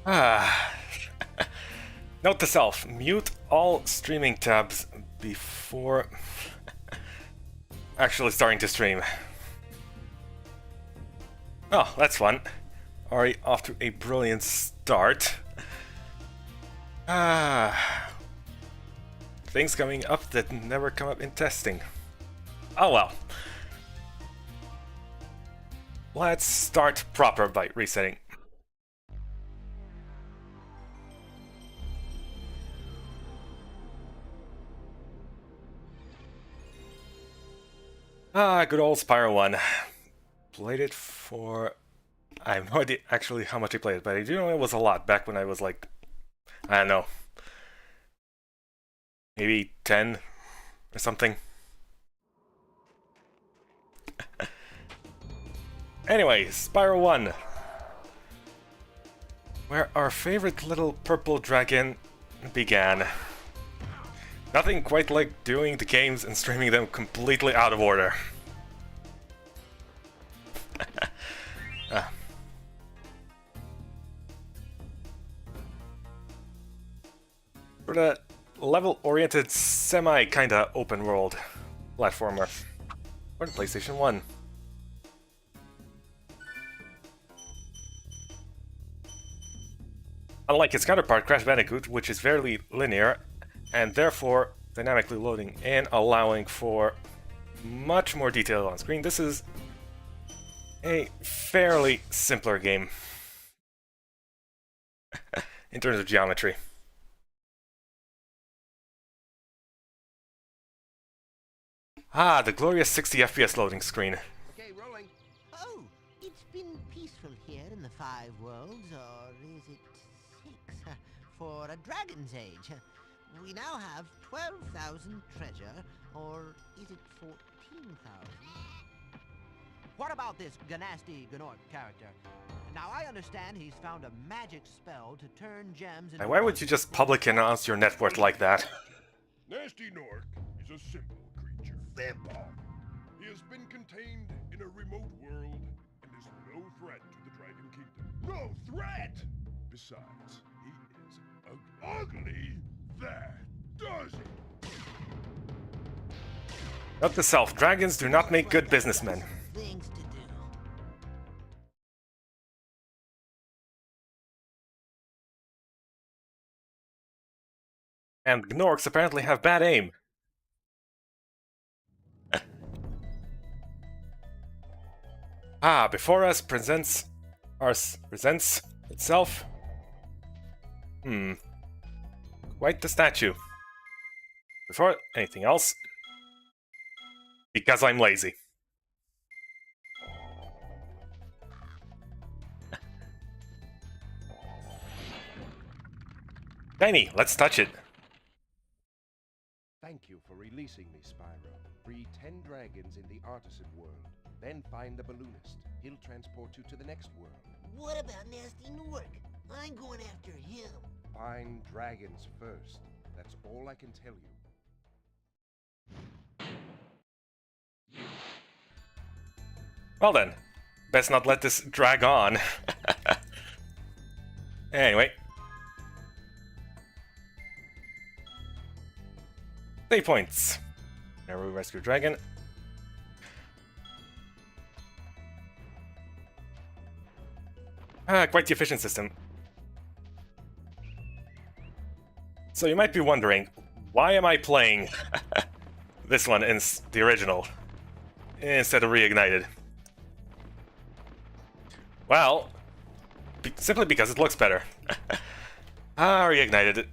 Ah. Note to self, mute all streaming tabs before actually starting to stream. Oh, that's fun. Already off to a brilliant start. Things coming up that never come up in testing. Oh well. Let's start proper by resetting. Good old Spyro 1. Played it for... I have no idea actually how much I played it, but I do know it was a lot back when I was like... I don't know. Maybe 10 or something. Anyway, Spyro 1. Where our favorite little purple dragon began. Nothing quite like doing the games and streaming them completely out of order. For the level-oriented, semi-kinda open-world platformer for the PlayStation 1. Unlike its counterpart, Crash Bandicoot, which is fairly linear, and therefore dynamically loading and allowing for much more detail on screen, this is a fairly simpler game in terms of geometry. The glorious 60 FPS loading screen. Okay, rolling. Oh, it's been peaceful here in the Five Worlds, or is it 6? For a dragon's age. We now have 12,000 treasure, or is it 14,000? What about this gnasty Gnorc character? Now I understand he's found a magic spell to turn gems into... And why would you just public announce your net worth like that? Gnasty Gnorc is a simple creature. Simple! He has been contained in a remote world and is no threat to the Dragon Kingdom. No threat! Besides, he is ugly. That does it! Note to self, dragons do not make good businessmen. Things to do. And Gnorcs apparently have bad aim. Before us presents itself. Quite the statue. Before anything else, because I'm lazy. Tiny, let's touch it. Thank you for releasing me, Spyro. Free 10 dragons in the artisan world. Then find the balloonist. He'll transport you to the next world. What about Nasty Gnorc? I'm going after him. Find dragons first. That's all I can tell you. Well then, best not let this drag on. Anyway. Save points. There we rescue dragon. Quite the efficient system. So you might be wondering, why am I playing this one in the original instead of Reignited? Well, simply because it looks better. Reignited. It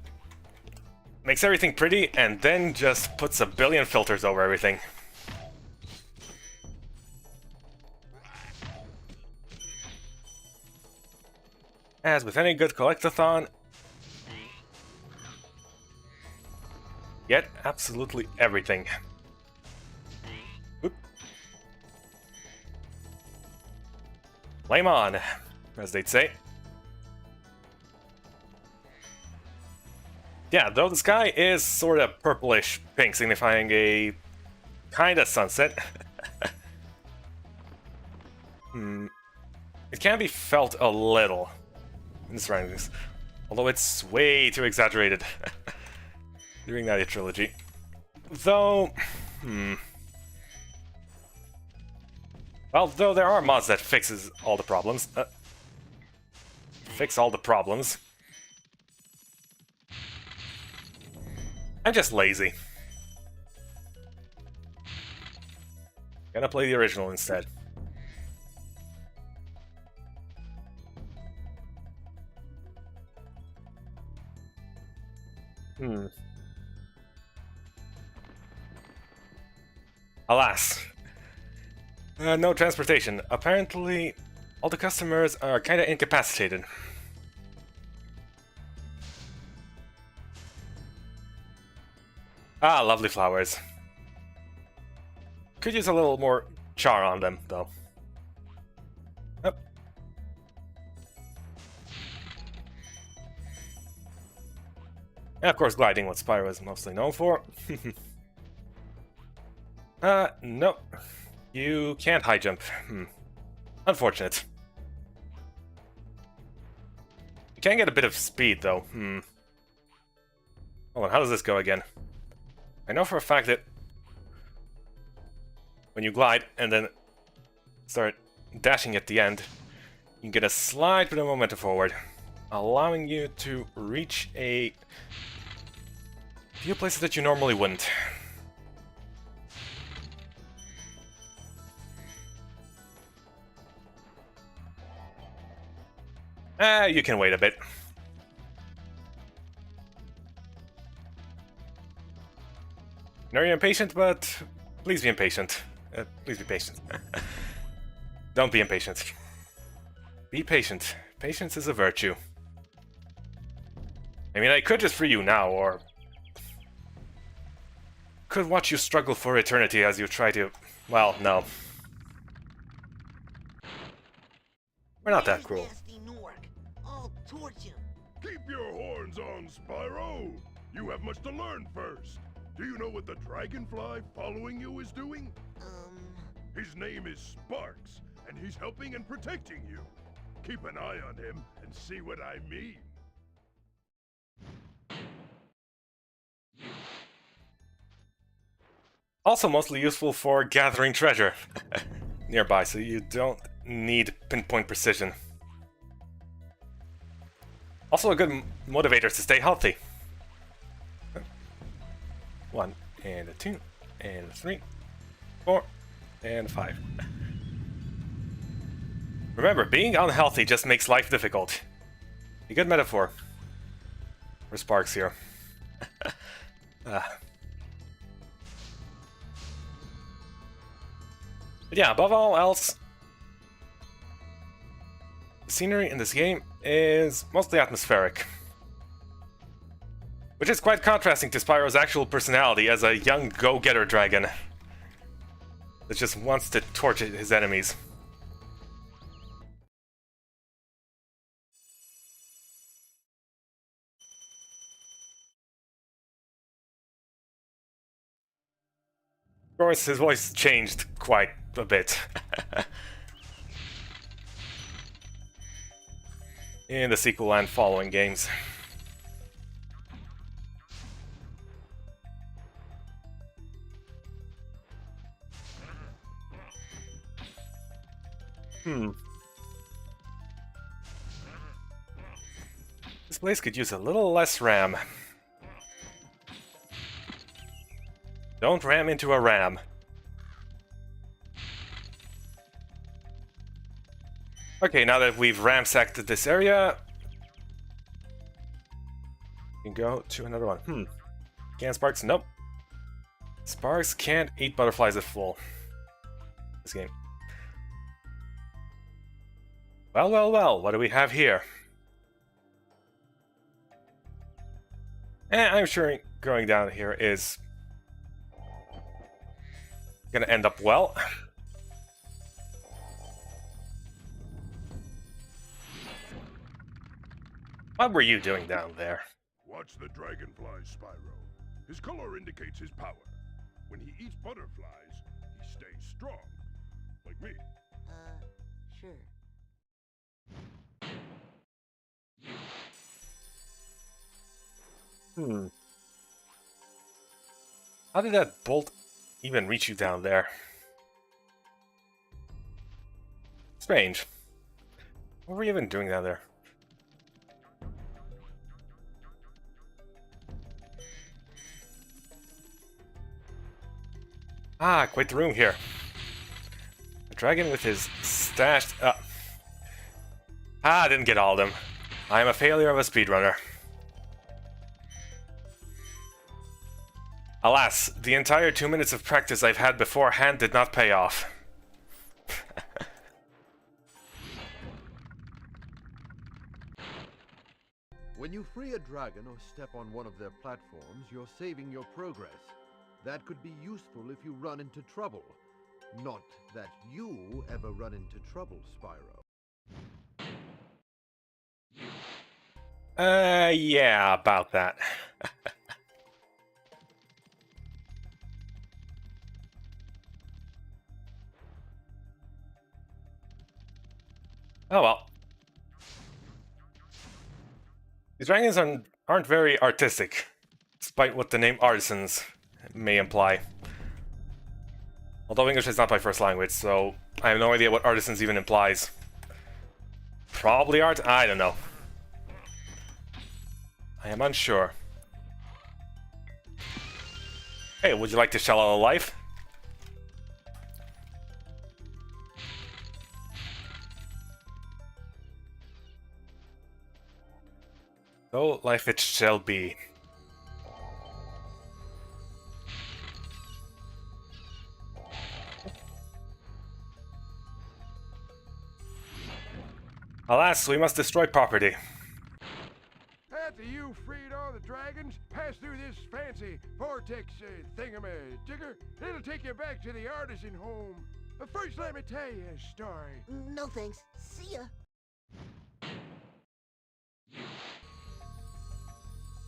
makes everything pretty and then just puts a billion filters over everything. As with any good collectathon, get absolutely everything. Oop. Flame on, as they'd say. Yeah, though the sky is sort of purplish pink, signifying a kind of sunset. It can be felt a little. in the surroundings. Although it's way too exaggerated during that trilogy. Though, well, though there are mods that fixes all the problems. Fix all the problems. I'm just lazy. Gonna play the original instead. Alas. No transportation. Apparently, all the customers are kinda incapacitated. Ah, lovely flowers. Could use a little more char on them, though. Oh. And of course, gliding, what Spyro is mostly known for. No. You can't high jump. Unfortunate. You can get a bit of speed, though. Hold on, how does this go again? I know for a fact that when you glide and then start dashing at the end, you can get a slight bit of momentum forward, allowing you to reach a few places that you normally wouldn't. You can wait a bit. I know you're impatient, but please be impatient. Please be patient. Don't be impatient. Be patient. Patience is a virtue. I mean, I could just free you now, or could watch you struggle for eternity as you try to... Well, no. We're not that cruel. Gnasty Nork. I'll torch him. Keep your horns on, Spyro! You have much to learn first. Do you know what the Dragonfly following you is doing? His name is Sparks, and he's helping and protecting you. Keep an eye on him and see what I mean. Also mostly useful for gathering treasure nearby, so you don't need pinpoint precision. Also a good motivator to stay healthy. 1 and a 2 and a 3, 4 and a 5. Remember, being unhealthy just makes life difficult. A good metaphor for Sparks here. But yeah, above all else, the scenery in this game is mostly atmospheric. Which is quite contrasting to Spyro's actual personality as a young go-getter dragon that just wants to torch his enemies. Of course, his voice changed quite a bit in the sequel and following games. This place could use a little less RAM. Don't ram into a ram. Okay, now that we've ramsacked this area, we can go to another one. Can Sparks? Nope. Sparks can't eat butterflies at full. This game. Well, well, well, what do we have here? I'm sure going down here is gonna end up well. What were you doing down there? Watch the Dragonfly, Spyro. His color indicates his power. When he eats butterflies, he stays strong. Like me. Sure. How did that bolt even reach you down there? Strange. What were you even doing down there? Ah, quite the room here. A dragon with his stashed... I didn't get all of them. I am a failure of a speedrunner. Alas, the entire 2 minutes of practice I've had beforehand did not pay off. When you free a dragon or step on one of their platforms, you're saving your progress. That could be useful if you run into trouble. Not that you ever run into trouble, Spyro. Yeah, about that. Oh well. These dragons aren't very artistic, despite what the name artisans may imply. Although English is not my first language, so I have no idea what artisans even implies. Probably art? I don't know. I am unsure. Hey, would you like to shell out a life? So, life it shall be. Alas, we must destroy property. After you freed all the dragons, pass through this fancy vortex thingamajigger. It'll take you back to the artisan home. But first, let me tell you a story. No thanks. See ya.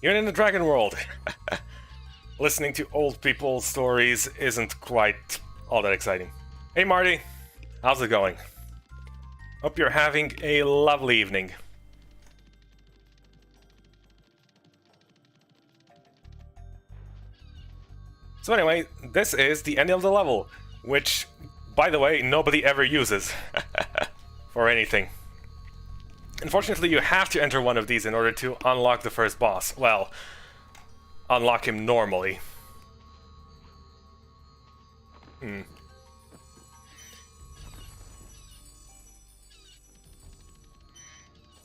Even in the dragon world, listening to old people's stories isn't quite all that exciting. Hey Marty, how's it going? Hope you're having a lovely evening. So anyway, this is the end of the level, which, by the way, nobody ever uses for anything. Unfortunately, you have to enter one of these in order to unlock the first boss. Well, unlock him normally.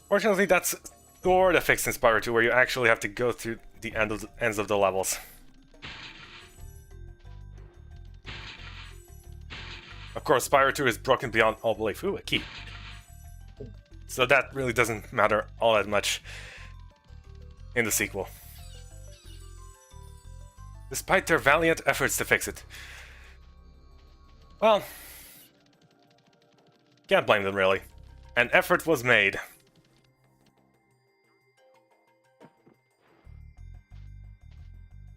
Fortunately, that's sort of fixed in Spyro 2, where you actually have to go through the ends of the levels. Of course, Spyro 2 is broken beyond all belief. Ooh, a key. So that really doesn't matter all that much in the sequel. Despite their valiant efforts to fix it. Well, can't blame them really. An effort was made.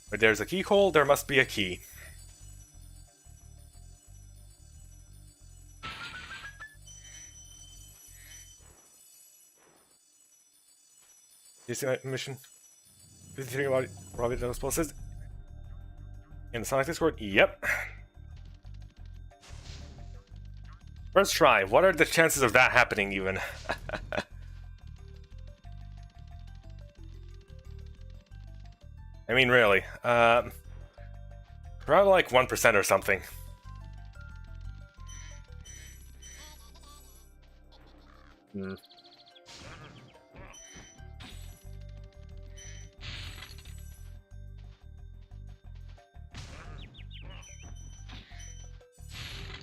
Where there's a keyhole, there must be a key. You see my mission? 53 Robbie those pulses. In the Sonic Discord? Yep. First try. What are the chances of that happening even? I mean, really. Probably like 1% or something.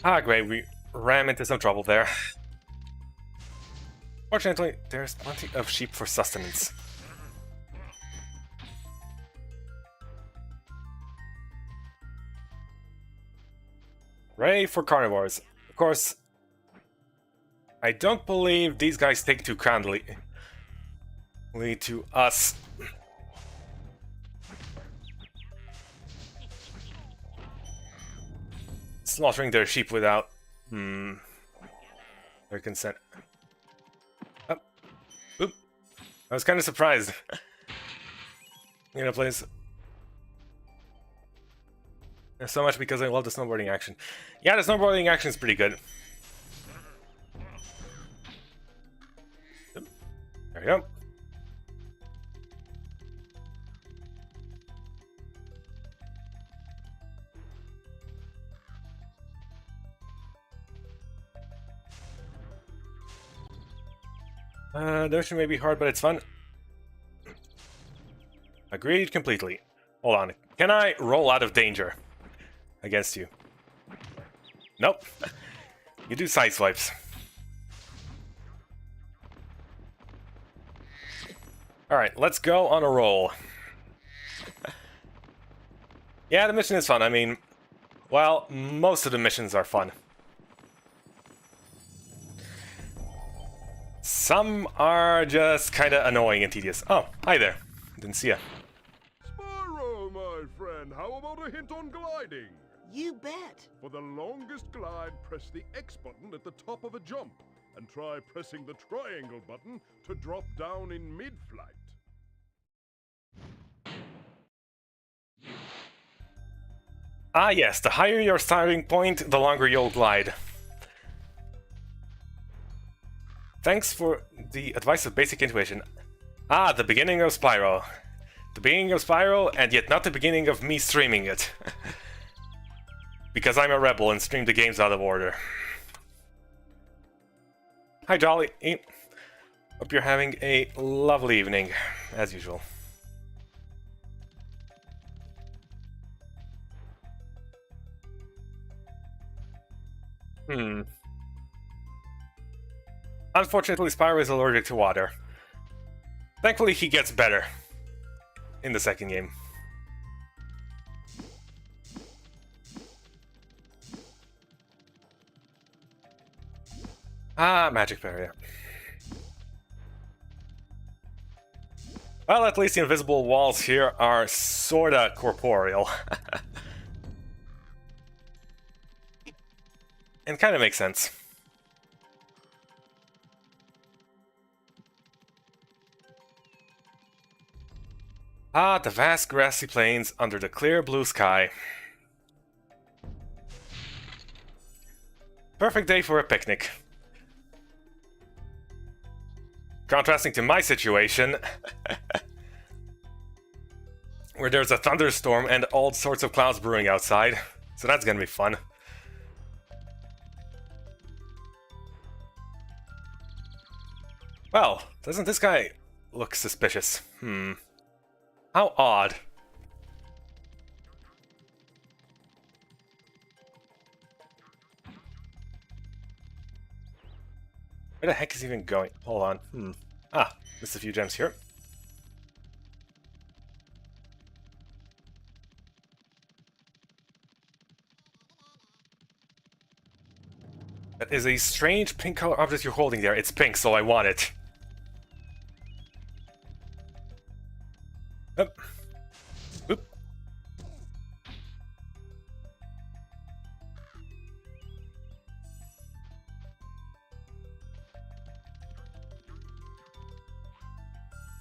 Ah, great, we ran into some trouble there. Fortunately, there's plenty of sheep for sustenance. Hooray for carnivores. Of course, I don't believe these guys take too kindly to us. Slaughtering their sheep without their consent. Oh. Oop. I was kind of surprised. You know, plays so much because I love the snowboarding action. Yeah, the snowboarding action is pretty good. There we go. The mission may be hard, but it's fun. Agreed completely. Hold on. Can I roll out of danger against you? Nope. You do side swipes. Alright, let's go on a roll. Yeah, the mission is fun. I mean, well, most of the missions are fun. Some are just kinda annoying and tedious. Oh, hi there. Didn't see ya. Spyro, my friend, how about a hint on gliding? You bet. For the longest glide, press the X button at the top of a jump, and try pressing the triangle button to drop down in mid-flight. Ah yes, the higher your starting point, the longer you'll glide. Thanks for the advice of basic intuition. Ah, the beginning of Spyro. The beginning of Spyro, and yet not the beginning of me streaming it. Because I'm a rebel and stream the games out of order. Hi Jolly. Hope you're having a lovely evening, as usual. Unfortunately, Spyro is allergic to water. Thankfully, he gets better in the second game. Ah, magic barrier. Well, at least the invisible walls here are sorta corporeal. And kinda makes sense. Ah, the vast grassy plains under the clear blue sky. Perfect day for a picnic. Contrasting to my situation, where there's a thunderstorm and all sorts of clouds brewing outside, so that's gonna be fun. Well, doesn't this guy look suspicious? How odd. Where the heck is he even going? Hold on. Ah, missed a few gems here. That is a strange pink color object you're holding there. It's pink, so I want it. Oop. Oop.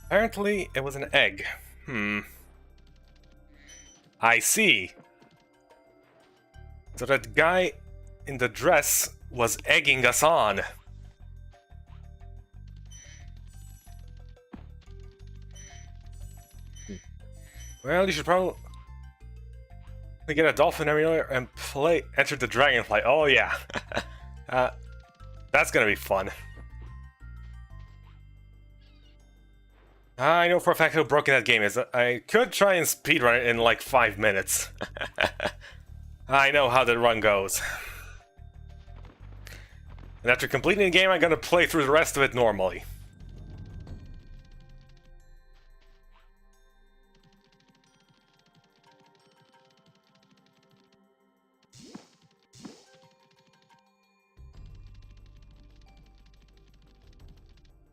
Apparently, it was an egg. I see. So that guy in the dress was egging us on. Well, you should probably get a dolphin emulator and enter the Dragonfly. Oh yeah. That's gonna be fun. I know for a fact how broken that game is. I could try and speedrun it in like 5 minutes. I know how the run goes. And after completing the game, I'm gonna play through the rest of it normally.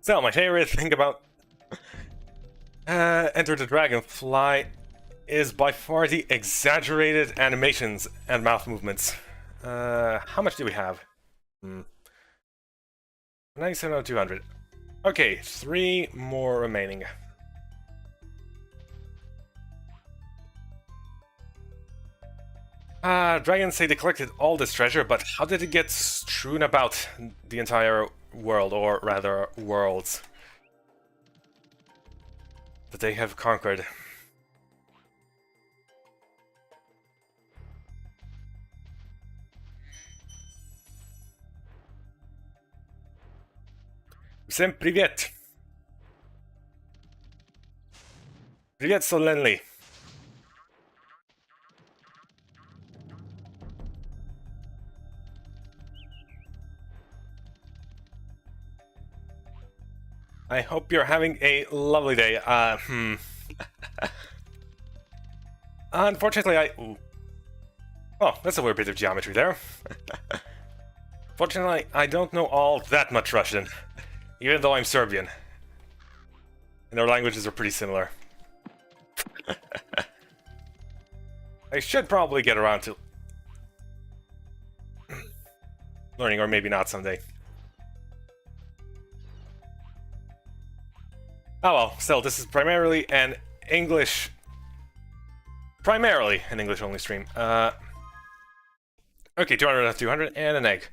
So, my favorite thing about Enter the Dragonfly is by far the exaggerated animations and mouth movements. How much do we have? 97 out of 200. Okay, 3 more remaining. Dragons say they collected all this treasure, but how did it get strewn about the entire world, or rather, worlds that they have conquered? Всем привет! Привет, Solenly! I hope you're having a lovely day. Unfortunately, oh, that's a weird bit of geometry there. Fortunately, I don't know all that much Russian, even though I'm Serbian. And our languages are pretty similar. I should probably get around to learning, or maybe not someday. Oh well, still, this is primarily an English only stream. Okay, 200 out of 200, and an egg.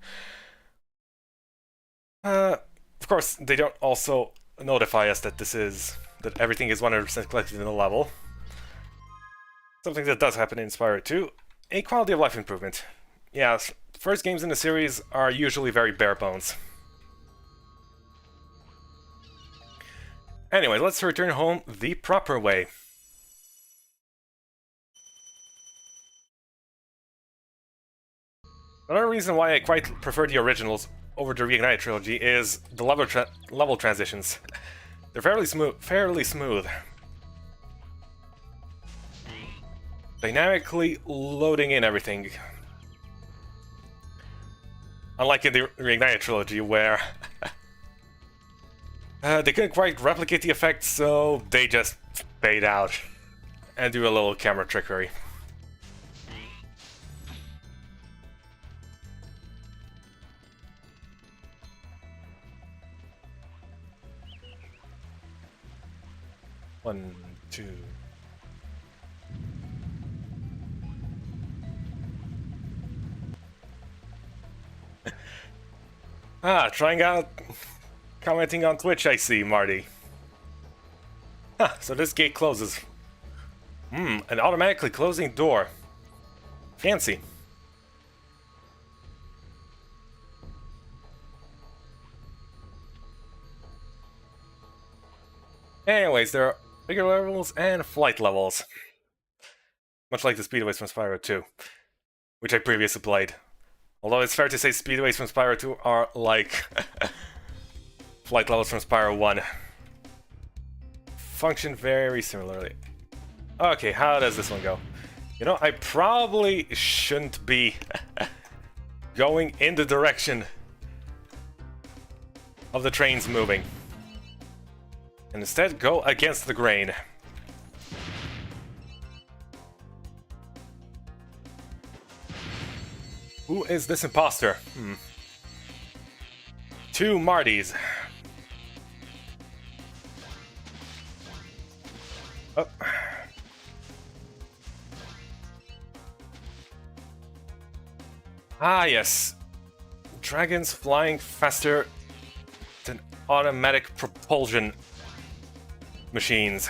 Of course, they don't also notify us that that everything is 100% collected in the level. Something that does happen in Spyro 2. A quality of life improvement. Yeah, first games in the series are usually very bare bones. Anyway, let's return home the proper way. Another reason why I quite prefer the originals over the Reignited trilogy is the level transitions. They're fairly smooth. Dynamically loading in everything. Unlike in the Reignited trilogy, where they couldn't quite replicate the effect, so they just fade out and do a little camera trickery. One, two. Trying out commenting on Twitch, I see, Marty. So this gate closes. An automatically closing door. Fancy. Anyways, there are bigger levels and flight levels. Much like the speedways from Spyro 2, which I previously played. Although it's fair to say speedways from Spyro 2 are like flight levels from Spyro 1. Function very similarly. Okay, how does this one go? You know, I probably shouldn't be going in the direction of the trains moving. And instead go against the grain. Who is this imposter? Two Martys. Oh. Ah, yes. Dragons flying faster than automatic propulsion machines.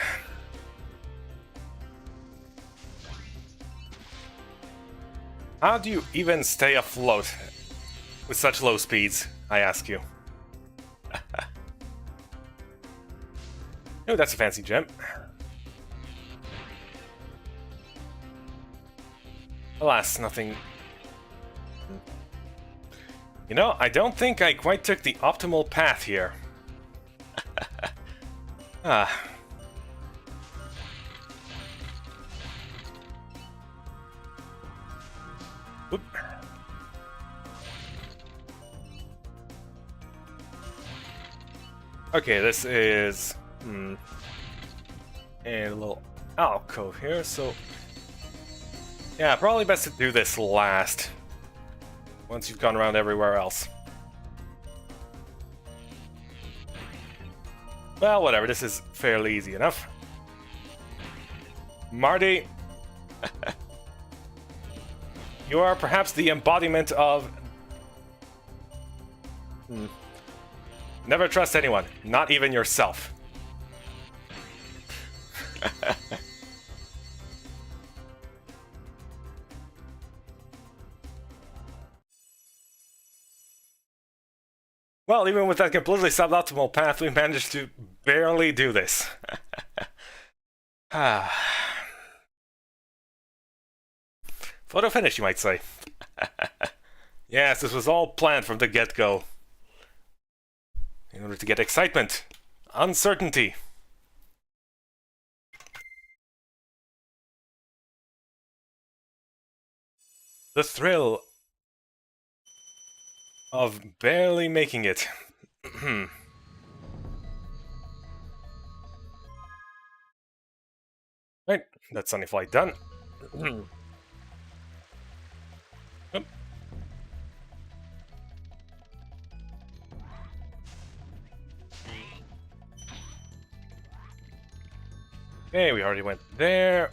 How do you even stay afloat with such low speeds, I ask you? Oh, that's a fancy gem. Alas, nothing. You know, I don't think I quite took the optimal path here. Oop. Okay, this is a little alcove here, so yeah, probably best to do this last once you've gone around everywhere else. Well, whatever, this is fairly easy enough. You are perhaps the embodiment of... Never trust anyone, not even yourself. Well, even with that completely suboptimal path, we managed to barely do this. Photo finish, you might say. Yes, this was all planned from the get-go. In order to get excitement, uncertainty. The thrill of barely making it. Right, that's Sunny Flight done. Oop. Okay, we already went there.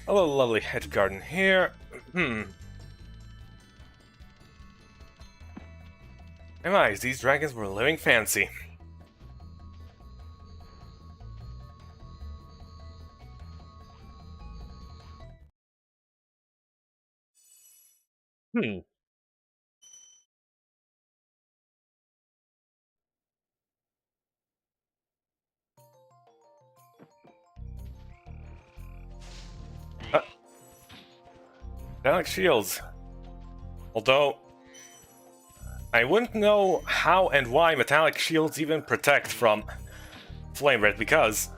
A little lovely hedge garden here. Anyways, these dragons were living fancy. Metallic shields. Although, I wouldn't know how and why metallic shields even protect from flame red, because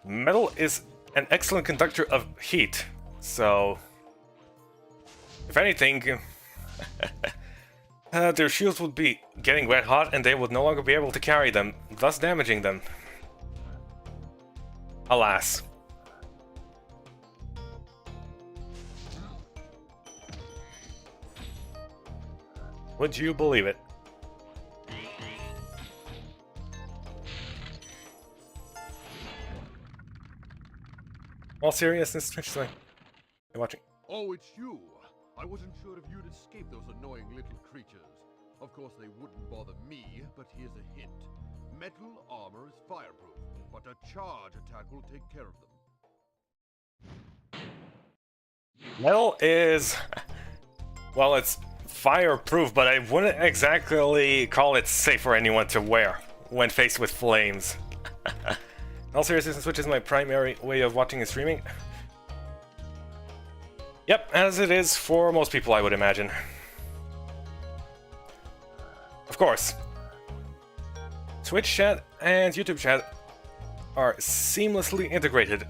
metal is an excellent conductor of heat, so if anything, their shields would be getting red hot and they would no longer be able to carry them, thus damaging them. Alas. Would you believe it? All seriousness, Twitch, like, you're watching. Oh, it's you. I wasn't sure if you'd escape those annoying little creatures. Of course, they wouldn't bother me, but here's a hint. Metal armor is fireproof, but a charge attack will take care of them. Metal is... well, it's fireproof, but I wouldn't exactly call it safe for anyone to wear when faced with flames. In all seriousness, Switch is my primary way of watching and streaming. Yep, as it is for most people, I would imagine. Of course, Twitch chat and YouTube chat are seamlessly integrated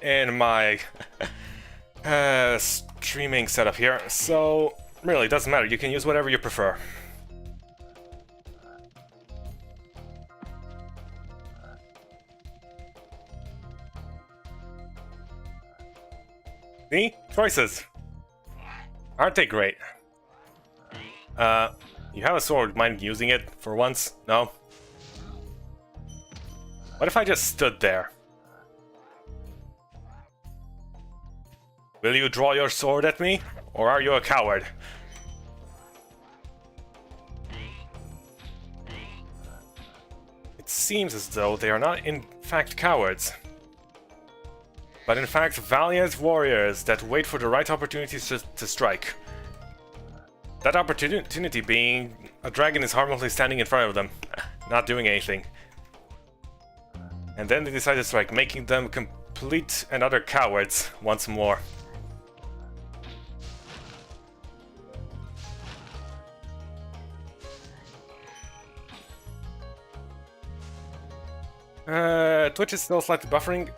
in my streaming setup here, so really, it doesn't matter. You can use whatever you prefer. See? Choices. Aren't they great? You have a sword. Mind using it for once? No? What if I just stood there? Will you draw your sword at me? Or are you a coward? It seems as though they are not in fact cowards, but in fact valiant warriors that wait for the right opportunities to strike. That opportunity being a dragon is harmlessly standing in front of them, not doing anything. And then they decide to strike, making them complete and utter cowards once more. Twitch is still slightly buffering.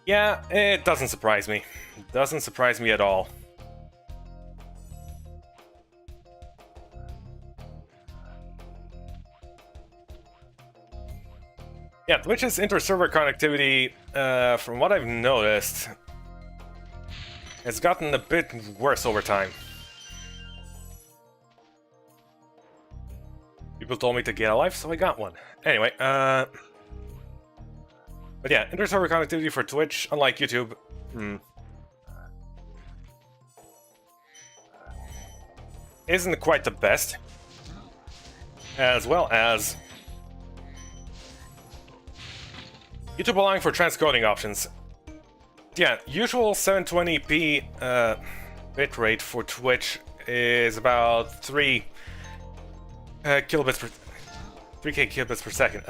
Yeah, it doesn't surprise me. It doesn't surprise me at all. Yeah, Twitch's inter-server connectivity, from what I've noticed, has gotten a bit worse over time. People told me to get a life, so I got one. Anyway, but yeah, inter-server connectivity for Twitch, unlike YouTube, isn't quite the best. As well as YouTube allowing for transcoding options. Yeah, usual 720p bitrate for Twitch is about 3 kilobits per 3k kilobits per second.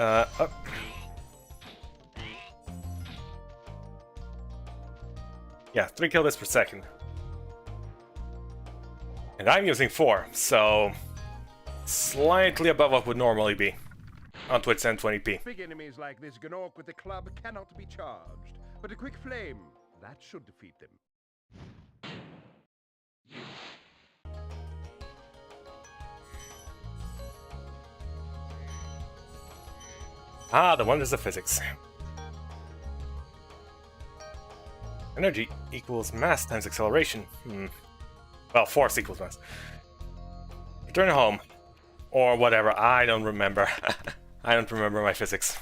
Yeah, 3 kilobits per second. And I'm using 4, so slightly above what would normally be on Twitch 720p. Big enemies like this Gnorc with the club cannot be charged, but a quick flame, that should defeat them. Ah, the wonders of physics. Energy equals mass times acceleration. Well, force equals mass. Return home. Or whatever, I don't remember. I don't remember my physics.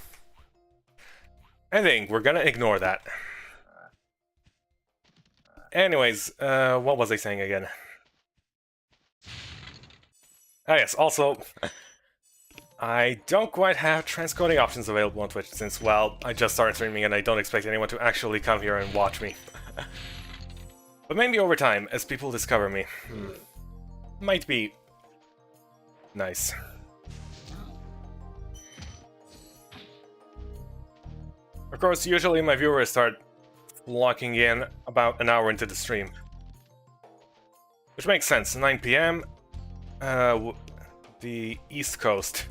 I think we're gonna ignore that. Anyways, what was I saying again? Ah yes, also, I don't quite have transcoding options available on Twitch since, well, I just started streaming and I don't expect anyone to actually come here and watch me. But maybe over time, as people discover me. Might be nice. Of course, usually my viewers start locking in about an hour into the stream. Which makes sense, 9 PM, the East Coast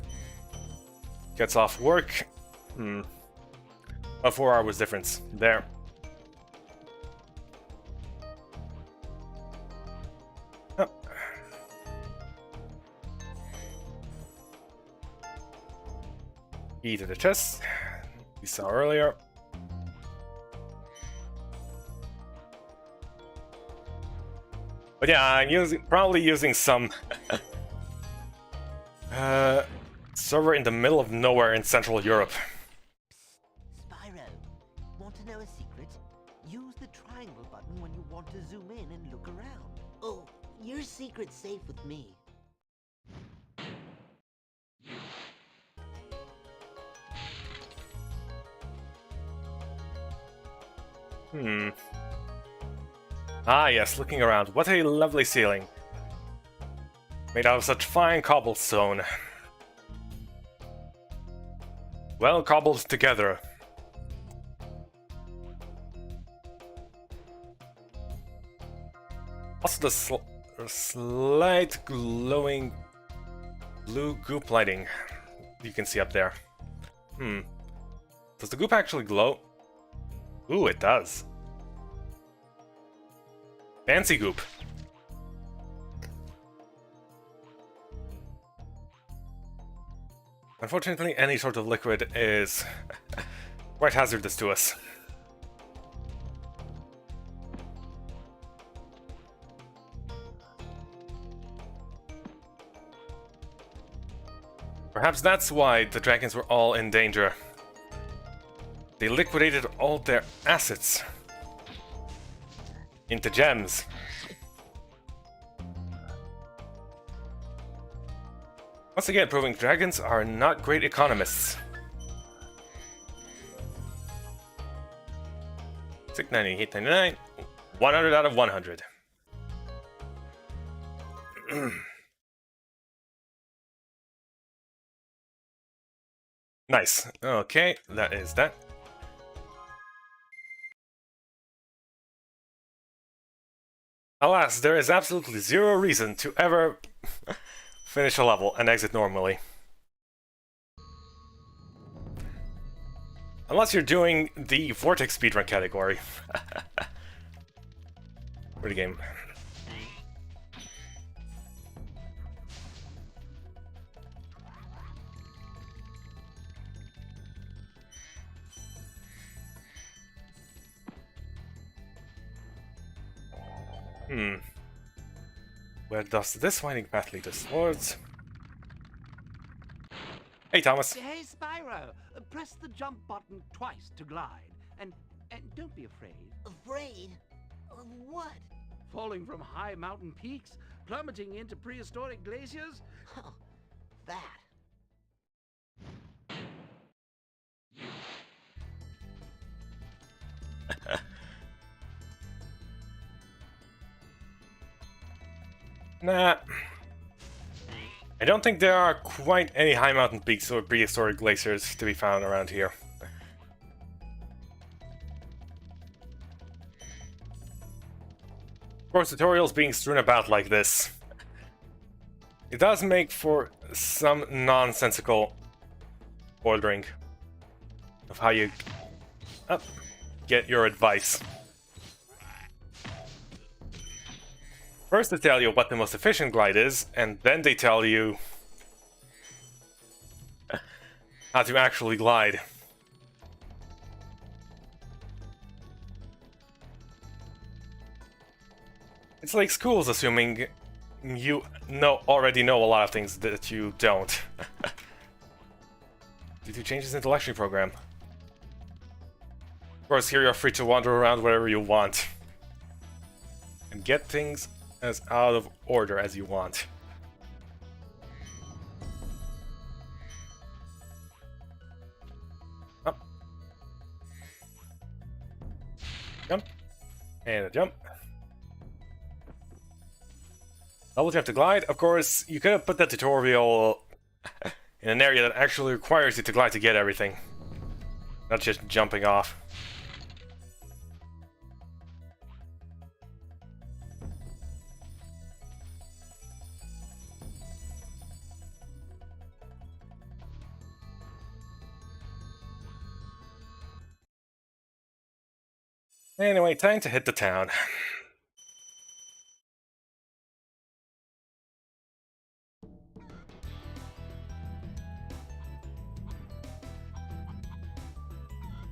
gets off work. A 4 hours difference there. Oh. E to the chest, we saw earlier. But yeah, I'm probably using some server in the middle of nowhere in Central Europe. Spyro, want to know a secret? Use the triangle button when you want to zoom in and look around. Oh, your secret's safe with me. Ah yes, looking around. What a lovely ceiling. Made out of such fine cobblestone. Well cobbled together. Also the slight glowing blue goop lighting you can see up there. Does the goop actually glow? Ooh, it does. Fancy goop. Unfortunately, any sort of liquid is quite hazardous to us. Perhaps that's why the dragons were all in danger. They liquidated all their assets into gems. Once again, proving dragons are not great economists. 690, 899, 100 out of 100. Nice. Okay, that is that. Alas, there is absolutely zero reason to ever finish a level and exit normally. Unless you're doing the Vortex speedrun category. For the game. Where does this winding path lead us towards? Hey, Thomas. Hey, Spyro, press the jump button twice to glide, and don't be afraid. Afraid? Of what? Falling from high mountain peaks, plummeting into prehistoric glaciers. Oh, that. Nah. I don't think there are quite any high mountain peaks or prehistoric glaciers to be found around here. Of course, tutorials being strewn about like this, it does make for some nonsensical ordering of how you get your advice. First they tell you what the most efficient glide is, and then they tell you how to actually glide. It's like schools assuming you already know a lot of things that you don't. Due to changes in the lecturing program. Of course, here you're free to wander around wherever you want. And get things as out of order as you want. Up. Jump. And a jump. Double jump to glide. Of course, you could have put that tutorial in an area that actually requires you to glide to get everything. Not just jumping off. Anyway, time to hit the town.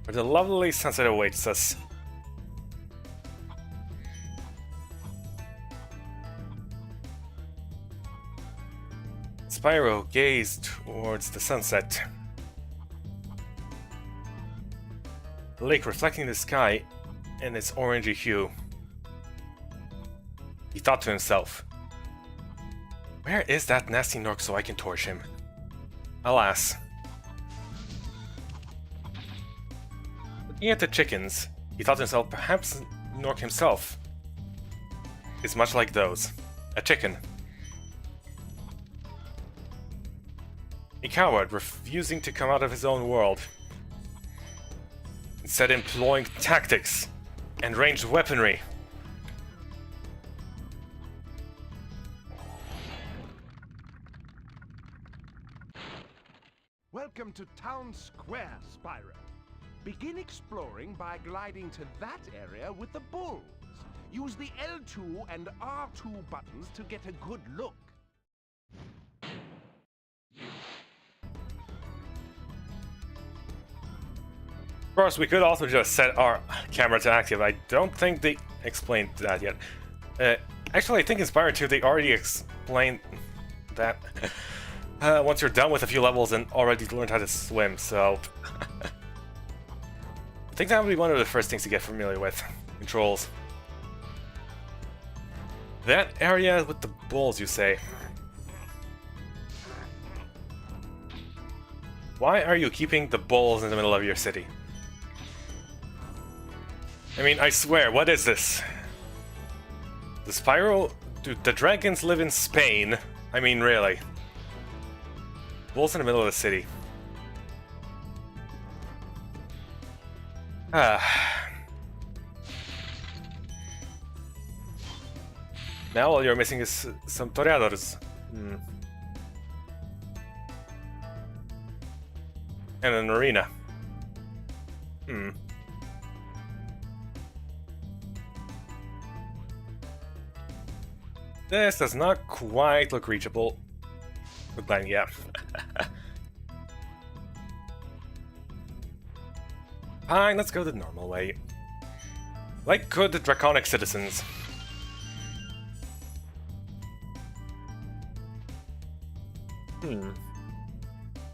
Where the lovely sunset awaits us. Spyro gazed towards the sunset. The lake reflecting the sky in its orangey hue. He thought to himself, "Where is that nasty Nork so I can torch him?" Alas. Looking at the chickens, he thought to himself, perhaps Nork himself is much like those. A chicken. A coward refusing to come out of his own world. Instead employing tactics and ranged weaponry. Welcome to Town Square, Spyro. Begin exploring by gliding to that area with the bulls. Use the L2 and R2 buttons to get a good look. Of course, we could also just set our camera to active. I don't think they explained that yet. Actually, I think in Spyro 2 they already explained that once you're done with a few levels and already learned how to swim, so... I think that would be one of the first things to get familiar with. Controls. That area with the bulls, you say? Why are you keeping the bulls in the middle of your city? I mean, I swear, what is this? The Spyro... Do the dragons live in Spain? I mean, really. Bulls in the middle of the city. Now all you're missing is some toreadors. And an arena. This does not quite look reachable. But then, yeah. Fine, let's go the normal way. Like good draconic citizens.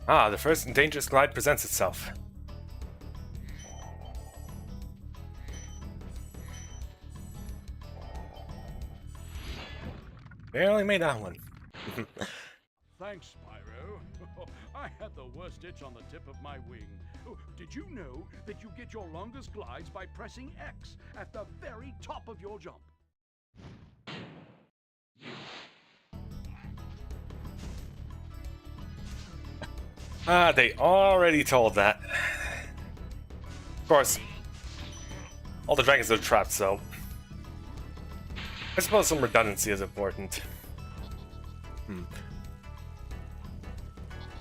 Ah, the first dangerous glide presents itself. Barely made that one. Thanks, Spyro. I had the worst itch on the tip of my wing. Oh, did you know that you get your longest glides by pressing X at the very top of your jump? Ah, they already told that. Of course, all the dragons are trapped, so I suppose some redundancy is important. Can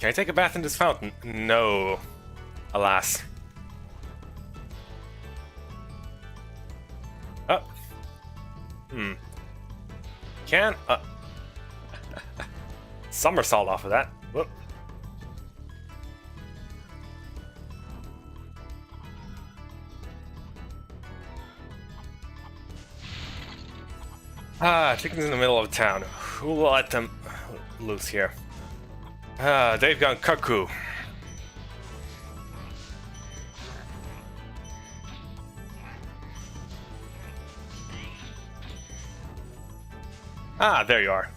I take a bath in this fountain? No. Alas. Oh. Can? Somersault off of that. Whoop. Ah, chickens in the middle of town. Who will let them loose here? Ah, they've gone cuckoo. Ah, there you are.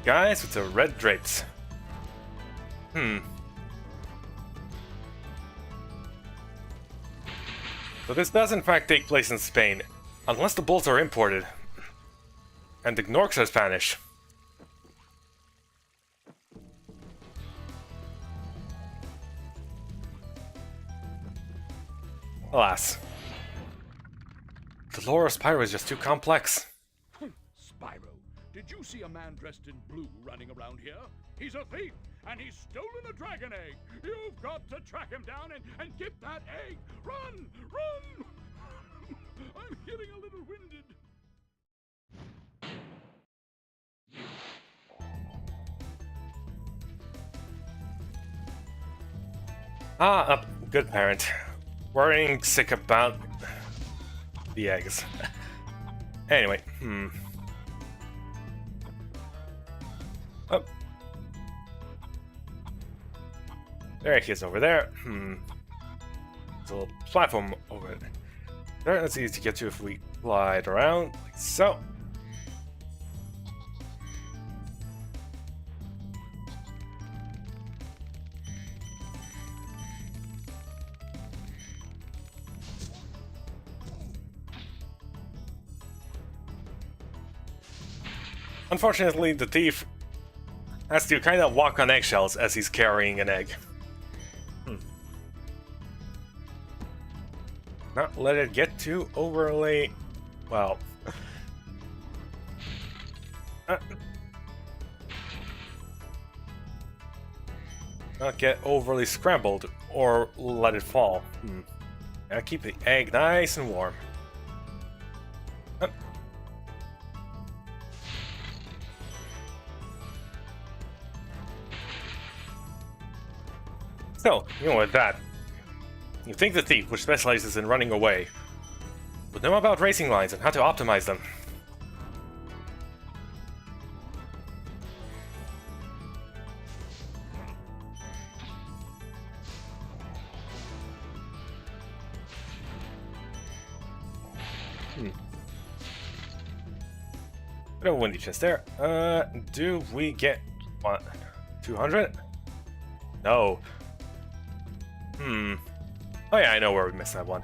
Guys with the red drapes. So this does in fact take place in Spain, unless the bulls are imported. And the Gnorcs are Spanish. Alas. The lore of Spyro is just too complex. Spyro, did you see a man dressed in blue running around here? He's a thief, and he's stolen a dragon egg. You've got to track him down and get that egg. Run! Run! I'm getting a little winded. Good parent. Worrying sick about the eggs. Anyway, Oh. There he is over there. There's a little platform over there. That's easy to get to if we glide around, like so. Unfortunately, the thief has to kind of walk on eggshells as he's carrying an egg. Not let it get too overly... well... not get overly scrambled or let it fall. Gotta keep the egg nice and warm. So, with that, you think the thief, which specializes in running away, would know about racing lines and how to optimize them. Bit of a windy chest there. Do we get what? 200? No. Oh yeah, I know where we missed that one.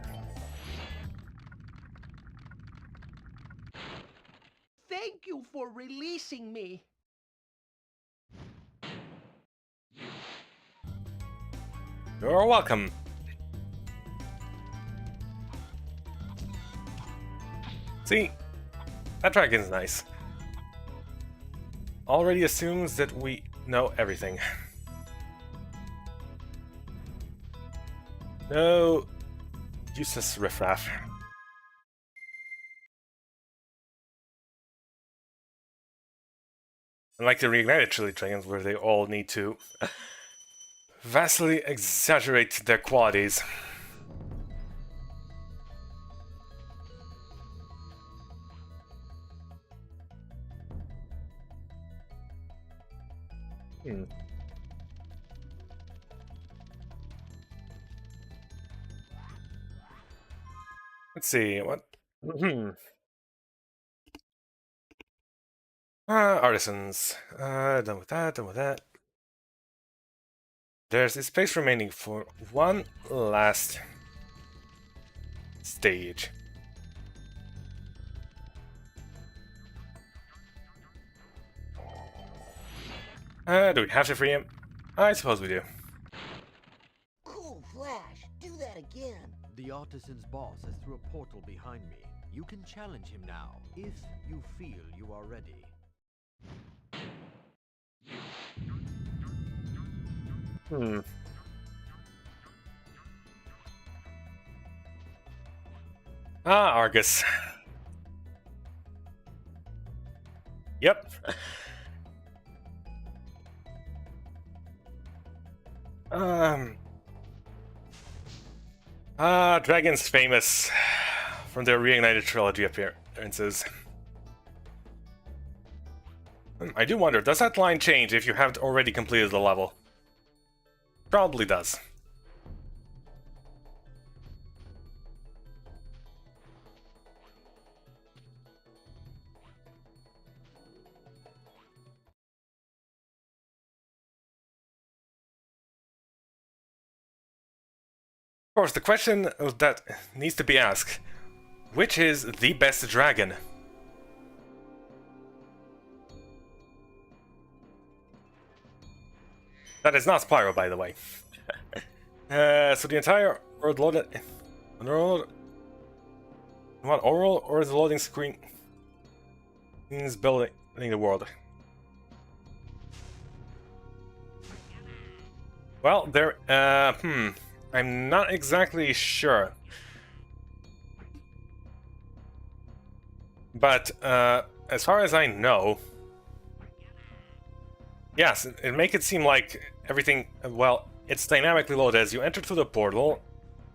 Thank you for releasing me. You're welcome. See, that dragon's nice. Already assumes that we know everything. No useless riffraff. Unlike the reignited chili dragons, where they all need to vastly exaggerate their qualities. Let's see, what? Artisans. Done with that, done with that. There's a space remaining for one last stage. Do we have to free him? I suppose we do. Cool Flash, do that again. The artisan's boss is through a portal behind me. You can challenge him now, if you feel you are ready. Argus. Yep. Dragon's famous from their Reignited trilogy appearances. I do wonder, does that line change if you haven't already completed the level? Probably does. Of course, the question that needs to be asked, which is the best dragon? That is not Spyro, by the way. So the entire world loaded... You want oral, or is the loading screen is building the world? Well, there... I'm not exactly sure. But, as far as I know... Yes, it make it seem like everything... Well, it's dynamically loaded. As you enter through the portal,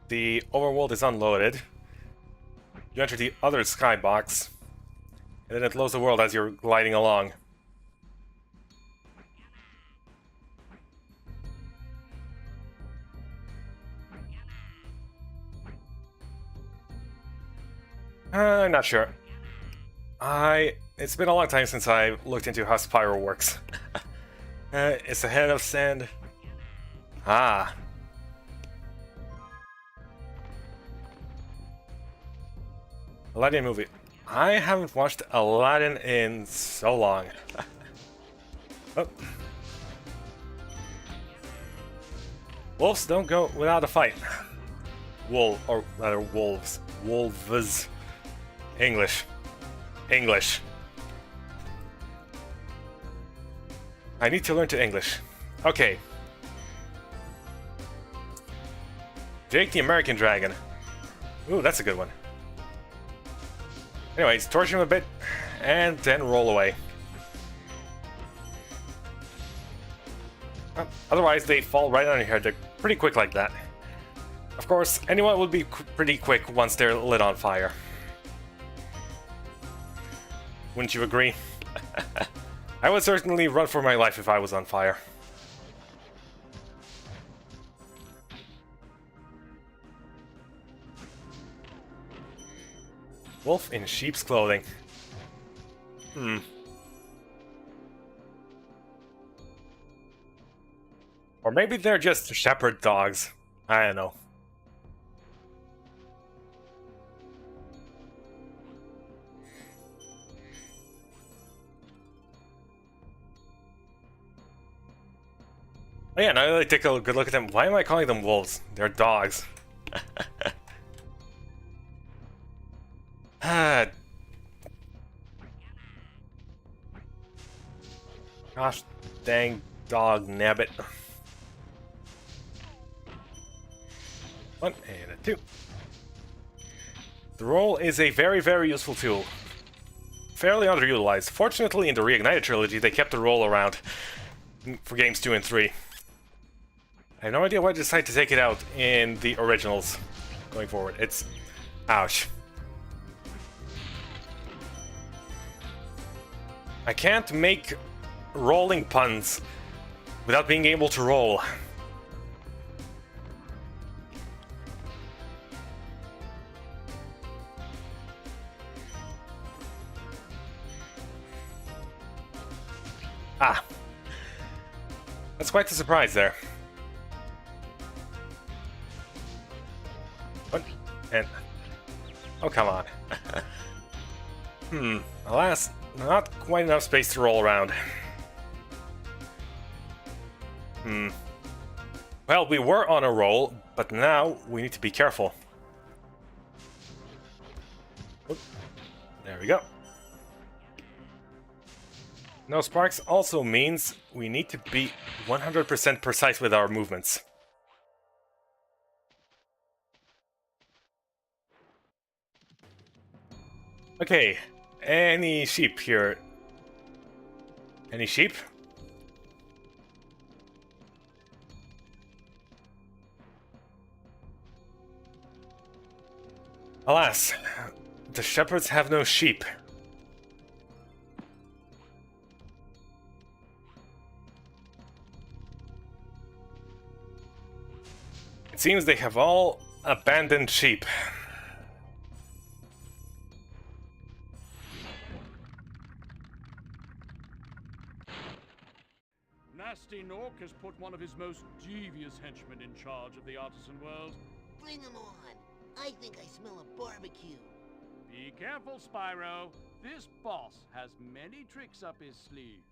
the overworld is unloaded. You enter the other skybox, and then it loads the world as you're gliding along. I'm not sure. It's been a long time since I looked into how Spyro works. It's a head of sand. Ah. Aladdin movie. I haven't watched Aladdin in so long. Oh. Wolves don't go without a fight. Or rather, wolves. Wolves. English. I need to learn to English. Okay. Jake the American Dragon. Ooh, that's a good one. Anyways, torture him a bit, and then roll away. Otherwise, they fall right on your head. They're pretty quick like that. Of course, anyone will be pretty quick once they're lit on fire. Wouldn't you agree? I would certainly run for my life if I was on fire. Wolf in sheep's clothing. Or maybe they're just shepherd dogs. I don't know. Oh yeah, now that I take a good look at them, why am I calling them wolves? They're dogs. Gosh dang dog nabbit. One and a two. The roll is a very, very useful tool. Fairly underutilized. Fortunately, in the Reignited trilogy, they kept the roll around for games 2 and 3. I have no idea why they decided to take it out in the originals going forward. It's... ouch. I can't make rolling puns without being able to roll. Ah. That's quite a surprise there. What? And... Oh, come on. Alas, not quite enough space to roll around. Well, we were on a roll, but now we need to be careful. Oop. There we go. No sparks also means we need to be 100% precise with our movements. Okay, any sheep here? Any sheep? Alas, the shepherds have no sheep. It seems they have all abandoned sheep. Gnasty Nork has put one of his most devious henchmen in charge of the artisan world. Bring him on. I think I smell a barbecue. Be careful, Spyro. This boss has many tricks up his sleeve.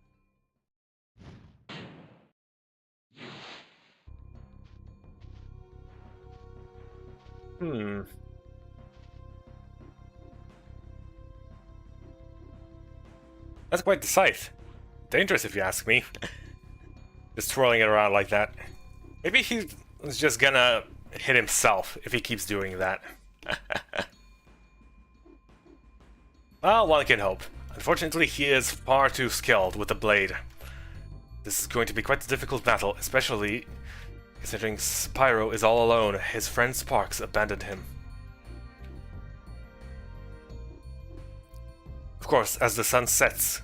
That's quite the scythe. Dangerous if you ask me. Just twirling it around like that. Maybe he's just gonna hit himself if he keeps doing that. Well, one can hope. Unfortunately, he is far too skilled with the blade. This is going to be quite a difficult battle, especially considering Spyro is all alone. His friend Sparks abandoned him. Of course, as the sun sets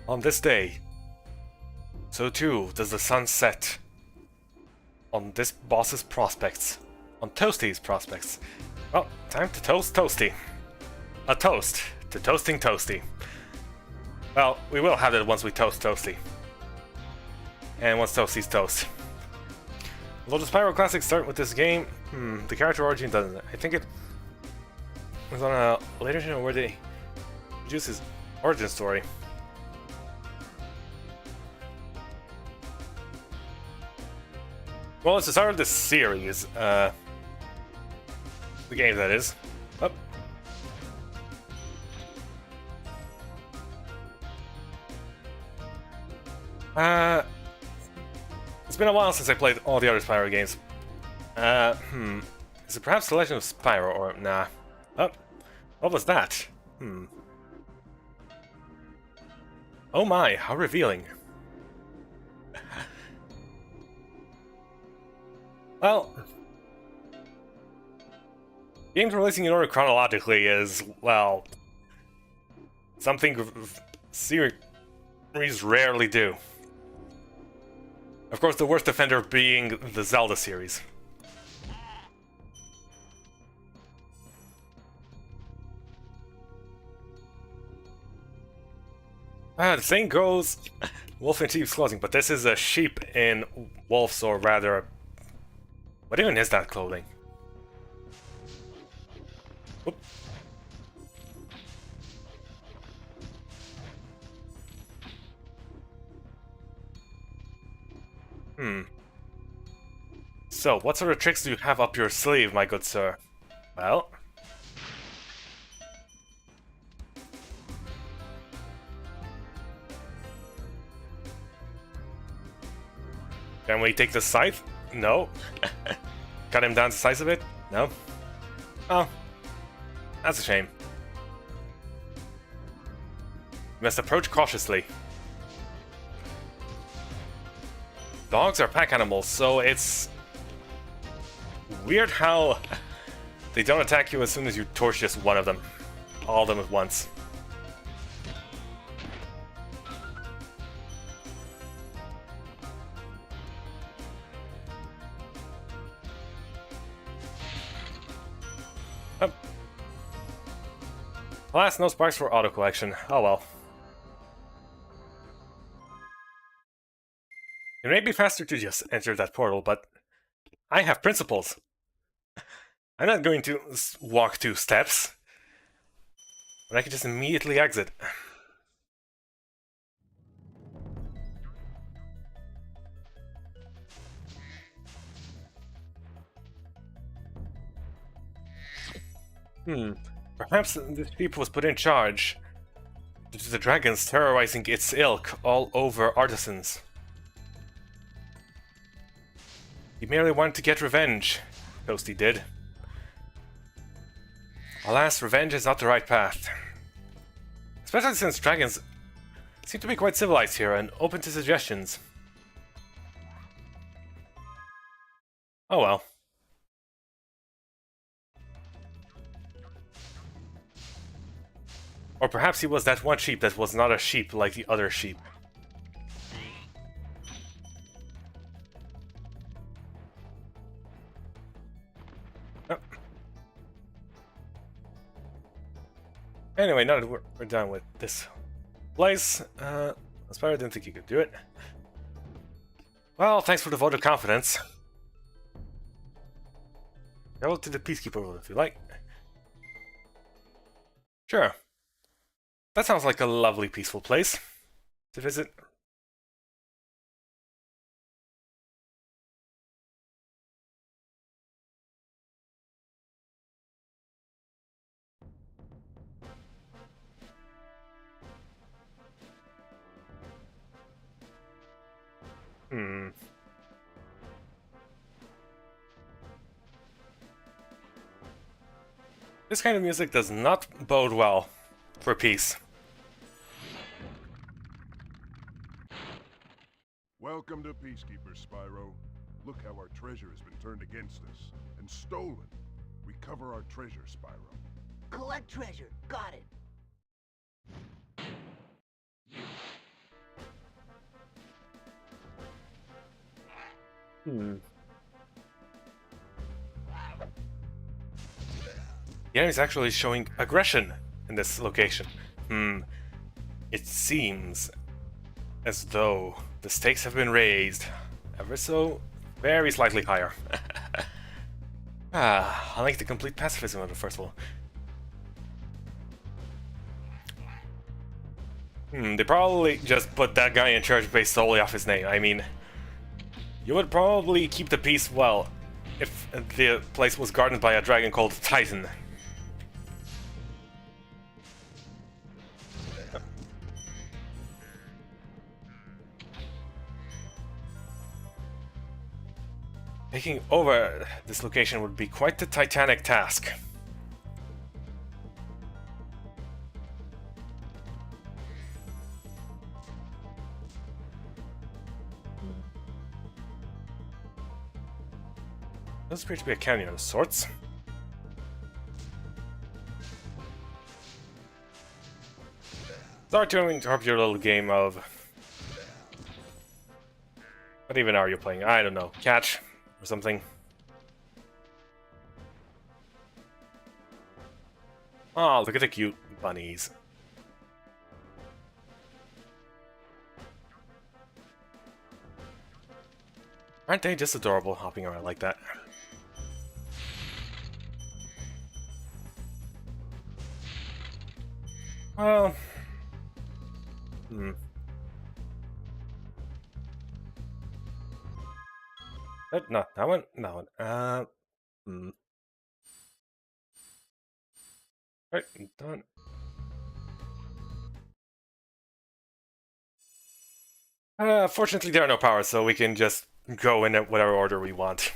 on this day, so too does the sun set on this boss's prospects, on Toasty's prospects. Well, time to toast Toasty. A toast to toasting Toasty. Well, we will have it once we toast Toasty. And once Toasty's toast. Although the Spyro Classics start with this game, the character origin doesn't. I think it was on a later channel where they introduced his origin story. Well, it's the start of this series. The game, that is. Oh. It's been a while since I played all the other Spyro games. Is it perhaps The Legend of Spyro, or nah? Oh, what was that? Oh my, how revealing. Well, games releasing in order chronologically is, well, something series rarely do. Of course, the worst offender being the Zelda series. The saying goes, wolf in sheep's clothing, but this is a sheep in wolf's, or rather, what even is that clothing? Oop. So, what sort of tricks do you have up your sleeve, my good sir? Well... Can we take the scythe? No. Cut him down to size of it? No. Oh. That's a shame. We must approach cautiously. Dogs are pack animals, so it's weird how they don't attack you as soon as you torch just one of them. All of them at once. Alas, no sparks for auto collection. Oh well. It may be faster to just enter that portal, but I have principles. I'm not going to walk 2 steps, but I can just immediately exit. Perhaps this sheep was put in charge due to the dragons terrorizing its ilk all over artisans. He merely wanted to get revenge. Toasty did. Alas, revenge is not the right path. Especially since dragons seem to be quite civilized here and open to suggestions. Oh well. Or perhaps he was that one sheep that was not a sheep like the other sheep. Oh. Anyway, now that we're done with this place, Spyro didn't think you could do it. Well, thanks for the vote of confidence. Go to the Peacekeeper world if you like. Sure. That sounds like a lovely, peaceful place to visit. This kind of music does not bode well for peace. Welcome to Peacekeeper, Spyro. Look how our treasure has been turned against us and stolen. Recover our treasure, Spyro. Collect treasure. Got it. The enemy is actually showing aggression in this location. It seems as though the stakes have been raised ever so very slightly higher. I like the complete pacifism of the first one. They probably just put that guy in charge based solely off his name. I mean, you would probably keep the peace well if the place was guarded by a dragon called Titan. Taking over this location would be quite the titanic task. This appears to be a canyon of sorts. Sorry to interrupt your little game of... What even are you playing? I don't know. Catch? Or something. Oh, look at the cute bunnies. Aren't they just adorable hopping around like that? Well... No, that one? That one. Right, done. Fortunately there are no powers, so we can just go in whatever order we want.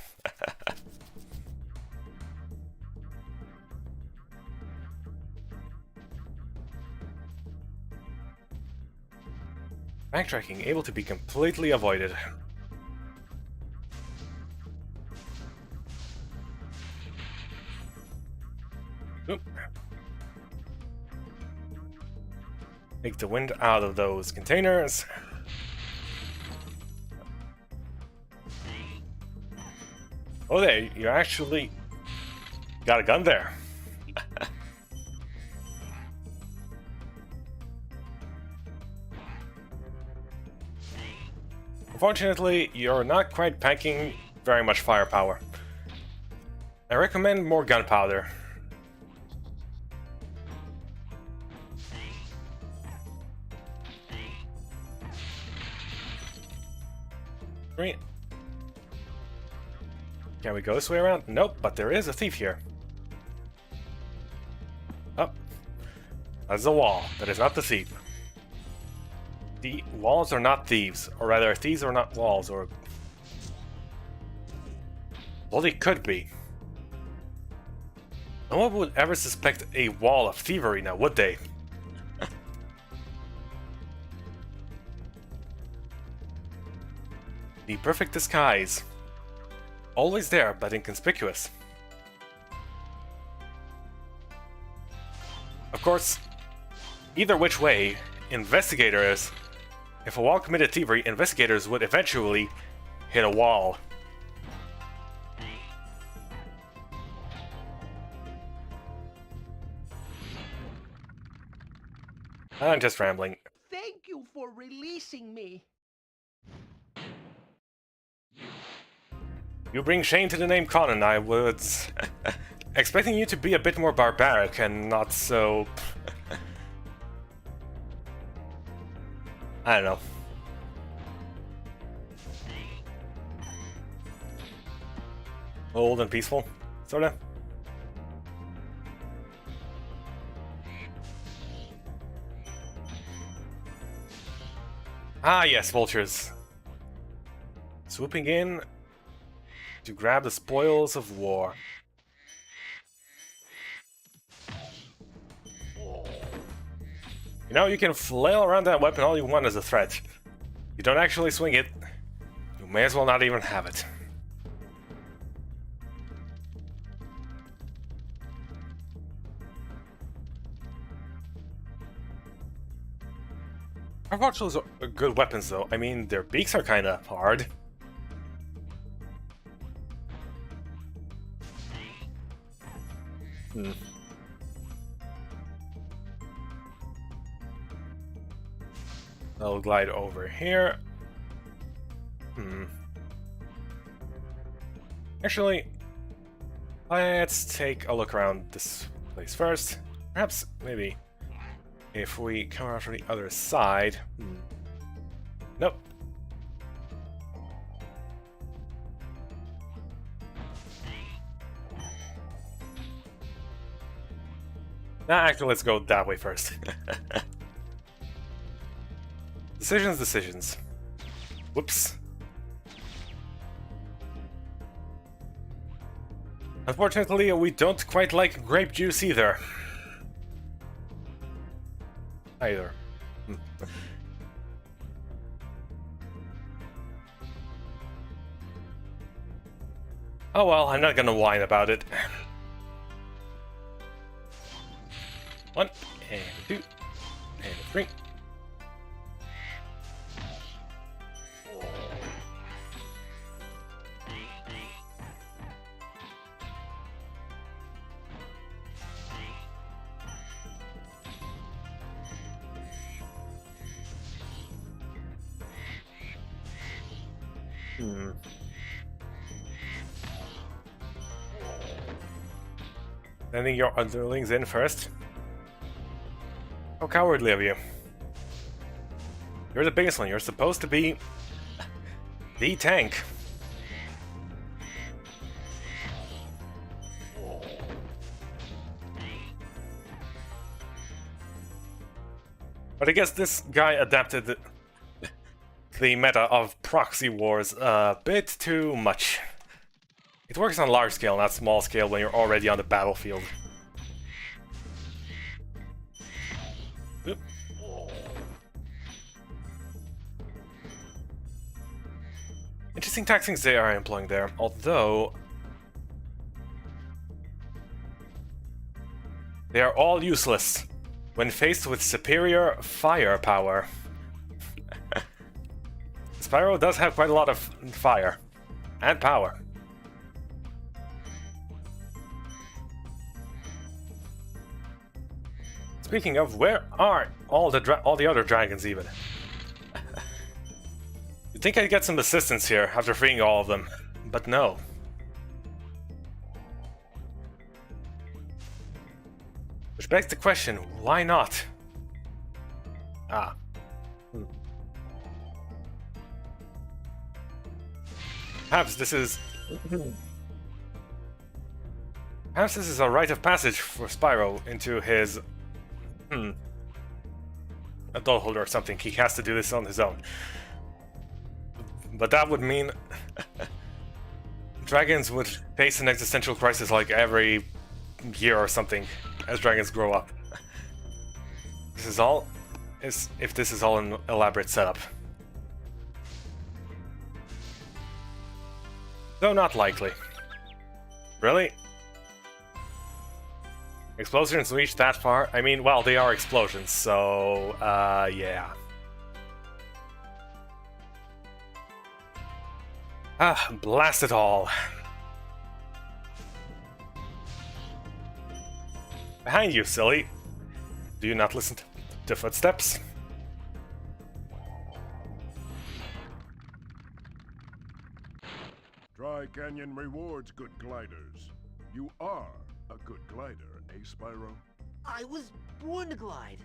Backtracking, able to be completely avoided. Oop. Take the wind out of those containers. Oh, there, you actually got a gun there. Unfortunately, you're not quite packing very much firepower. I recommend more gunpowder. Great. Can we go this way around? Nope, but there is a thief here. Oh. That's a wall. That is not the thief. The walls are not thieves. Or rather, thieves are not walls, or... well, they could be. No one would ever suspect a wall of thievery now, would they? The perfect disguise. Always there, but inconspicuous. Of course, either which way, investigators... if a wall committed thievery, investigators would eventually hit a wall. I'm just rambling. Thank you for releasing me. You bring shame to the name Conan. I was expecting you to be a bit more barbaric and not so... I don't know. Old and peaceful, sorta. Ah yes, vultures. Swooping in to grab the spoils of war. You know, you can flail around that weapon all you want as a threat. You don't actually swing it, you may as well not even have it. Our vultures are good weapons though. I mean, their beaks are kinda hard. I'll glide over here. Actually, let's take a look around this place first. Perhaps, maybe, if we come around from the other side. Nope. Nah, actually, let's go that way first. Decisions. Whoops. Unfortunately, we don't quite like grape juice either. Oh well, I'm not gonna whine about it. 1 and 2 and 3. Sending your underlings in first. How cowardly of you. You're the biggest one. You're supposed to be the tank. But I guess this guy adapted the meta of proxy wars a bit too much. It works on large scale, not small scale, when you're already on the battlefield. Oop. Interesting tactics they are employing there, although they are all useless when faced with superior firepower. Spyro does have quite a lot of fire and power. Speaking of, where are all the other dragons even? think I'd get some assistance here after freeing all of them, but no. Which begs the question, why not? Ah. Perhaps this is... Perhaps this is a rite of passage for Spyro into his... adulthood or something. He has to do this on his own. But that would mean... dragons would face an existential crisis like every year or something as dragons grow up. This is all... if this is all an elaborate setup. Though not likely. Really? Explosions reach that far? I mean, well, they are explosions, so, yeah. Ah, blast it all. Behind you, silly. Do you not listen to footsteps? Dry Canyon rewards good gliders. You are a good glider, eh, Spyro? I was born to glide.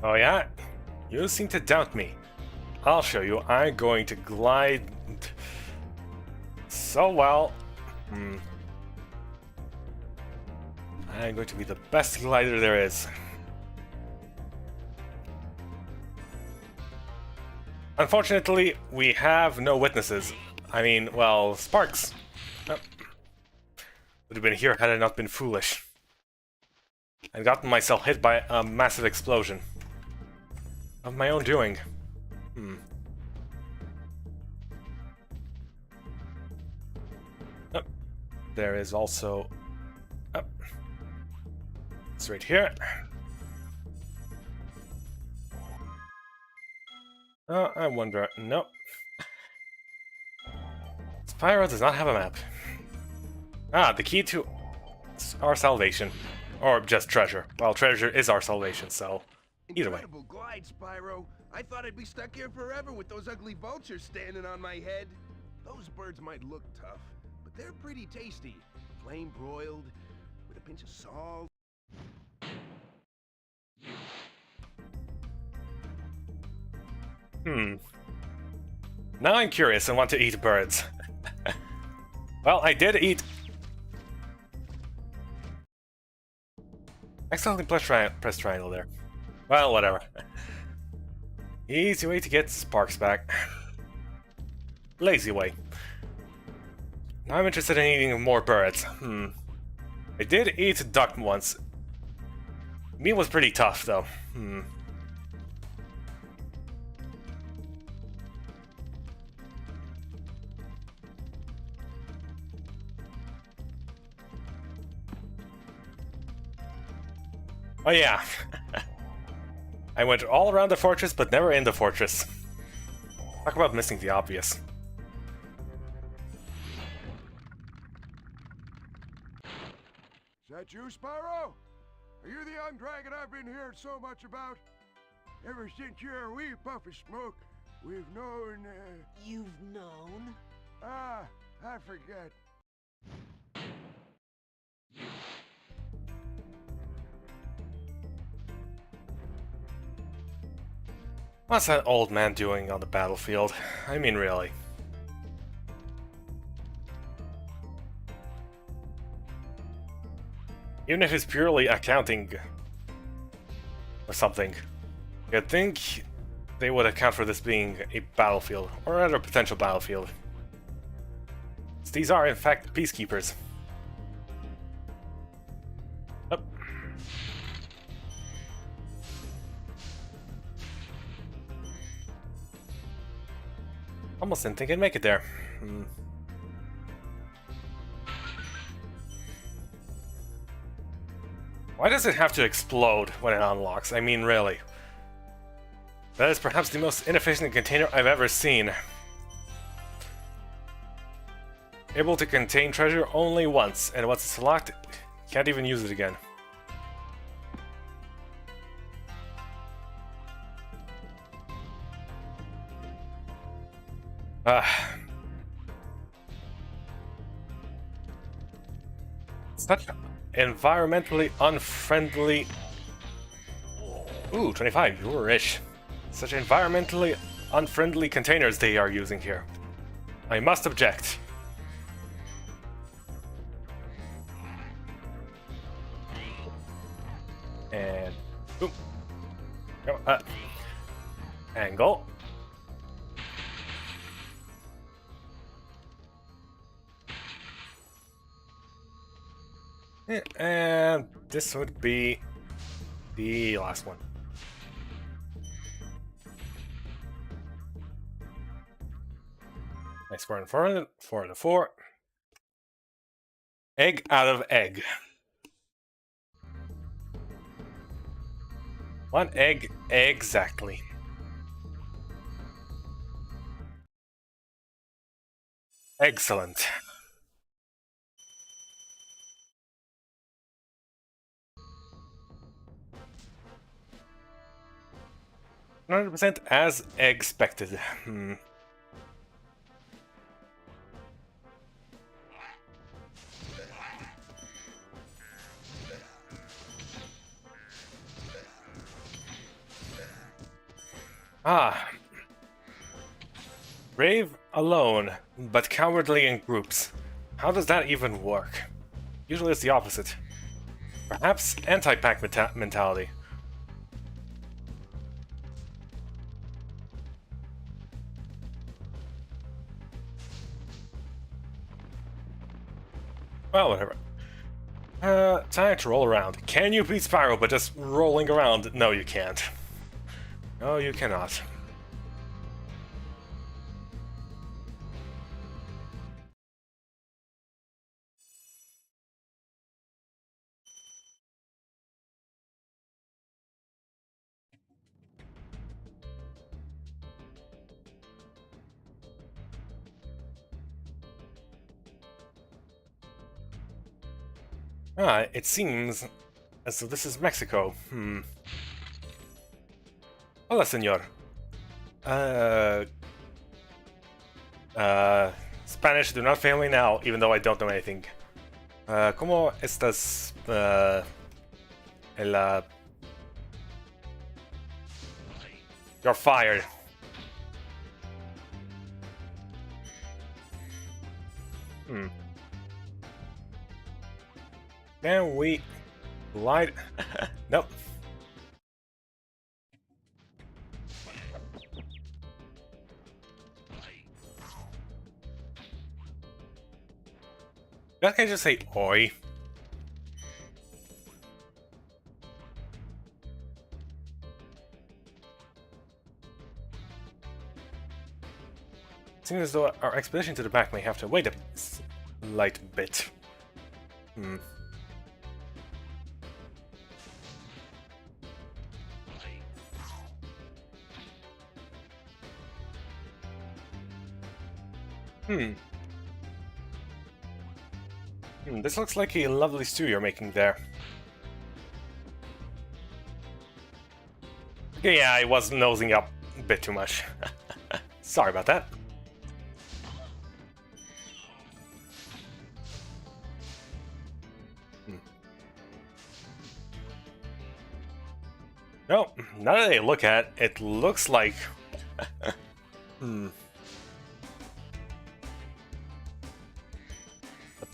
Oh yeah? You seem to doubt me. I'll show you. I'm going to glide so well. I'm going to be the best glider there is. Unfortunately, we have no witnesses. I mean, well, Sparks would have been here had I not been foolish and gotten myself hit by a massive explosion of my own doing. Oh, there is also... Oh, it's right here. Oh, I wonder... Nope. Spyro does not have a map. Ah, the key to our salvation. Or just treasure. Well, treasure is our salvation, so... Either way. Incredible glide, Spyro. I thought I'd be stuck here forever with those ugly vultures standing on my head. Those birds might look tough, but they're pretty tasty. Flame broiled, with a pinch of salt. Now I'm curious and want to eat birds. Well, I did eat... Accidentally press triangle there. Well, whatever. Easy way to get Sparks back. Lazy way. Now I'm interested in eating more birds. I did eat a duck once. Meat was pretty tough, though. Oh yeah. I went all around the fortress, but never in the fortress. Talk about missing the obvious. Is that you, Spyro? Are you the young dragon I've been hearing so much about? Ever since you're a wee puff of smoke, we've known, You've known? I forget. What's that old man doing on the battlefield? I mean, really. Even if it's purely accounting or something, you'd think they would account for this being a battlefield, or rather a potential battlefield. These are, in fact, peacekeepers. Oh. Almost didn't think I'd make it there. Why does it have to explode when it unlocks? I mean, really. That is perhaps the most inefficient container I've ever seen. Able to contain treasure only once, and once it's locked, can't even use it again. Such environmentally unfriendly... Ooh, 25, you're rich. Such environmentally unfriendly containers they are using here. I must object. And... Boom. Go, angle. And this would be the last one. Nice 4 and 4, 4 and 4. Egg out of egg. One egg exactly. Excellent. %, as expected. Ah. Brave alone, but cowardly in groups. How does that even work? Usually it's the opposite. Perhaps anti-pack mentality. Well, whatever. Time to roll around. Can you beat Spyro but just rolling around? No, you can't. No, you cannot. Ah, it seems as though this is Mexico. Hola, señor. Spanish, do not fail me now, even though I don't know anything. ¿Cómo estás? You're fired. Can we light? Nope. That can just say oi. Seems as though our expedition to the back may have to wait a slight bit. This looks like a lovely stew you're making there. Yeah, I was nosing up a bit too much. Sorry about that. No, now that I look at it, it looks like... a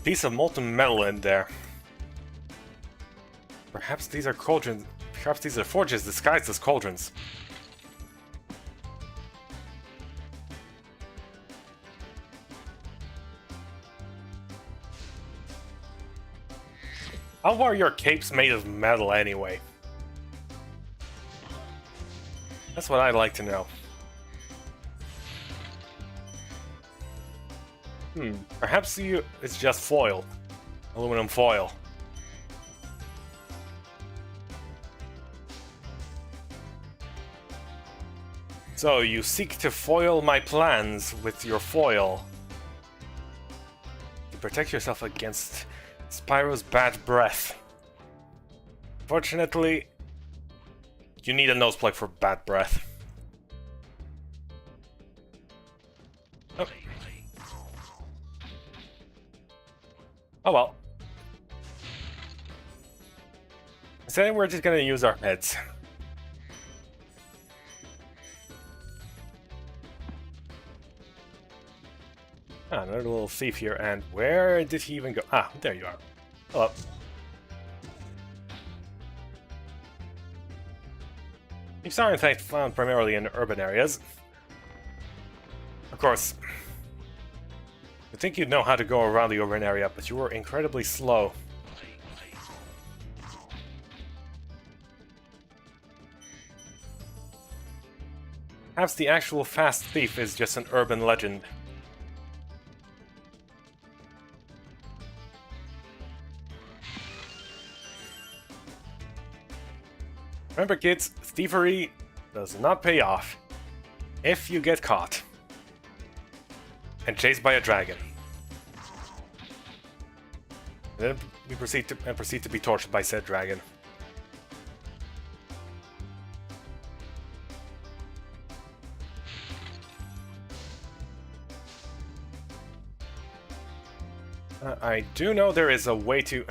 piece of molten metal in there. Perhaps these are cauldrons. Perhaps these are forges disguised as cauldrons. How are your capes made of metal anyway? That's what I'd like to know. Perhaps it's just foil. Aluminum foil. So, you seek to foil my plans with your foil. To protect yourself against Spyro's bad breath. Fortunately, you need a nose plug for bad breath. Oh. Oh well. Instead, we're just gonna use our heads. Ah, another little thief here, and where did he even go? Ah, there you are. Hello. Thieves are in fact found primarily in urban areas. Of course, I think you'd know how to go around the urban area, but you were incredibly slow. Perhaps the actual fast thief is just an urban legend. Remember kids, thievery does not pay off if you get caught and chased by a dragon. Then we proceed to be tortured by said dragon. I do know there is a way to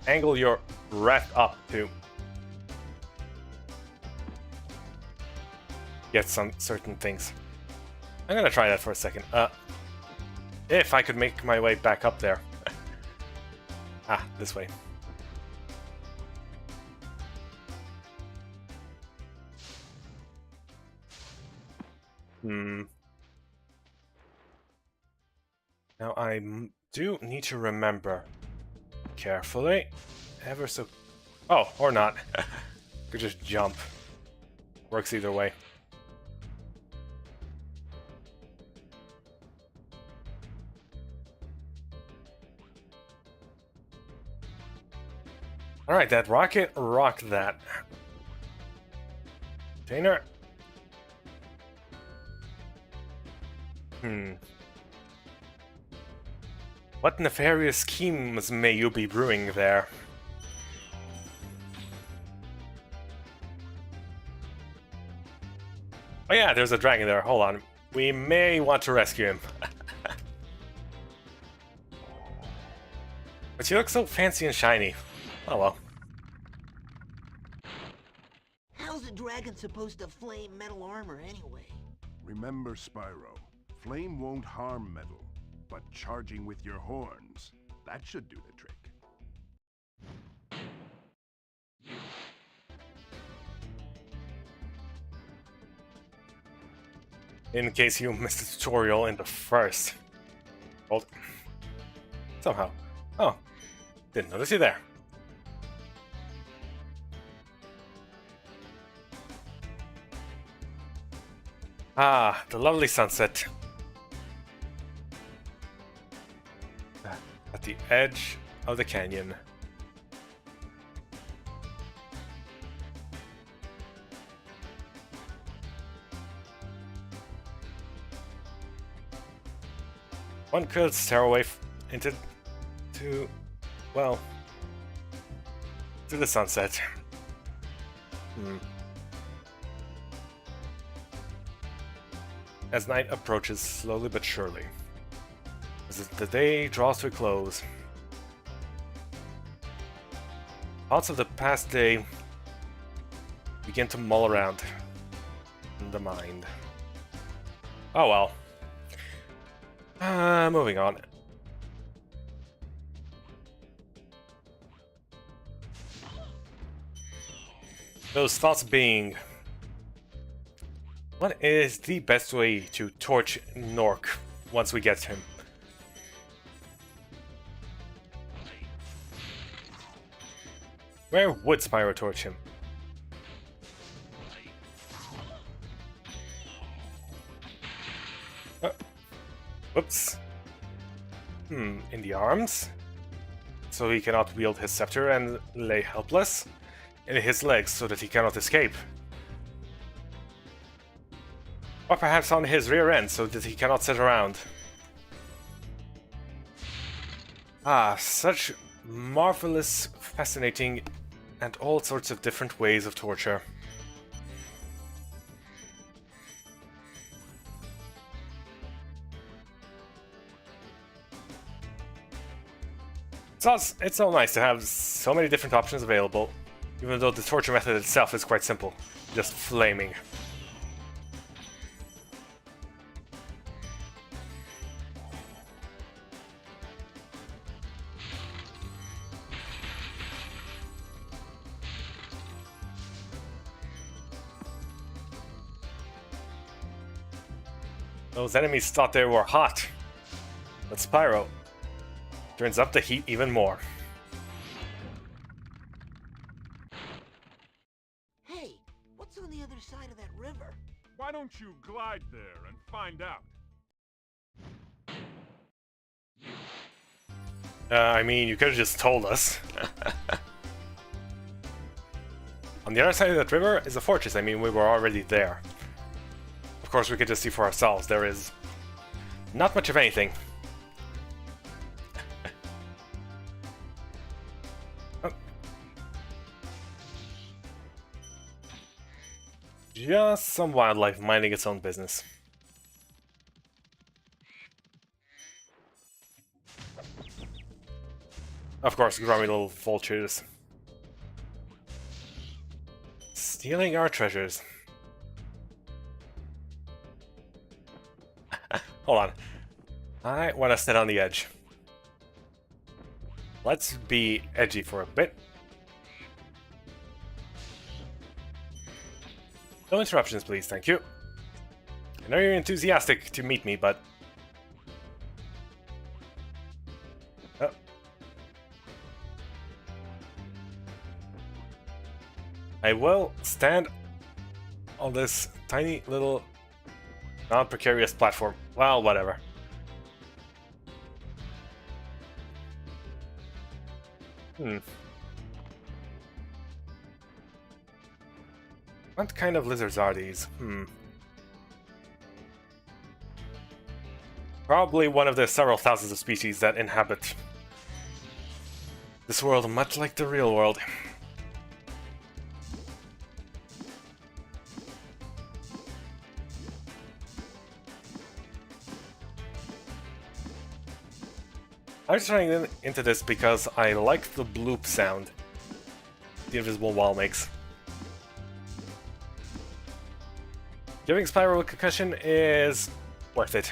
angle your breath up to get some certain things. I'm gonna try that for a second. If I could make my way back up there. Ah, this way. Now I do need to remember carefully, ever so... Oh, or not. Could just jump. Works either way. Alright, that rocket rocked that. Container. What nefarious schemes may you be brewing there? Oh yeah, there's a dragon there. Hold on. We may want to rescue him. But he looks so fancy and shiny. Oh well. How's a dragon supposed to flame metal armor anyway? Remember, Spyro, flame won't harm metal, but charging with your horns, that should do the trick. In case you missed the tutorial in the first. Hold. Somehow. Oh. Didn't notice you there. Ah, the lovely sunset. At the edge of the canyon. One could stare away into well, to the sunset. As night approaches slowly but surely, as the day draws to a close, thoughts of the past day begin to mull around in the mind. Oh well. Moving on. Those thoughts being, what is the best way to torch Nork once we get him? Where would Spyro torch him? Whoops. In the arms? So he cannot wield his scepter and lay helpless? In his legs so that he cannot escape? Or perhaps on his rear end so that he cannot sit around? Ah, such marvelous, fascinating, and all sorts of different ways of torture. It's so nice to have so many different options available, even though the torture method itself is quite simple, just flaming. Those enemies thought they were hot, but Spyro turns up the heat even more. Hey, what's on the other side of that river? Why don't you glide there and find out? I mean, you could have just told us. On the other side of that river is a fortress. I mean, we were already there. Of course, we could just see for ourselves. There is not much of anything. Oh. Just some wildlife minding its own business. Of course, grubby little vultures. Stealing our treasures. Hold on. I want to sit on the edge. Let's be edgy for a bit. No interruptions, please, thank you. I know you're enthusiastic to meet me, but... Oh. I will stand on this tiny little non-precarious platform. Well, whatever. What kind of lizards are these? Probably one of the several thousands of species that inhabit this world, much like the real world. I'm just trying into this because I like the bloop sound the invisible wall makes. Giving Spyro a concussion is worth it.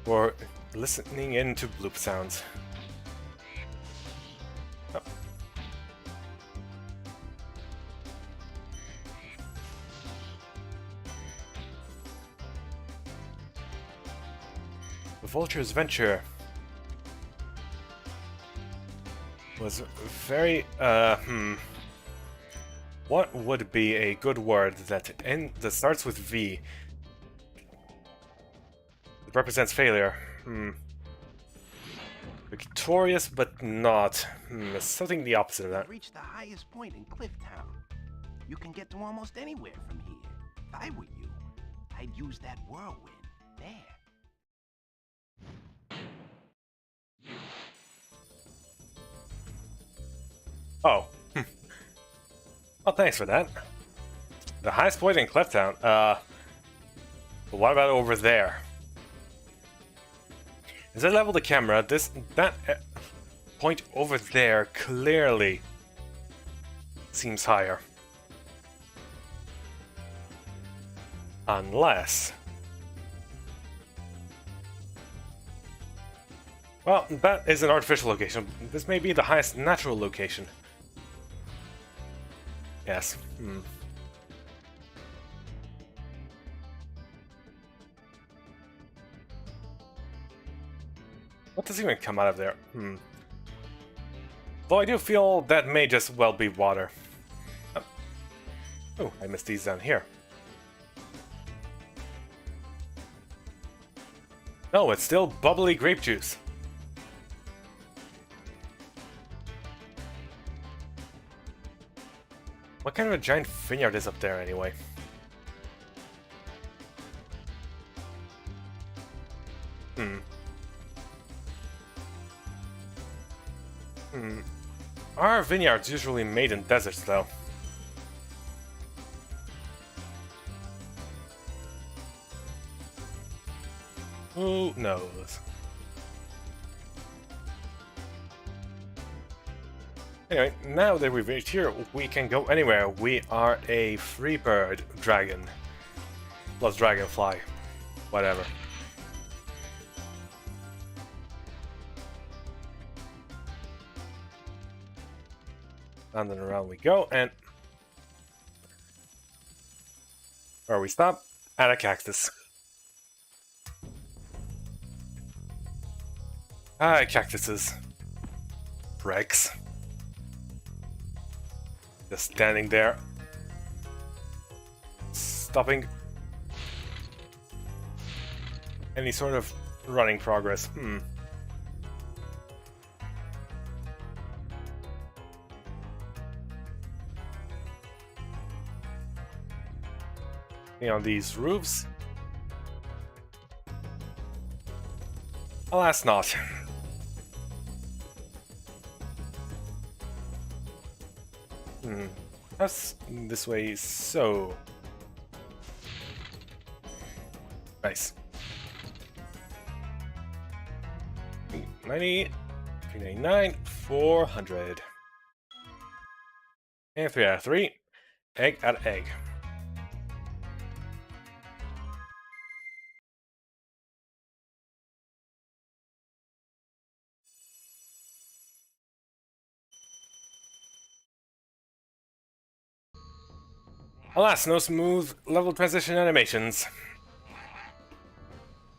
For listening into bloop sounds. Oh. The Vulture's venture was very, What would be a good word that starts with V? It represents failure. Victorious, but not. Something the opposite of that. Reach the highest point in Clifftown. You can get to almost anywhere from here. If I were you, I'd use that whirlwind there. Oh. Well, thanks for that. The highest point in Clifftown. But what about over there? As I level the camera, that point over there clearly seems higher. Unless... Well, that is an artificial location. This may be the highest natural location. Yes. What does even come out of there? Though I do feel that may just well be water. Oh, I missed these down here. No, it's still bubbly grape juice. What kind of a giant vineyard is up there, anyway? Our vineyards usually made in deserts, though. Who knows? Anyway, now that we've reached here, we can go anywhere. We are a free bird dragon. Plus Dragonfly. Whatever. Round and around we go, and where we stop? At a cactus. Ah, cactuses. Pregs. Just standing there. Stopping any sort of running progress. On these roofs? Alas not. That's this way, so... Nice. 90, 399, 400. And 3 out of 3. Egg out of egg. Alas, no smooth level transition animations.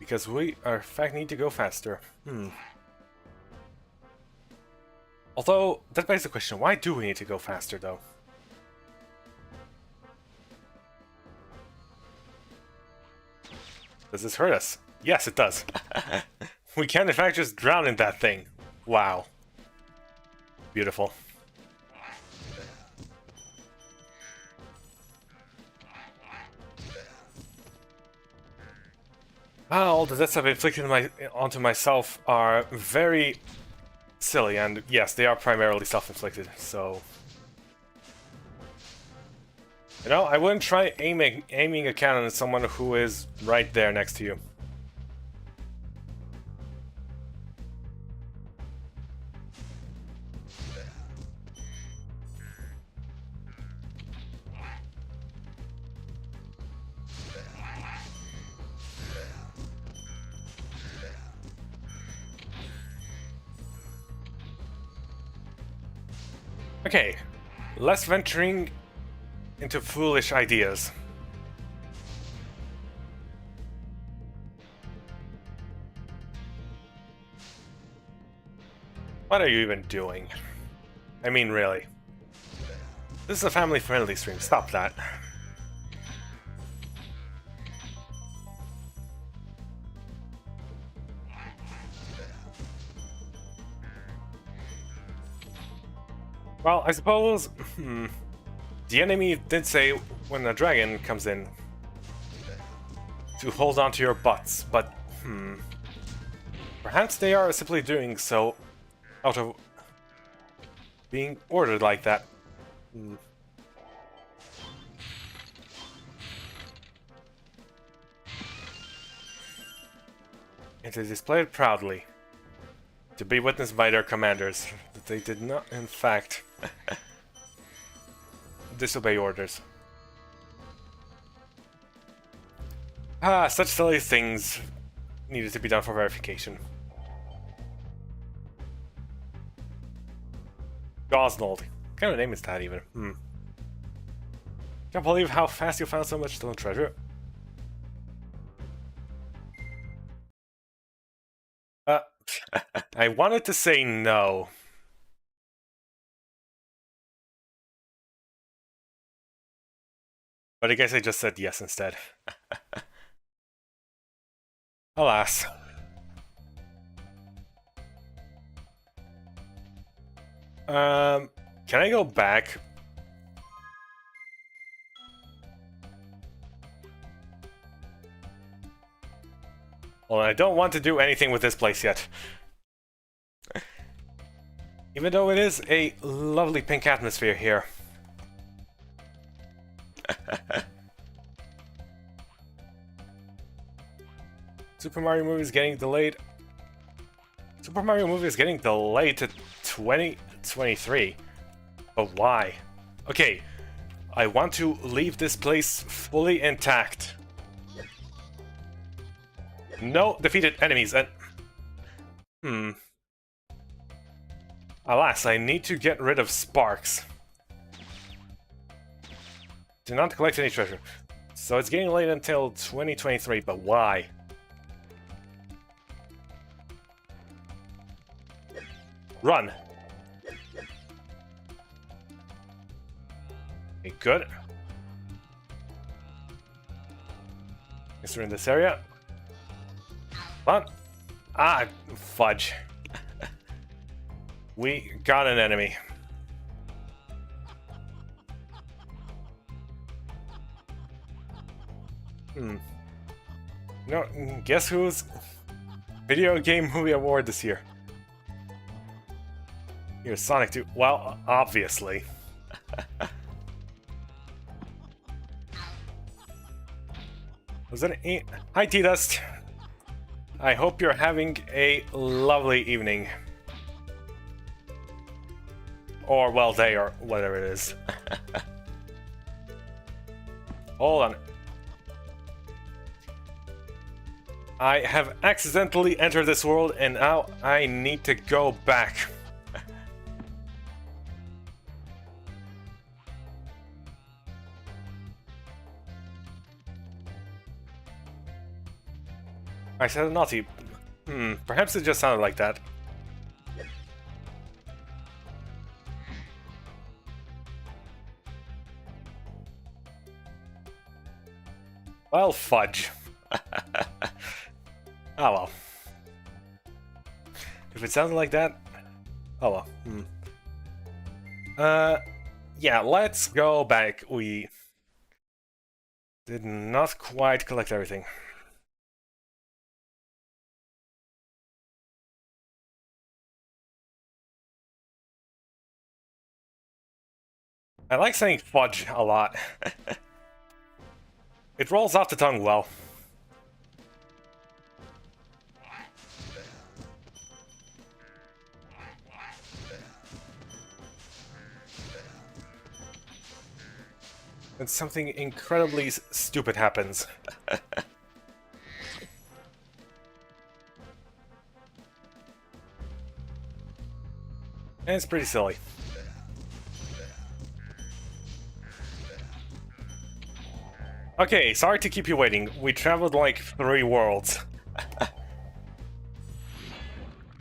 Because we, in fact, need to go faster. Although, that begs the question, why do we need to go faster, though? Does this hurt us? Yes, it does. We can, in fact, just drown in that thing. Wow. Beautiful. All the deaths I've inflicted onto myself are very silly, and yes, they are primarily self-inflicted, so... You know, I wouldn't try aiming a cannon at someone who is right there next to you. Okay, less venturing into foolish ideas. What are you even doing? I mean, really. This is a family-friendly stream, stop that. Well, I suppose the enemy did say when a dragon comes in to hold on to your butts, but perhaps they are simply doing so out of being ordered like that. It is displayed proudly, to be witnessed by their commanders, that they did not, in fact, disobey orders. Ah, such silly things needed to be done for verification. Gosnold. What kind of name is that even? Can't believe how fast you found so much stolen treasure. I wanted to say no. But I guess I just said yes instead. Alas. Can I go back? Well, I don't want to do anything with this place yet. Even though it is a lovely pink atmosphere here. Super Mario movie is getting delayed. Super Mario movie is getting delayed to 2023. But why? Okay, I want to leave this place fully intact. No defeated enemies and... Alas, I need to get rid of sparks. Do not collect any treasure. So it's getting late until 2023, but why? Run! Okay, good. Guess we're in this area. Come on. Ah, fudge. We got an enemy. No, guess who's Video Game Movie Award this year? Here's Sonic 2. Well, obviously. Was that an... Hi, T-Dust. I hope you're having a lovely evening. Or, well, day, or whatever it is. Hold on. I have accidentally entered this world, and now I need to go back. I said naughty. Perhaps it just sounded like that. Well, fudge. Oh well. If it sounded like that, oh well. Yeah, let's go back. We did not quite collect everything. I like saying fudge a lot. It rolls off the tongue well. And something incredibly stupid happens. And it's pretty silly. Okay, sorry to keep you waiting. We traveled like 3 worlds.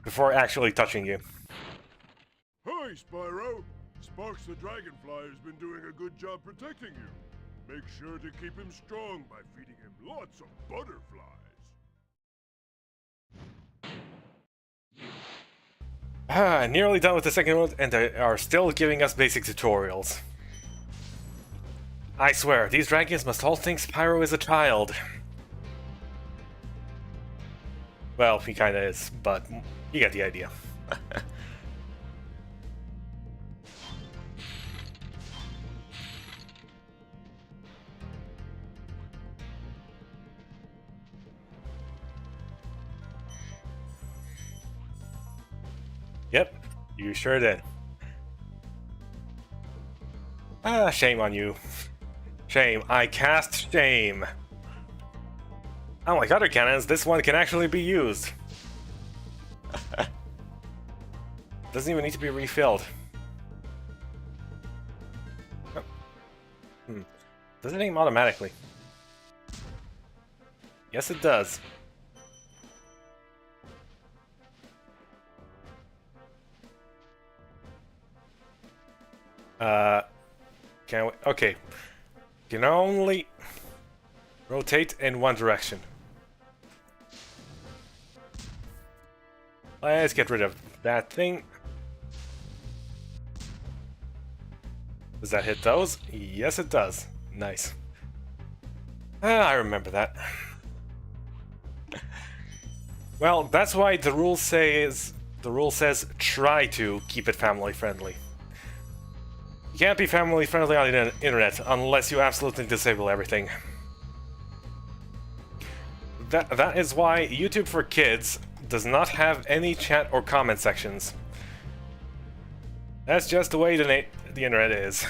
Before actually touching you. Hi, Spyro! Sparks the Dragonfly has been doing a good job protecting you. Make sure to keep him strong by feeding him lots of butterflies. Nearly done with the second world, and they are still giving us basic tutorials. I swear, these dragons must all think Spyro is a child. Well, he kinda is, but you get the idea. Yep, you sure did. Ah, shame on you. Shame. I cast shame. Unlike other cannons, this one can actually be used. Doesn't even need to be refilled. Oh. Does it aim automatically? Yes, it does. Can we? Okay. Can only rotate in one direction. Let's get rid of that thing. Does that hit those? Yes, it does. Nice. I remember that. Well, that's why the rule says try to keep it family friendly. You can't be family friendly on the internet unless you absolutely disable everything. That is why YouTube for Kids does not have any chat or comment sections. That's just the way the internet is.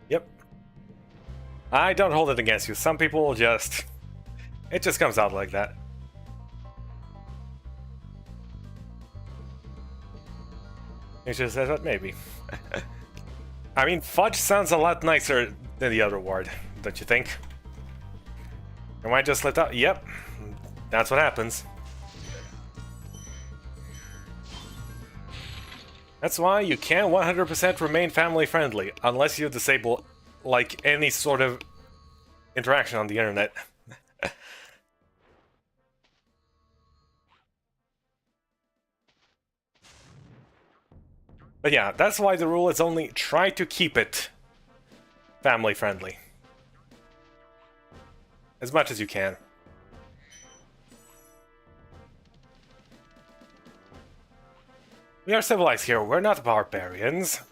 Yep. I don't hold it against you. Some people just... It just comes out like that. You just said that maybe. I mean, fudge sounds a lot nicer than the other word, don't you think? Am I just let out? Yep. That's what happens. That's why you can't 100% remain family friendly, unless you disable, like, any sort of interaction on the internet. But yeah, that's why the rule is only try to keep it family friendly. As much as you can. We are civilized here, we're not barbarians.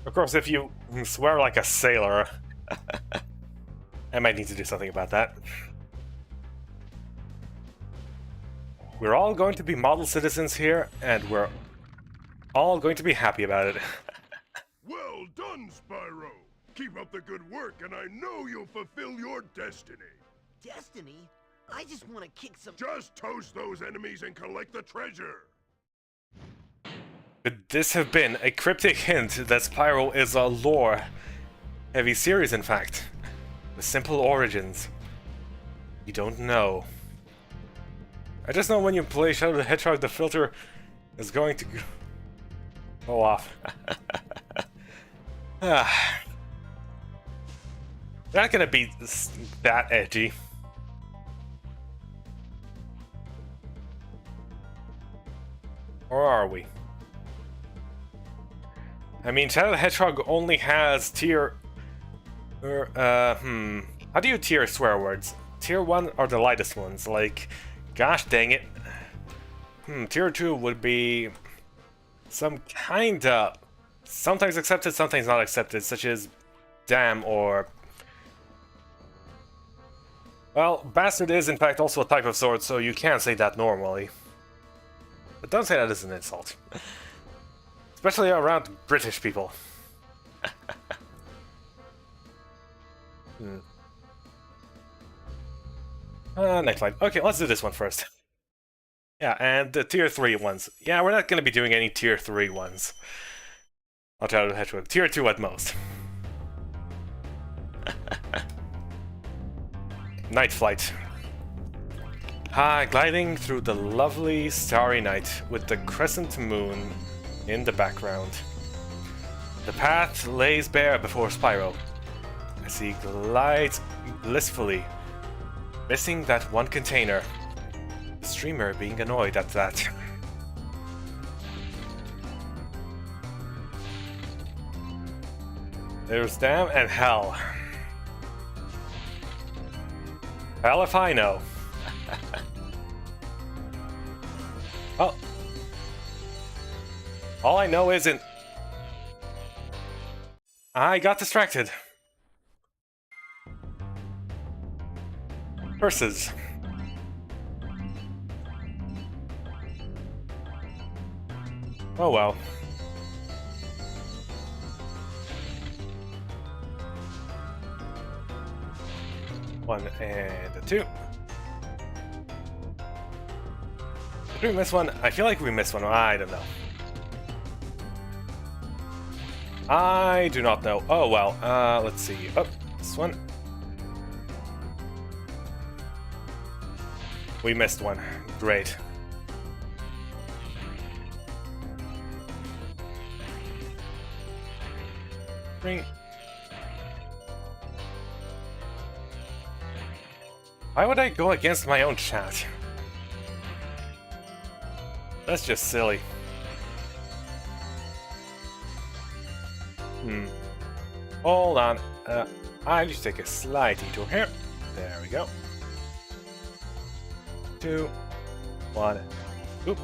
Of course, if you swear like a sailor, I might need to do something about that. We're all going to be model citizens here, and we're all going to be happy about it. Well done, Spyro! Keep up the good work, and I know you'll fulfill your destiny. Destiny? I just want to kick some... Just toast those enemies and collect the treasure! Could this have been a cryptic hint that Spyro is a lore-heavy series, in fact? With simple origins. You don't know. I just know when you play Shadow the Hedgehog, the filter is going to go off. Not gonna be that edgy. Or are we? I mean, Shadow the Hedgehog only has tier... How do you tier swear words? Tier 1 are the lightest ones, like... Gosh dang it. Tier 2 would be... some kinda... sometimes accepted, sometimes not accepted, such as... damn, or... Well, bastard is in fact also a type of sword, so you can't say that normally. But don't say that as an insult. Especially around British people. Next line. Okay, let's do this one first. Yeah, and the tier 3 ones. Yeah, we're not going to be doing any tier 3 ones. I'll try to hedge with tier 2 at most. Night flight. High, gliding through the lovely starry night with the crescent moon in the background. The path lays bare before Spyro as he glides blissfully, missing that one container. The streamer being annoyed at that. There's damn and hell. Hell if I know. Oh. All I know isn't... I got distracted. Curses. Oh well. One and a 2. Did we miss one? I feel like we missed one. I don't know. I do not know. Oh well. Let's see. Oh, this one. We missed one. Great. Three. Why would I go against my own chat? That's just silly. Hold on. I just take a slight detour here. There we go. 2, 1. Oop.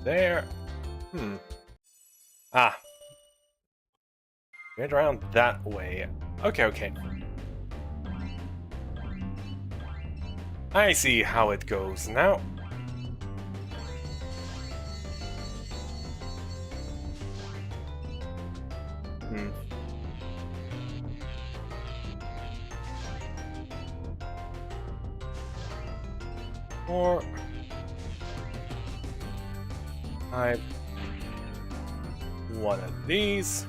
There. Ah. Get around that way. Okay, okay. I see how it goes now. Or one of these.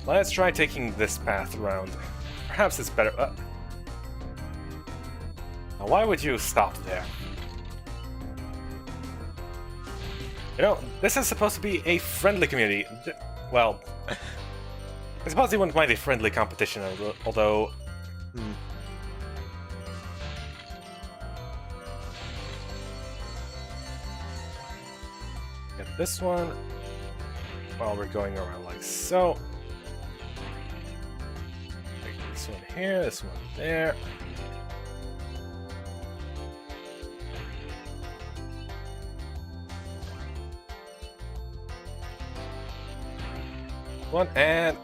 Let's try taking this path around. Perhaps it's better. Now why would you stop there? You know, this is supposed to be a friendly community. Well, I suppose you wouldn't mind a friendly competition, although... Get this one while we're going around like so. Take this one here, this one there. One and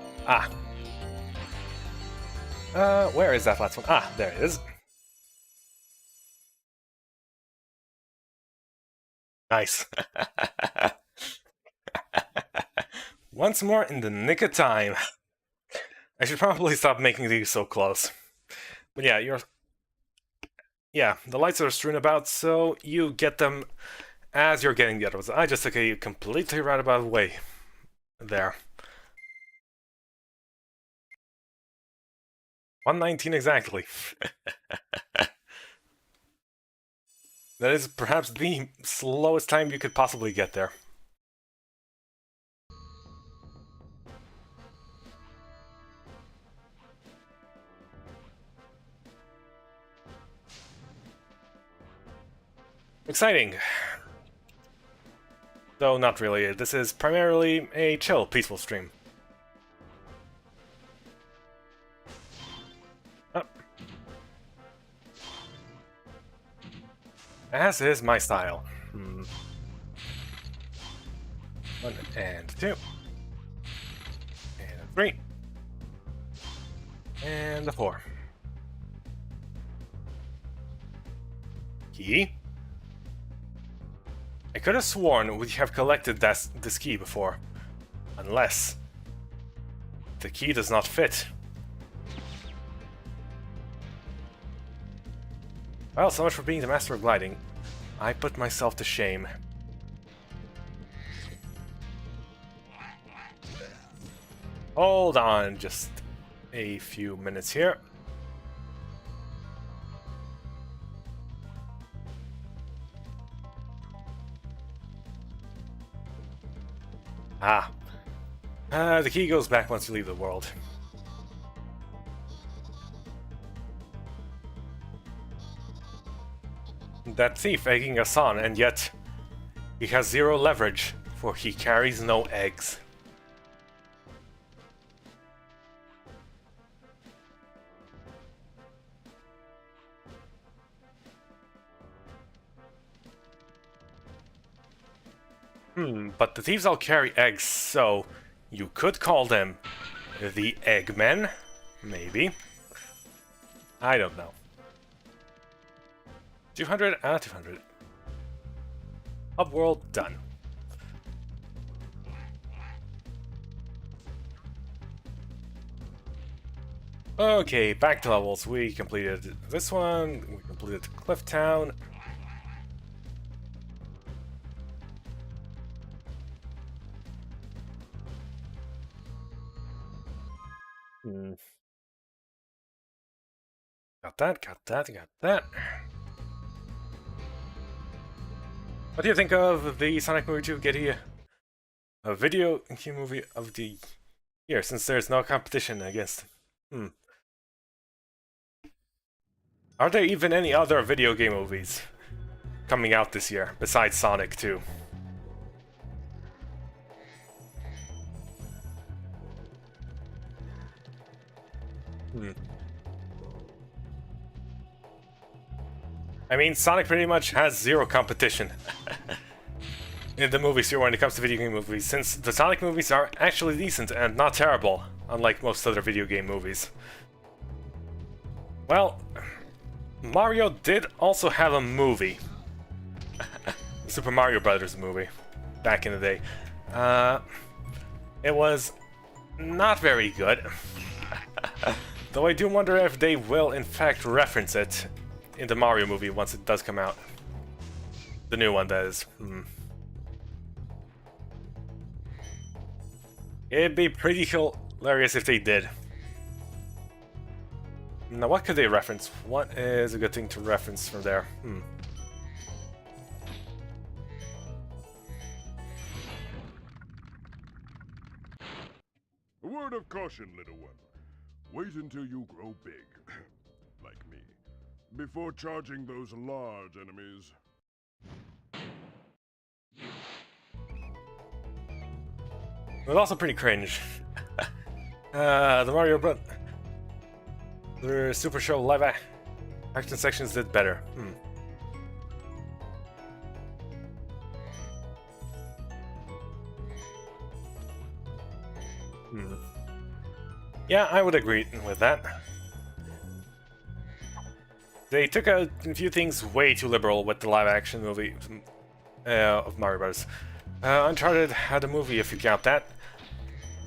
where is that last one? Ah, there it is. Nice. Once more in the nick of time. I should probably stop making these so close. But yeah, the lights are strewn about, so you get them as you're getting the other ones. I just took a completely roundabout way there. 119 exactly. That is perhaps the slowest time you could possibly get there. Exciting. Though not really. This is primarily a chill, peaceful stream. As is my style. 1 and 2. And 3. And a 4. Key? I could have sworn we have collected this key before. Unless the key does not fit. Well, so much for being the master of gliding. I put myself to shame. Hold on just a few minutes here. The key goes back once you leave the world. That thief egging us on, and yet he has 0 leverage, for he carries no eggs. But the thieves all carry eggs, so you could call them the Eggmen, maybe. I don't know. 200 out of 200. Upworld done. Okay, back to levels. We completed this one. We completed Cliff Town. Got that, got that, got that. What do you think of the Sonic movie 2 getting a video game movie of the year, since there's no competition against it? Are there even any other video game movies coming out this year, besides Sonic 2? I mean, Sonic pretty much has zero competition in the movies here when it comes to video game movies, since the Sonic movies are actually decent and not terrible, unlike most other video game movies. Well, Mario did also have a movie. Super Mario Brothers movie, back in the day. It was not very good. Though I do wonder if they will in fact reference it in the Mario movie once it does come out. The new one, that is. It'd be pretty hilarious if they did. Now, what could they reference? What is a good thing to reference from there? A word of caution, little one. Wait until you grow big, like me, before charging those large enemies. It was also pretty cringe. The Mario Bros. The Super Show live action sections did better. Yeah, I would agree with that. They took a few things way too liberal with the live-action movie of Mario Bros. Uncharted had a movie, if you count that.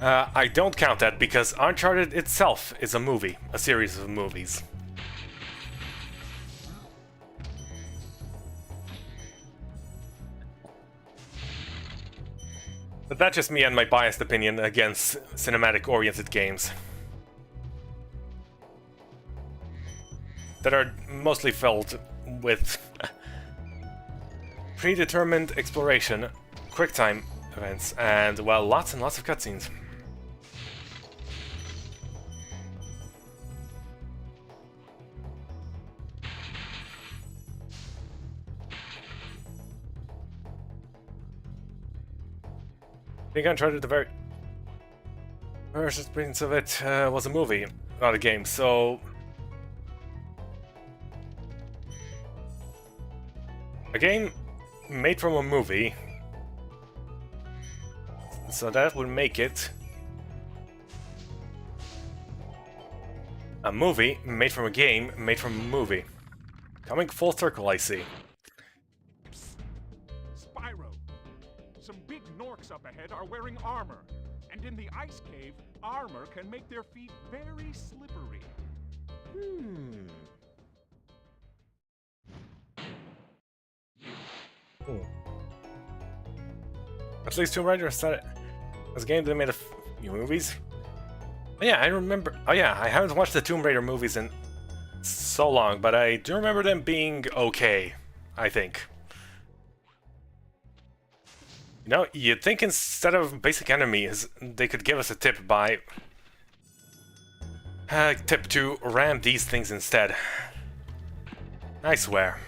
I don't count that because Uncharted itself is a movie, a series of movies. But that's just me and my biased opinion against cinematic-oriented games that are mostly filled with predetermined exploration, quick-time events, and, well, lots and lots of cutscenes. I think Uncharted, the very first experience of it was a movie, not a game, so... A game made from a movie, so that would make it a movie made from a game made from a movie. Coming full circle, I see. Spyro, some big Norks up ahead are wearing armor, and in the ice cave, armor can make their feet very slippery. At least Tomb Raider said it. This game they made a few movies. Oh, yeah, I remember. Oh yeah, I haven't watched the Tomb Raider movies in so long, but I do remember them being okay, I think. You know, you'd think instead of basic enemies, they could give us a tip by... tip to ram these things instead. I swear.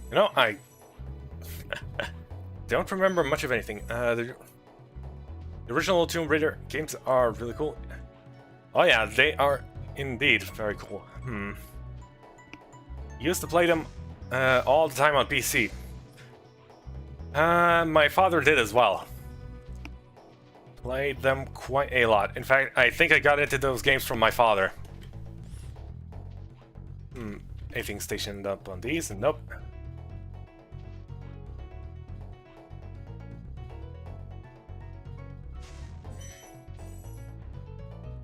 You know, I don't remember much of anything. The original Tomb Raider games are really cool. Oh yeah, they are indeed very cool. Used to play them all the time on PC. My father did as well. Played them quite a lot. In fact, I think I got into those games from my father. Anything stationed up on these? Nope.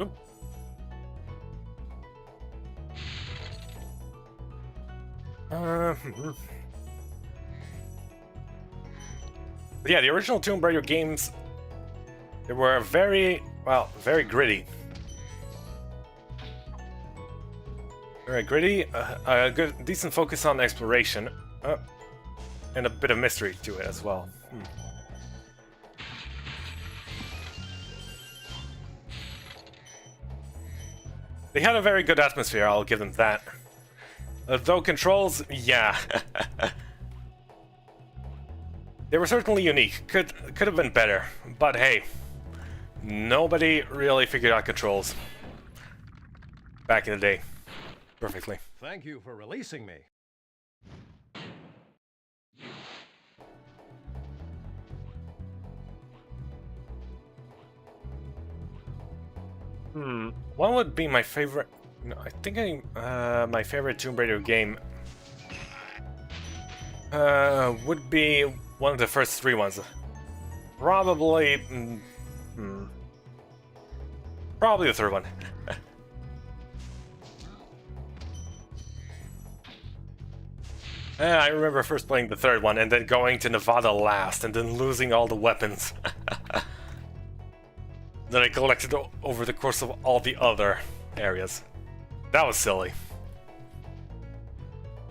Oop. But yeah, the original Tomb Raider games, they were very, well, very gritty. Very gritty, a good, decent focus on exploration, and a bit of mystery to it as well. They had a very good atmosphere, I'll give them that. Though controls, yeah. They were certainly unique. Could have been better. But hey, nobody really figured out controls back in the day perfectly. Thank you for releasing me. What would be my favorite? No, I think my favorite Tomb Raider game would be one of the first 3 ones. Probably, probably the 3rd one. I remember first playing the 3rd one and then going to Nevada last and then losing all the weapons. That I collected over the course of all the other areas. That was silly.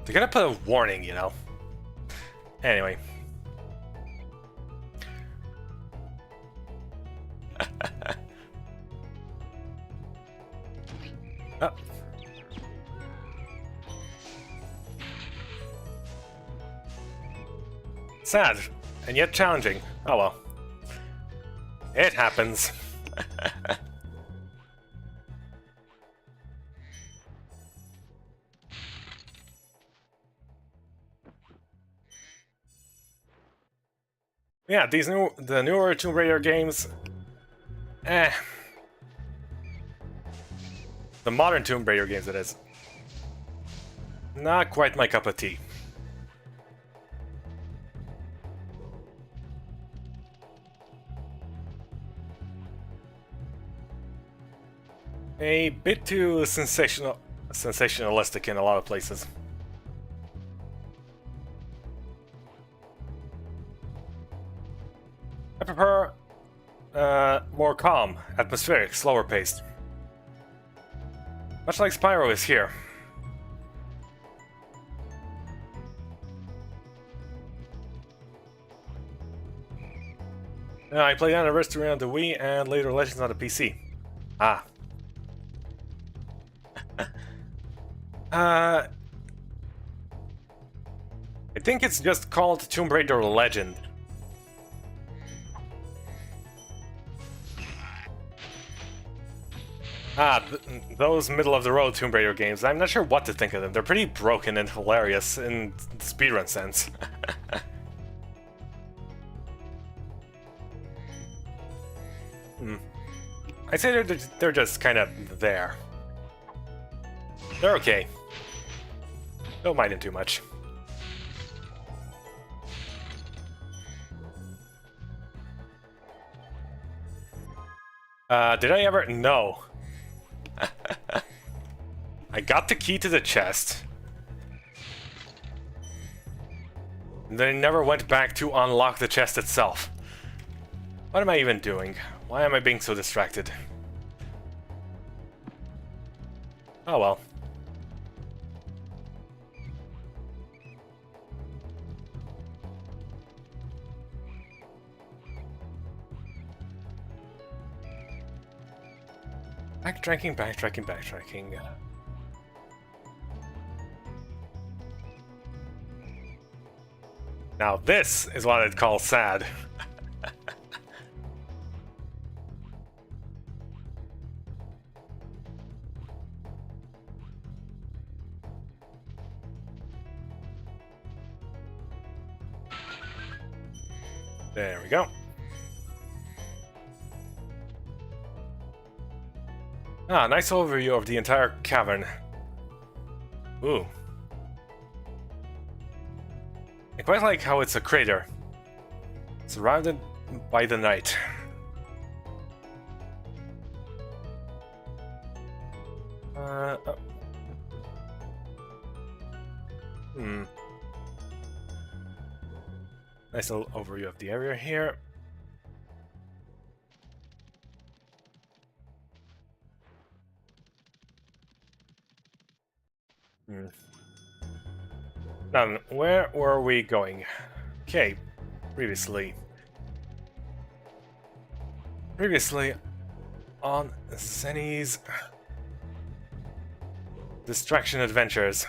They gotta put a warning, you know? Anyway. Oh. Sad, and yet challenging. Oh well. It happens. Yeah, the newer Tomb Raider games, the modern Tomb Raider games, it is. Not quite my cup of tea. A bit too sensationalistic in a lot of places. I prefer more calm, atmospheric, slower paced. Much like Spyro is here. I played Anniversary on the Wii and later Legends on the PC. Ah. I think it's just called Tomb Raider Legend. Those middle-of-the-road Tomb Raider games, I'm not sure what to think of them. They're pretty broken and hilarious in speedrun sense. I'd say they're just kind of there. They're okay. Don't mind them too much. Did I ever? No. I got the key to the chest. And then I never went back to unlock the chest itself. What am I even doing? Why am I being so distracted? Oh well. Backtracking, backtracking, backtracking. Now this is what I'd call sad. There we go. Ah, nice overview of the entire cavern. Ooh. I quite like how it's a crater, surrounded by the night. Oh. Nice little overview of the area here. Now, where were we going? Okay, previously on Zenny's Distraction adventures.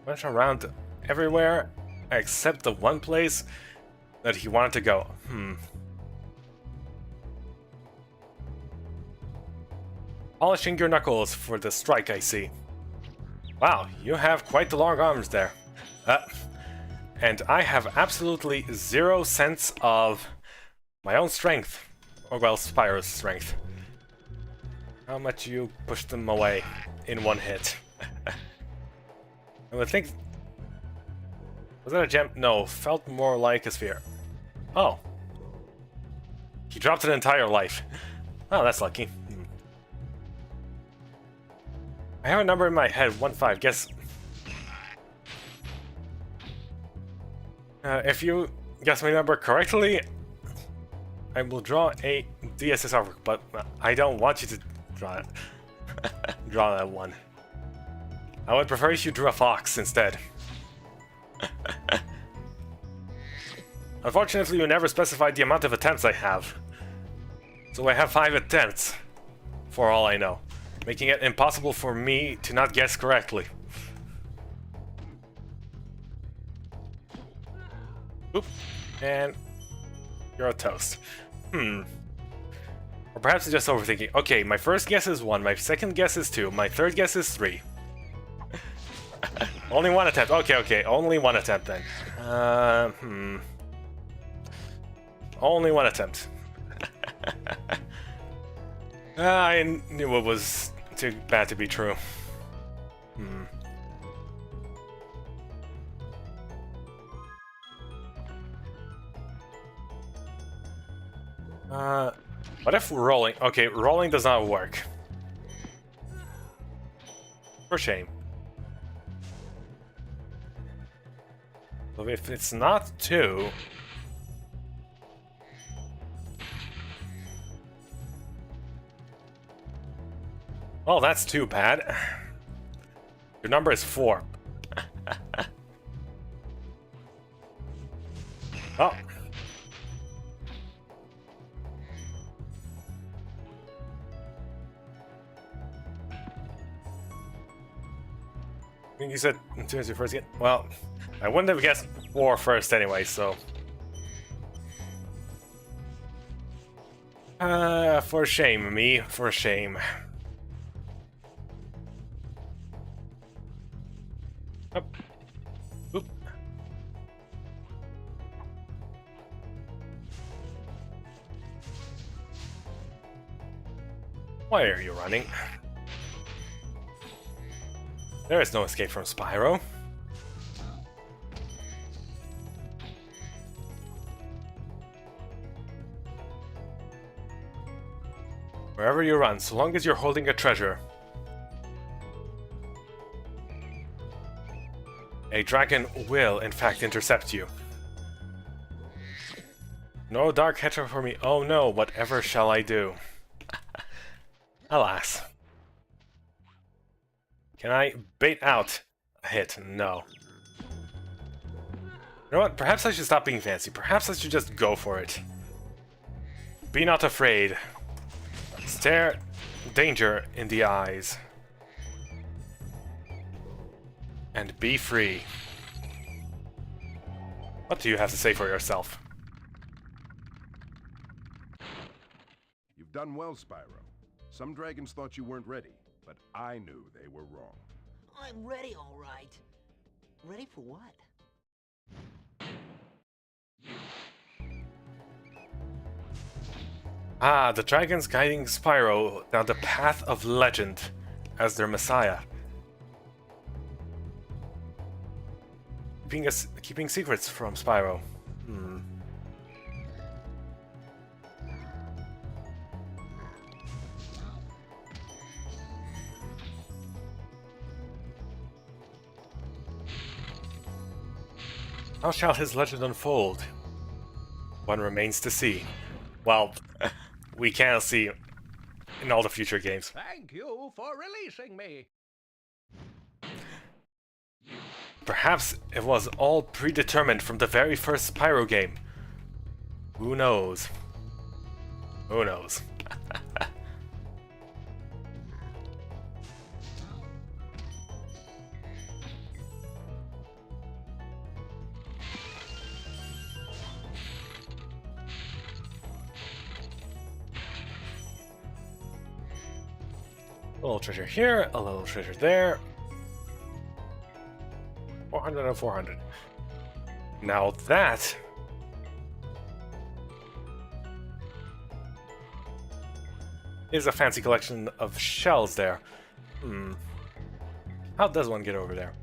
Went around everywhere except the one place that he wanted to go. Polishing your knuckles for the strike, I see. Wow, you have quite the long arms there. And I have absolutely 0 sense of my own strength. Or, well, Spyro's strength. How much you push them away in one hit. I would think... Was that a gem? No, felt more like a sphere. Oh. He dropped an entire life. Oh, that's lucky. I have a number in my head, 1-5, guess... if you guess my number correctly, I will draw a DSSR, but I don't want you to draw it. Draw that one. I would prefer if you drew a fox instead. Unfortunately, you never specified the amount of attempts I have. So I have 5 attempts, for all I know, making it impossible for me to not guess correctly. Oop. And you're a toast. Or perhaps it's just overthinking. Okay, my first guess is 1, my second guess is 2, my third guess is 3. Only 1 attempt. Okay, only 1 attempt then. Only 1 attempt. I knew it was too bad to be true. What if rolling? Okay, rolling does not work. For shame. So if it's not 2... Well, that's too bad. Your number is 4. Oh. I think you said 2 as your first guess. Well, I wouldn't have guessed 4 first anyway, so... for shame, me. For shame. Up. Oop. Why are you running? There is no escape from Spyro. Wherever you run, so long as you're holding a treasure. A dragon will, in fact, intercept you. No dark hatcher for me. Oh no, whatever shall I do? Alas. Can I bait out a hit? No. You know what? Perhaps I should stop being fancy. Perhaps I should just go for it. Be not afraid. Stare danger in the eyes. And be free. What do you have to say for yourself? You've done well, Spyro. Some dragons thought you weren't ready, but I knew they were wrong. I'm ready, all right. Ready for what? Ah, the dragons guiding Spyro down the path of legend as their messiah. Keeping secrets from Spyro. How shall his legend unfold? One remains to see. Well, we can't see in all the future games. Thank you for releasing me. Perhaps it was all predetermined from the very first Spyro game. Who knows? Who knows? A little treasure here, a little treasure there. 400 and 400. Now that is a fancy collection of shells there. How does one get over there?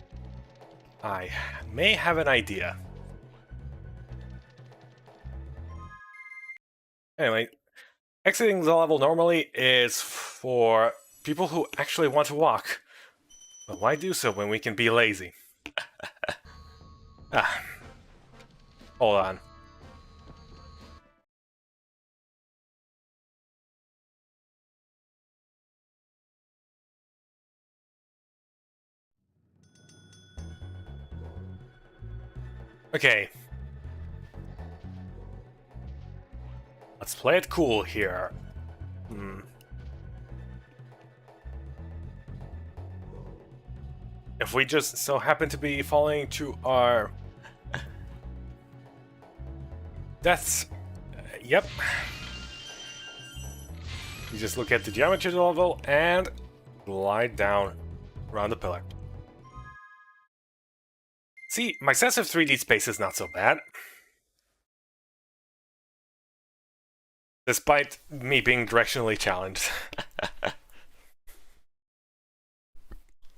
I may have an idea. Anyway, exiting the level normally is for people who actually want to walk. But why do so when we can be lazy? Hold on. Okay. Let's play it cool here. If we just so happen to be falling to our deaths, yep. You just look at the geometry of the level and glide down around the pillar. See, my sense of 3D space is not so bad. Despite me being directionally challenged.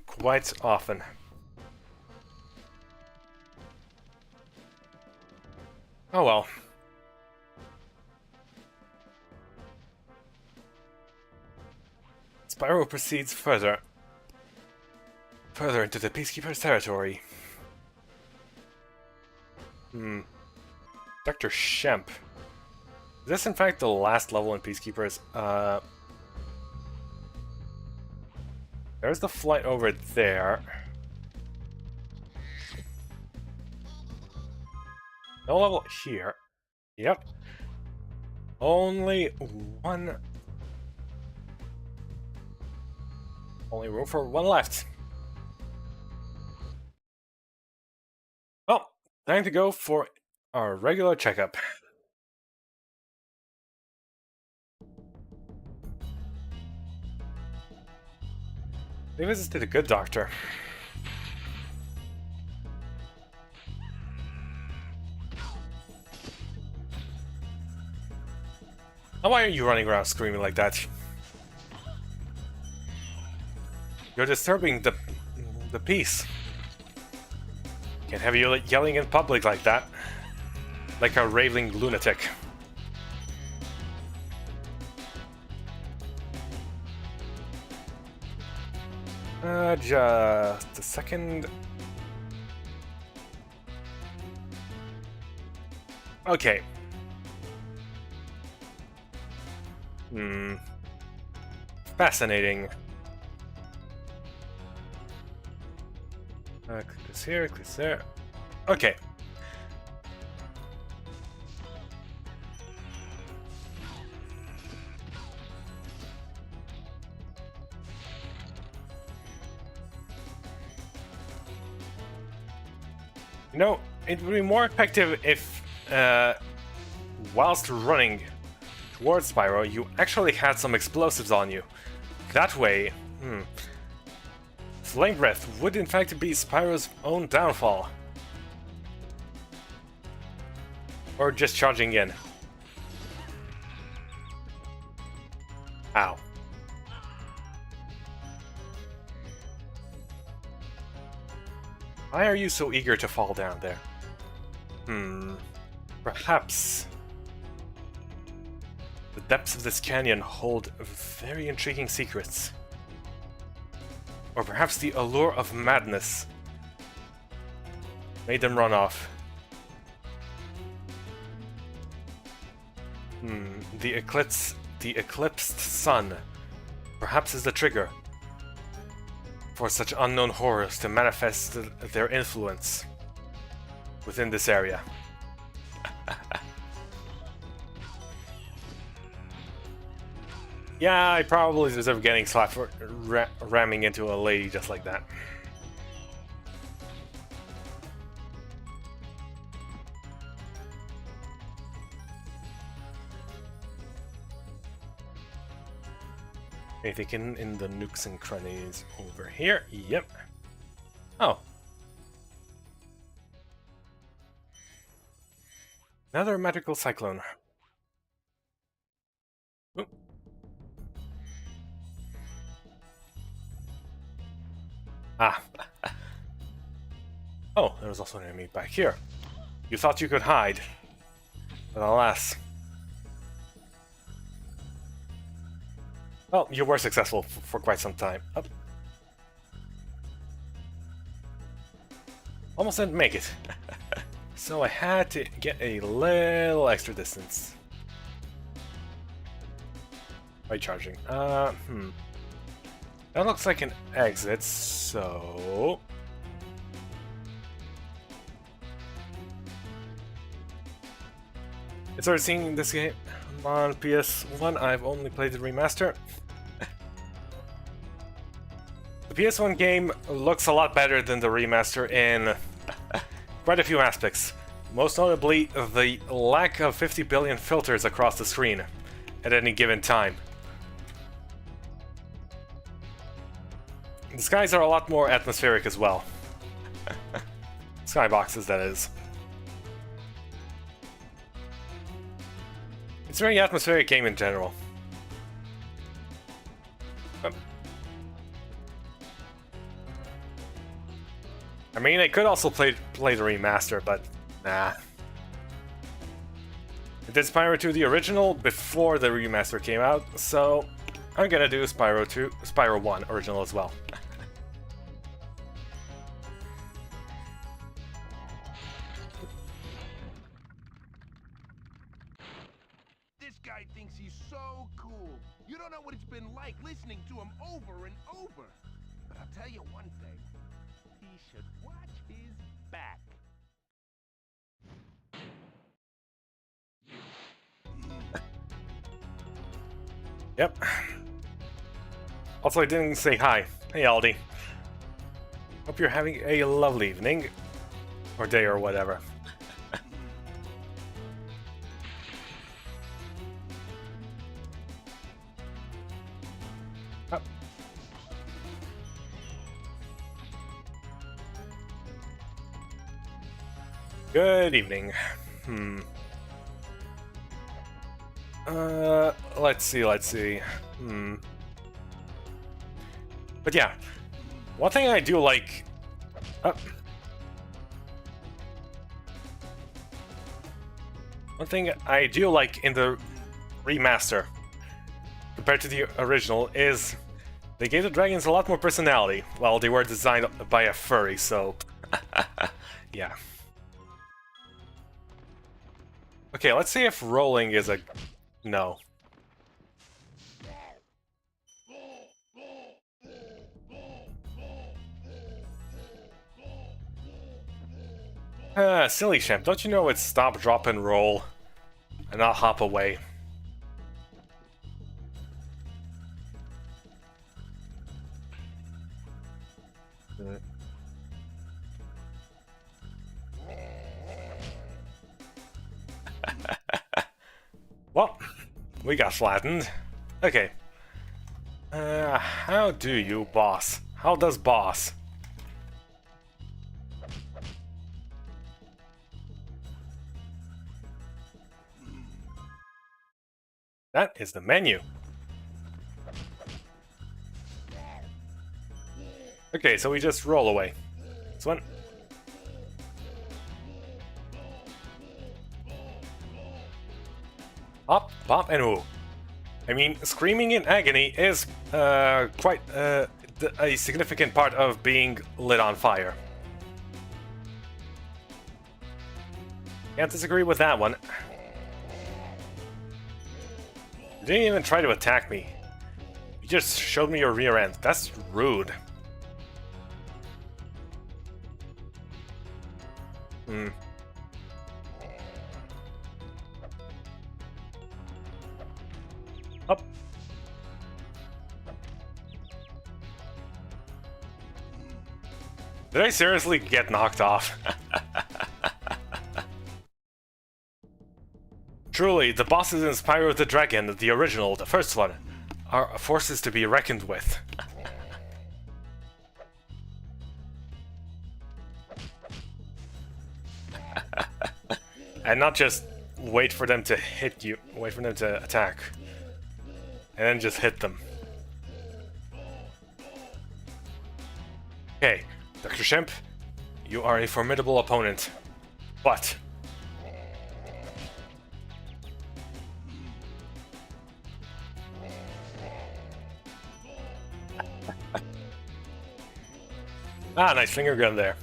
Quite often. Oh well. Spyro proceeds further into the Peacekeeper's territory. Dr. Shemp. Is this in fact the last level in Peacekeepers? There's the flight over there. No level here. Yep. Only one. Only room for one left. Well, time to go for our regular checkup. We visited a good doctor. Now why are you running around screaming like that? You're disturbing the peace. Can't have you yelling in public like that. Like a raving lunatic. Just a second. Okay. Fascinating. Click this here, click this there. Okay. You know, it would be more effective if, whilst running towards Spyro, you actually had some explosives on you. That way, Flame Breath would in fact be Spyro's own downfall. Or just charging in. Ow. Why are you so eager to fall down there? Perhaps the depths of this canyon hold very intriguing secrets. Or perhaps the allure of madness made them run off. The eclipsed sun perhaps is the trigger for such unknown horrors to manifest their influence within this area. Yeah, I probably deserve getting slapped for ramming into a lady just like that. Anything in the nooks and crannies over here? Yep. Oh. Another magical cyclone. Oop. Ah. Oh, there was also an enemy back here. You thought you could hide, but alas. Well, you were successful for quite some time. Up. Almost didn't make it. So I had to get a little extra distance. By charging. That looks like an exit, so... I started seeing this game on PS1. I've only played the remaster. The PS1 game looks a lot better than the remaster in quite a few aspects. Most notably, the lack of 50 billion filters across the screen at any given time. The skies are a lot more atmospheric as well. Skyboxes, that is. It's a very atmospheric game in general. I mean, I could also play the remaster, but nah. I did Spyro 2 the original before the remaster came out, so I'm gonna do Spyro 1 original as well. This guy thinks he's so cool. You don't know what it's been like listening to him over and over. But I'll tell you one thing. He should watch his back. Yep. Also, I didn't say hi. Hey, Aldi. Hope you're having a lovely evening. Or day, or whatever. Oh. Good evening. Let's see. But yeah, one thing I do like... One thing I do like in the remaster, compared to the original, is they gave the dragons a lot more personality. Well, they were designed by a furry, so... yeah. Okay, let's see if rolling is a... no. Silly champ, don't you know it's stop, drop, and roll, and not hop away? Well, we got flattened. Okay. How do you, boss? How does boss? That is the menu. Okay, so we just roll away. This one. Up, pop, and ooh. I mean, screaming in agony is quite a significant part of being lit on fire. Can't disagree with that one. You didn't even try to attack me. You just showed me your rear end. That's rude. Up. Did I seriously get knocked off? Truly, the bosses in Spyro the Dragon, the original, the first one, are forces to be reckoned with. And not just wait for them to hit you, wait for them to attack, and then just hit them. Okay, Dr. Shemp, you are a formidable opponent, but... Ah, nice finger gun there.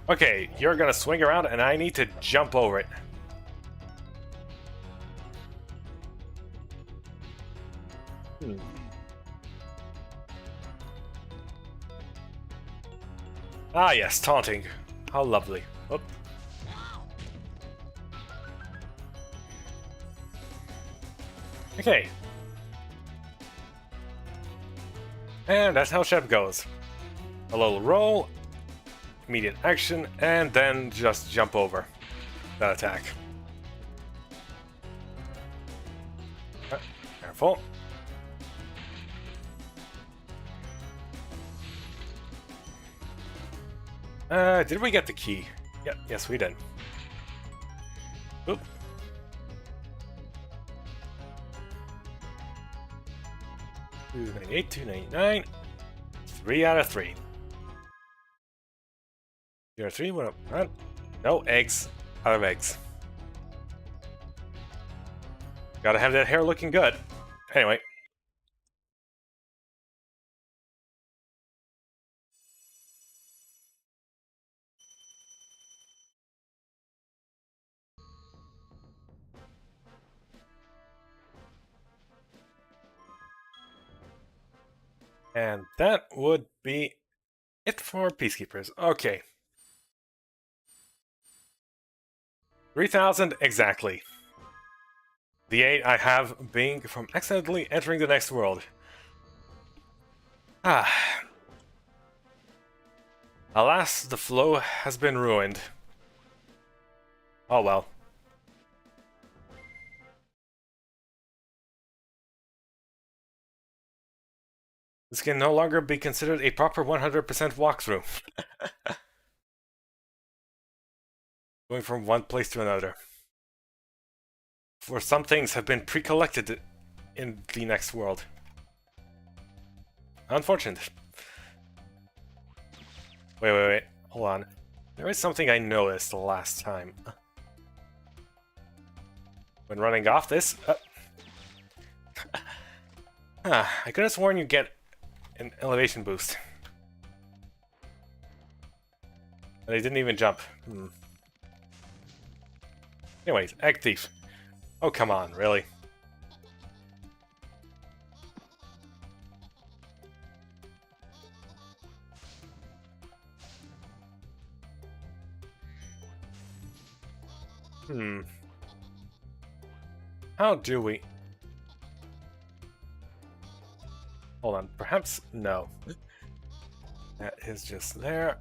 Okay, you're gonna swing around and I need to jump over it. Ah yes, taunting. How lovely. Oop. Okay. And that's how Shep goes. A little roll, immediate action, and then just jump over that attack. Careful. Did we get the key? Yep, yes we did. Oop. $298, $299. 3 out of 3. 0 3, what up? Huh? No eggs. Out of eggs. Gotta have that hair looking good. Anyway. And that would be it for Peacekeepers. Okay. 3,000 exactly. The 8 I have being from accidentally entering the next world. Ah. Alas, the flow has been ruined. Oh well. This can no longer be considered a proper 100% walkthrough. Going from one place to another. For some things have been pre-collected in the next world. Unfortunate. Wait. Hold on. There is something I noticed the last time. When running off this... I could have sworn you get an elevation boost. But I didn't even jump. Anyways, Egg Thief. Oh, come on, really? How do we... Hold on, perhaps... No. That is just there,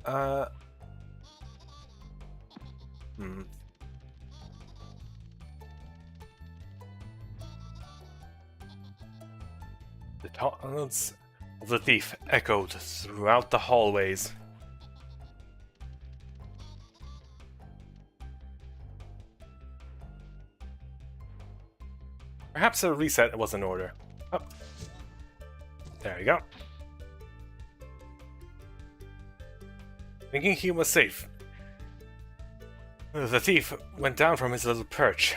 The taunts of the thief echoed throughout the hallways. Perhaps a reset was in order. Oh. There we go. Thinking he was safe, the thief went down from his little perch.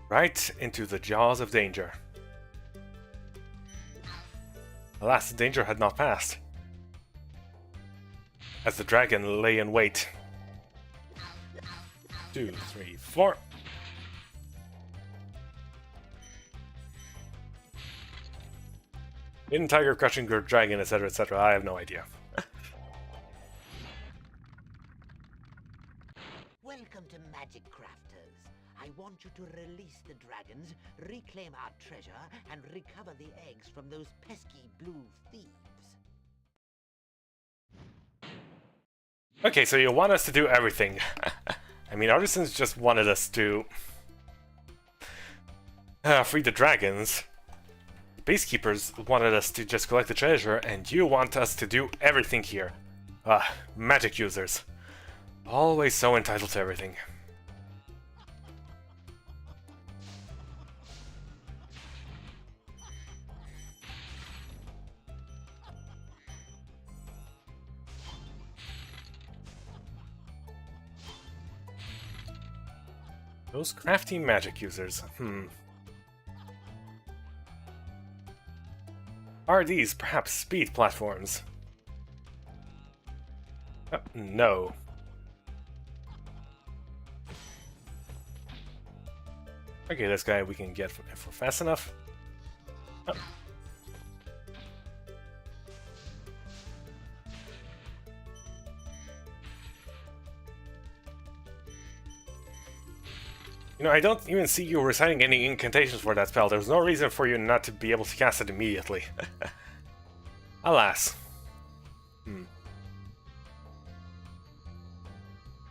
Right into the jaws of danger. Alas, the danger had not passed, as the dragon lay in wait. 2, 3, 4. Hidden tiger, crushing dragon, etc., etc. I have no idea. Welcome to Magic Crafters. I want you to release the dragons, reclaim our treasure, and recover the eggs from those pesky blue thieves. Okay, so you want us to do everything. I mean, artisans just wanted us to free the dragons. Basekeepers wanted us to just collect the treasure, and you want us to do everything here. Ah, magic users. Always so entitled to everything. Those crafty magic users, Are these perhaps speed platforms? No. Okay, this guy we can get if we're fast enough. Oh. You know, I don't even see you reciting any incantations for that spell. There's no reason for you not to be able to cast it immediately. Alas.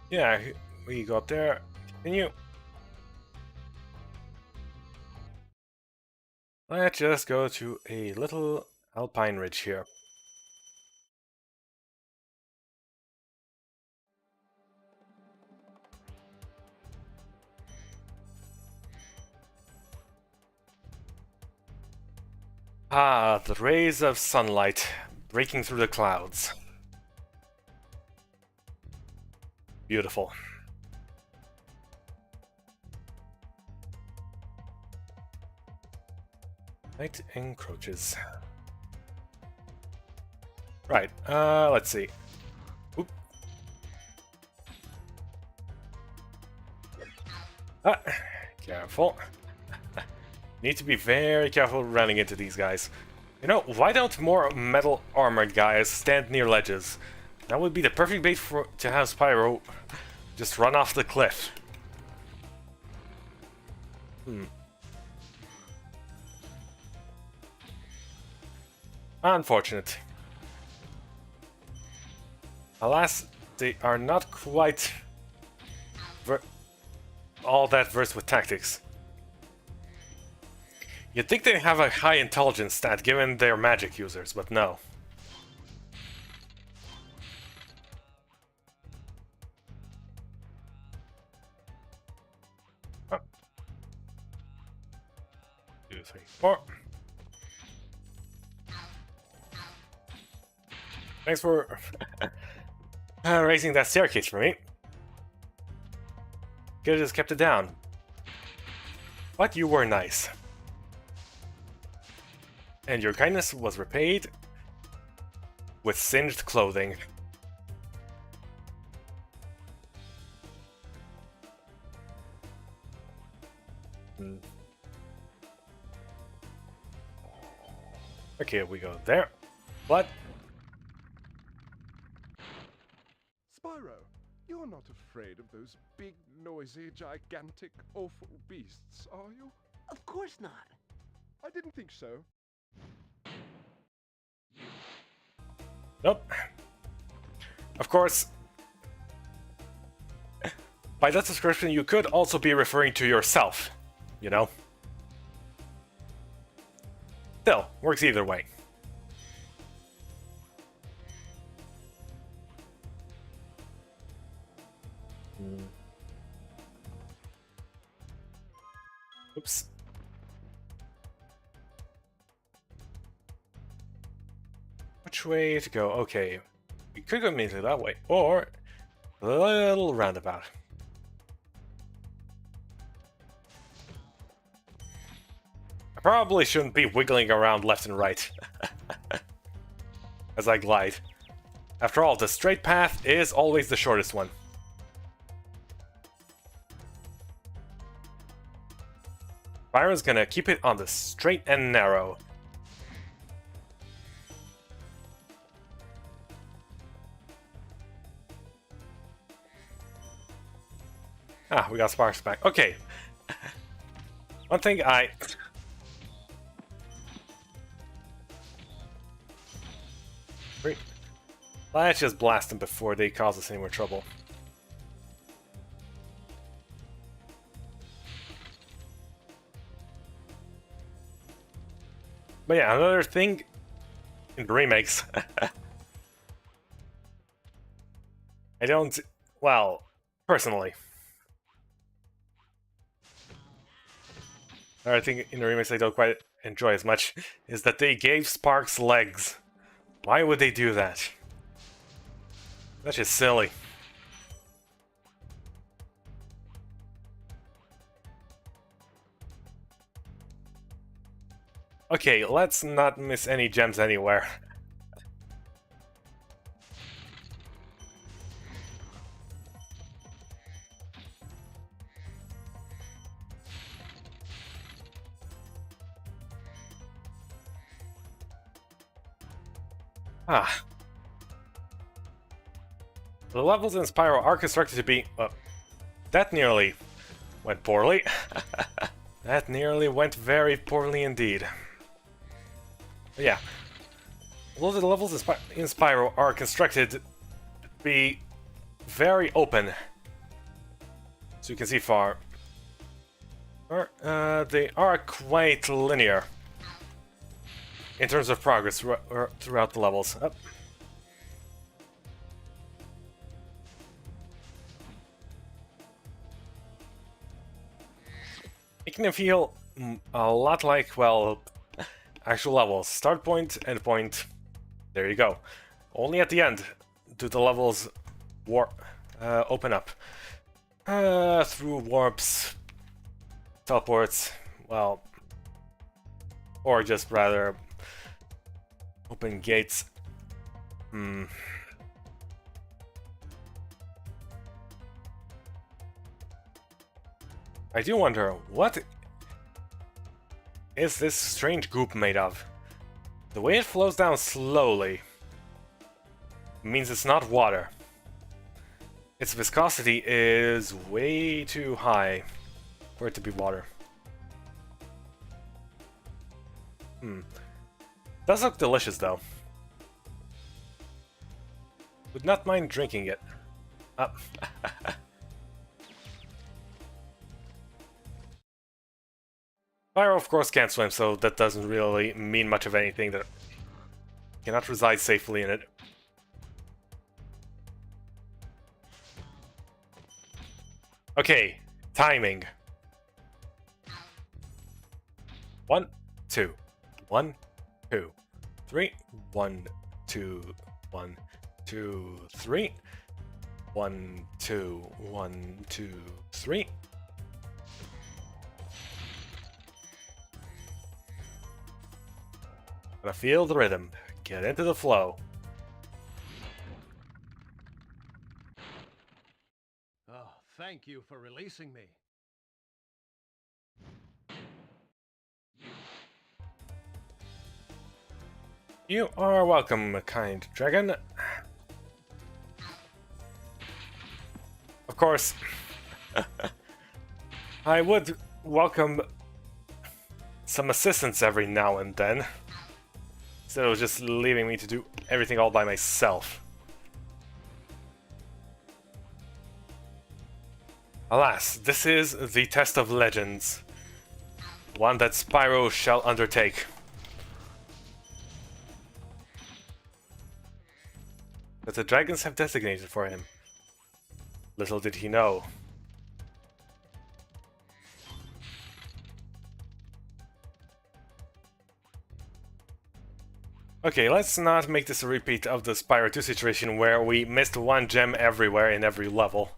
Yeah, we got there. Continue. Let's just go to a little alpine ridge here. Ah, the rays of sunlight breaking through the clouds. Beautiful. Night encroaches. Right, let's see. Oop. Ah, careful. Need to be very careful running into these guys. You know, why don't more metal armored guys stand near ledges? That would be the perfect bait to have Spyro just run off the cliff. Unfortunate. Alas, they are not quite all that versed with tactics. You'd think they have a high intelligence stat given their magic users, but no. Oh. 2, 3, 4. Thanks for raising that staircase for me. Could've just kept it down. But you were nice. And your kindness was repaid with singed clothing. Okay, we go there. What? Spyro, you're not afraid of those big, noisy, gigantic, awful beasts, are you? Of course not. I didn't think so. Nope. Of course, by that description, you could also be referring to yourself, you know? Still, works either way. Oops. Which way to go? Okay. We could go immediately that way, or a little roundabout. I probably shouldn't be wiggling around left and right as I glide. After all, the straight path is always the shortest one. Spyro's gonna keep it on the straight and narrow. Ah, we got Sparks back. Okay. One thing Let's just blast them before they cause us any more trouble. But yeah, another thing in the remakes. I don't... Well, personally. Another thing in the remakes I don't quite enjoy as much is that they gave Sparks legs. Why would they do that? That's just silly. Okay, let's not miss any gems anywhere. Ah. The levels in Spyro are constructed to be... that nearly went poorly. That nearly went very poorly indeed. But yeah. A lot of the levels in Spyro are constructed to be very open. So you can see far. They are quite linear in terms of progress throughout the levels. It can feel a lot like, well, actual levels. Start point, end point. There you go. Only at the end do the levels open up. Through warps, teleports, well, or just rather open gates. I do wonder, what is this strange goop made of? The way it flows down slowly means it's not water. Its viscosity is way too high for it to be water. Does look delicious though. Would not mind drinking it. Spyro, of course, can't swim, so that doesn't really mean much of anything. That cannot reside safely in it. Okay, timing. 1, 2, 1, 2, 3, 1, 2, 1, 2, 3, 1, 2, 1, 2, 3. Gotta feel the rhythm. Get into the flow. Oh, thank you for releasing me. You are welcome, kind dragon. Of course, I would welcome some assistance every now and then, instead of just leaving me to do everything all by myself. Alas, this is the test of legends, one that Spyro shall undertake. That the dragons have designated for him. Little did he know. Okay, let's not make this a repeat of the Spyro 2 situation where we missed one gem everywhere in every level.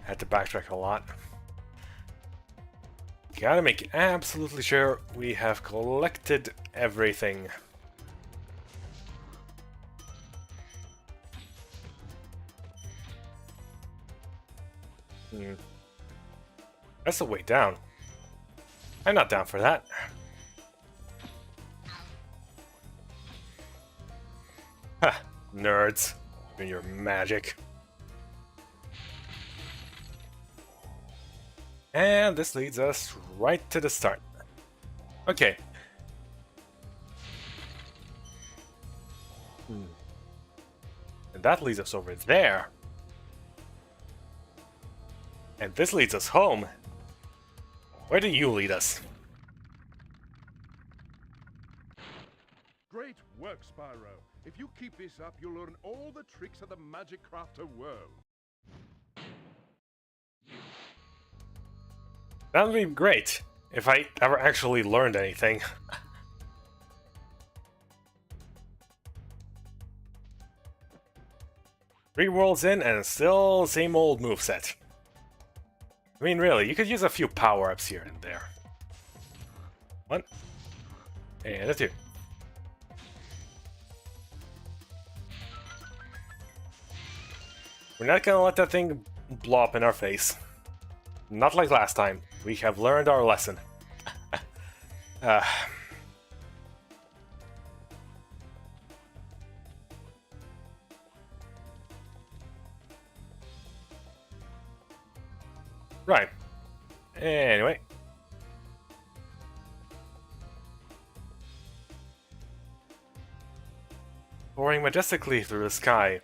Had to backtrack a lot. Gotta make absolutely sure we have collected everything. That's the way down. I'm not down for that. Ha! Nerds. And your magic. And this leads us right to the start. Okay. And that leads us over there. And this leads us home. Where do you lead us? work, Spyro. If you keep this up, you'll learn all the tricks of the Magic Crafter world. That would be great if I ever actually learned anything. 3 worlds in and still same old moveset. I mean, really, you could use a few power-ups here and there. 1. And a 2. We're not gonna let that thing blow up in our face. Not like last time. We have learned our lesson. Right. Anyway. Soaring majestically through the sky,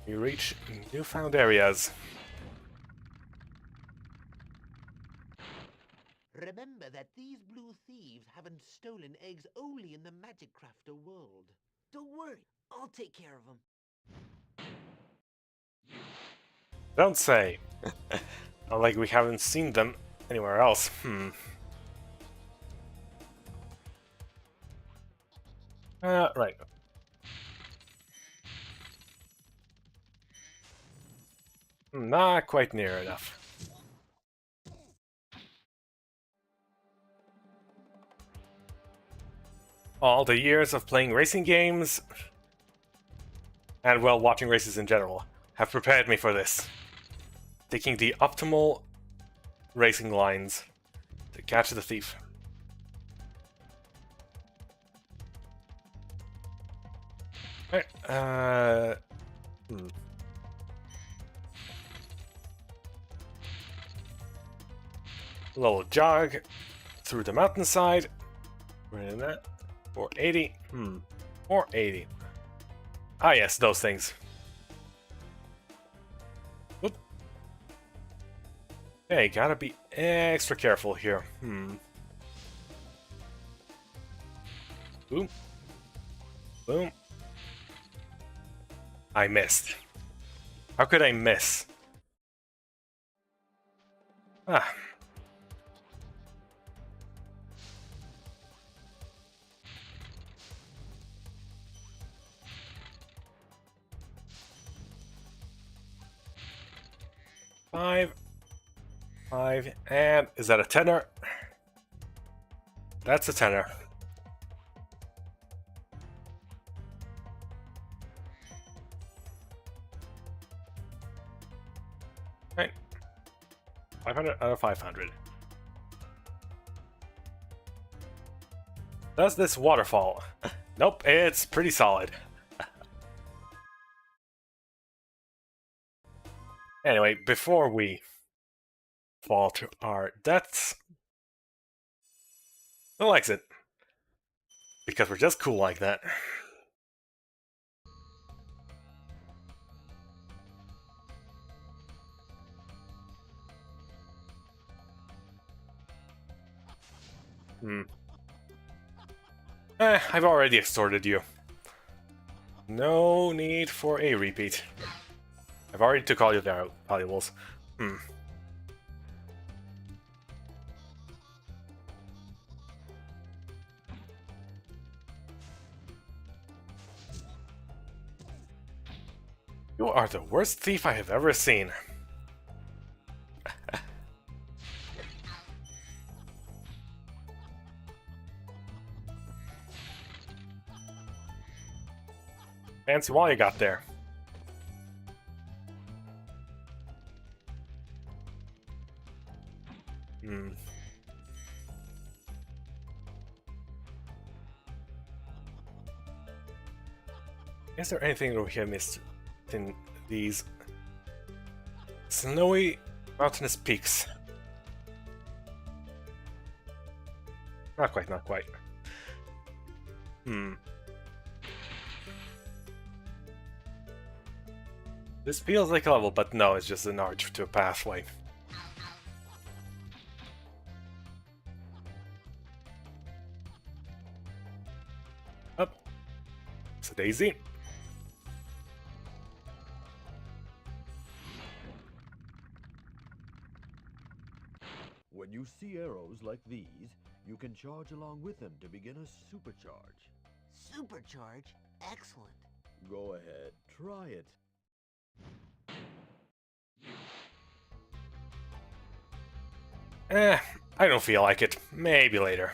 you reach newfound areas. Remember that these blue thieves haven't stolen eggs only in the Magic Crafter world. Don't worry, I'll take care of them. Don't say. Not like we haven't seen them anywhere else. Right. Not quite near enough. All the years of playing racing games, and well, watching races in general, have prepared me for this. Taking the optimal racing lines to catch the thief. Alright, little jog through the mountainside. We're in that. 480. 480. Ah, yes, those things. Whoop. Hey, gotta be extra careful here. Boom. Boom. I missed. How could I miss? Ah. Five, and is that a tenner? That's a tenner. Right. 500 out of 500. Does this waterfall? Nope, it's pretty solid. Anyway, before we fall to our deaths, we'll exit. Because we're just cool like that. I've already extorted you. No need for a repeat. I've already took all your valuables. You are the worst thief I have ever seen. Fancy wall you got there. Is there anything that we have missed in these snowy mountainous peaks? Not quite, not quite. This feels like a level, but no, it's just an arch to a pathway. daisy. When you see arrows like these, you can charge along with them to begin a supercharge. Supercharge? Excellent. Go ahead, try it. I don't feel like it. Maybe later.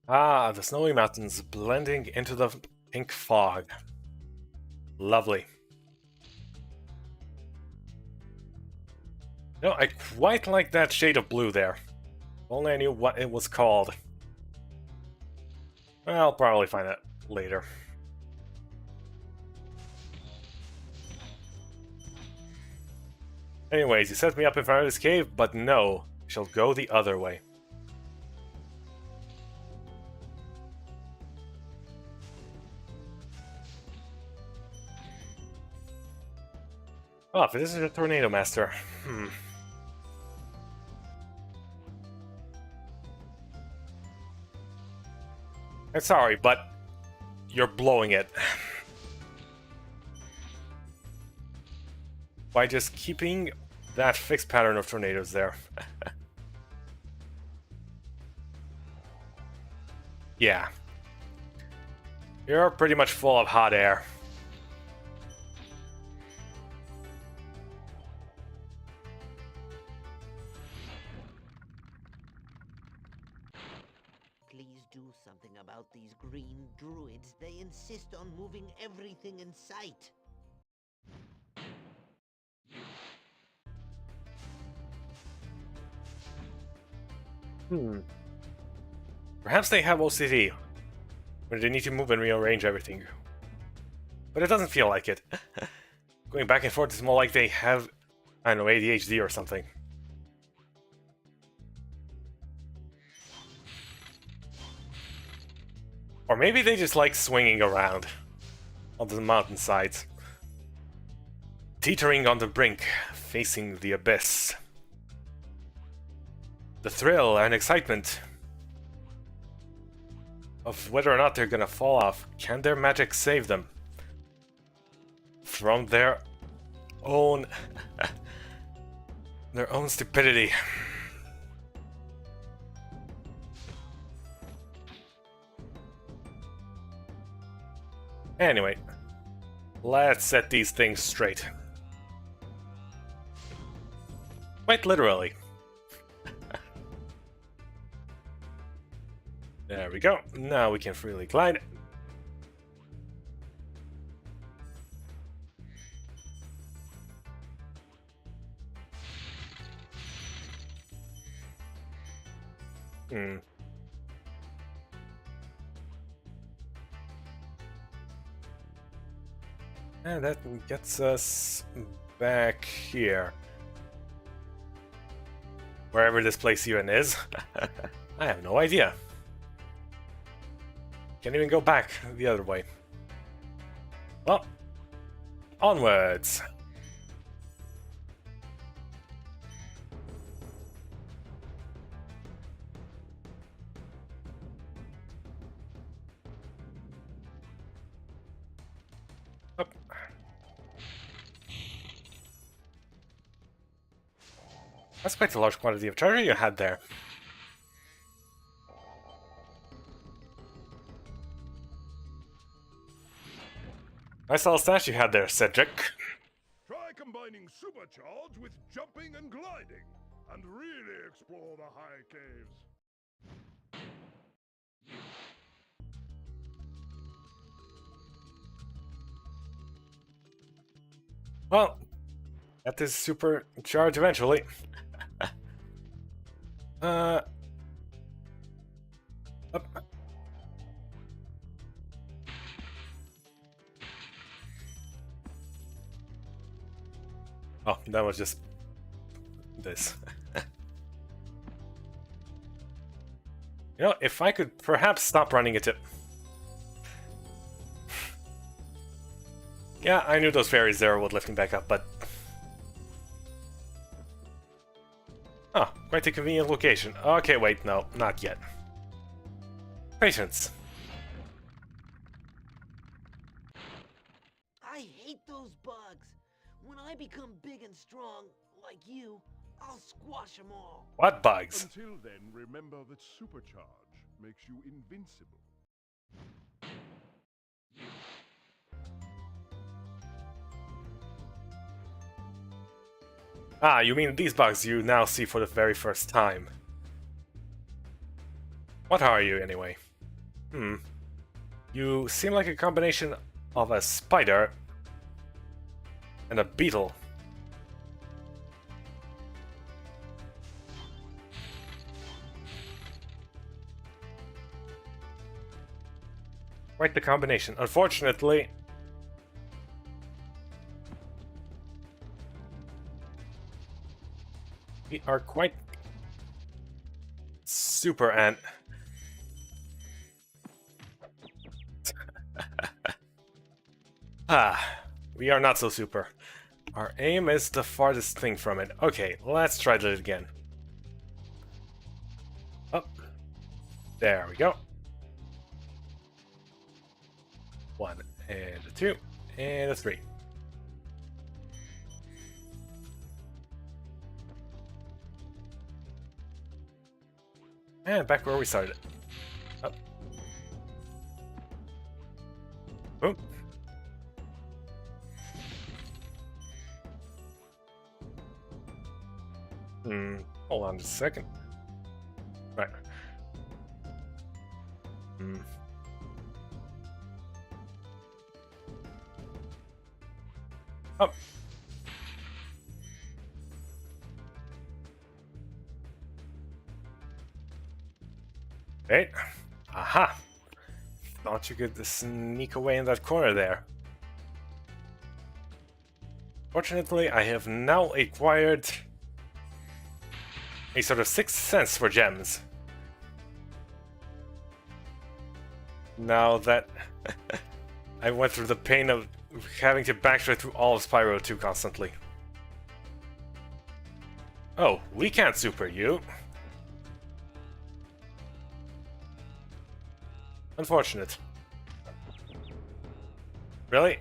Ah, the snowy mountains blending into the pink fog. Lovely. No, I quite like that shade of blue there. If only I knew what it was called. Well, I'll probably find it later. Anyways, you set me up in front of this cave, but no, I shall go the other way. Oh, if this is a tornado master. I'm sorry, but you're blowing it. By just keeping that fixed pattern of tornadoes there. Yeah. You're pretty much full of hot air. Please do something about these green druids. They insist on moving everything in sight. Perhaps they have OCD, where they need to move and rearrange everything. But it doesn't feel like it. Going back and forth is more like they have, I don't know, ADHD or something. Or maybe they just like swinging around on the mountainsides. Teetering on the brink, facing the abyss. The thrill and excitement of whether or not they're gonna fall off. Can their magic save them from their own stupidity? Anyway, let's set these things straight. Quite literally. There we go. Now we can freely glide. And that gets us back here. Wherever this place even is. I have no idea. Can't even go back the other way. Well, onwards. Up. That's quite a large quantity of treasure you had there. Nice little stash you had there, Cedric. Try combining supercharge with jumping and gliding, and really explore the high caves. Well, get this supercharge eventually. Up. Oh, that was just this. You know, if I could perhaps stop running into... Yeah, I knew those fairies there would lift me back up, but... Oh, quite a convenient location. Okay, wait, no, not yet. Patience. I hate those bugs. When I become big and strong, like you, I'll squash them all. What bugs? Until then, remember that supercharge makes you invincible. Ah, you mean these bugs you now see for the very first time. What are you, anyway? You seem like a combination of a spider and a beetle. Quite the combination. Unfortunately, we are quite super ant. We are not so super. Our aim is the farthest thing from it. Okay, let's try that again. Up. There we go. 1 and a 2 and a 3. And back where we started. Up. Boom. Hold on just a second. Right. Up. Right. Aha. Thought you could sneak away in that corner there. Fortunately, I have now acquired a sort of sixth sense for gems. Now that I went through the pain of having to backtrack through all of Spyro 2 constantly. Oh, we can't super you. Unfortunate. Really?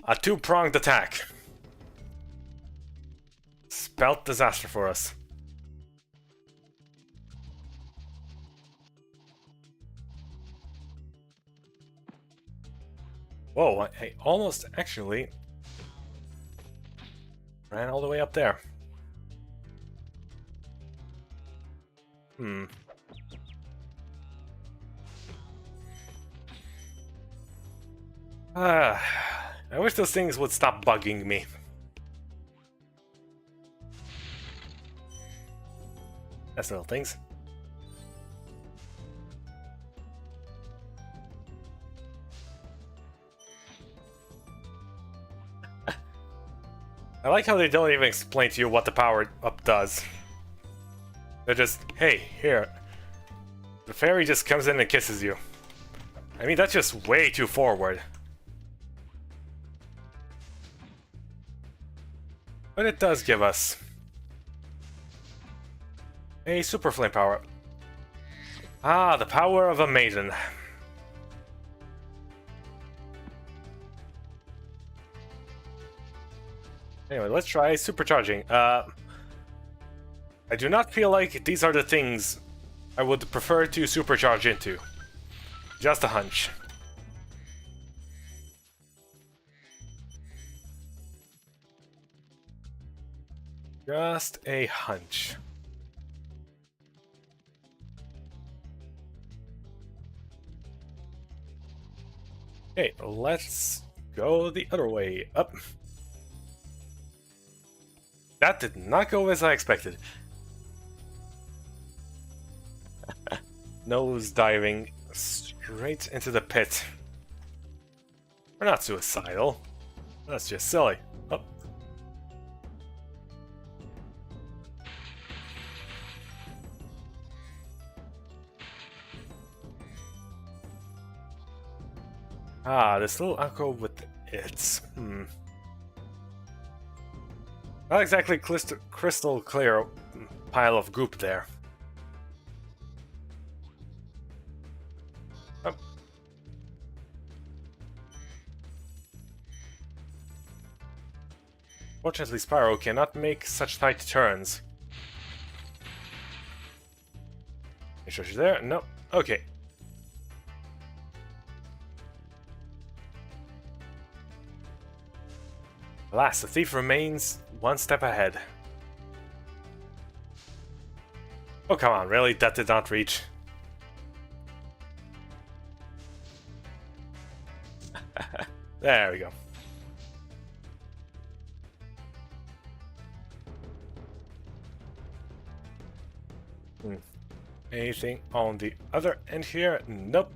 A two-pronged attack. Spelt disaster for us. Whoa, I almost actually ran all the way up there. I wish those things would stop bugging me. That's little things. I like how they don't even explain to you what the power-up does. They're just, hey, here. The fairy just comes in and kisses you. I mean, that's just way too forward. But it does give us a super flame power. Ah, the power of a maiden. Anyway, let's try supercharging. I do not feel like these are the things I would prefer to supercharge into. Just a hunch. Just a hunch. Okay, let's go the other way. Up. That did not go as I expected. Nose diving straight into the pit. We're not suicidal. That's just silly. Oh. Ah, this little alcove with its... Not exactly crystal clear pile of goop there. Oh. Fortunately, Spyro cannot make such tight turns. Make sure she's there? No. Okay. Alas, the thief remains one step ahead. Oh, come on, really? That did not reach. There we go. Anything on the other end here? Nope.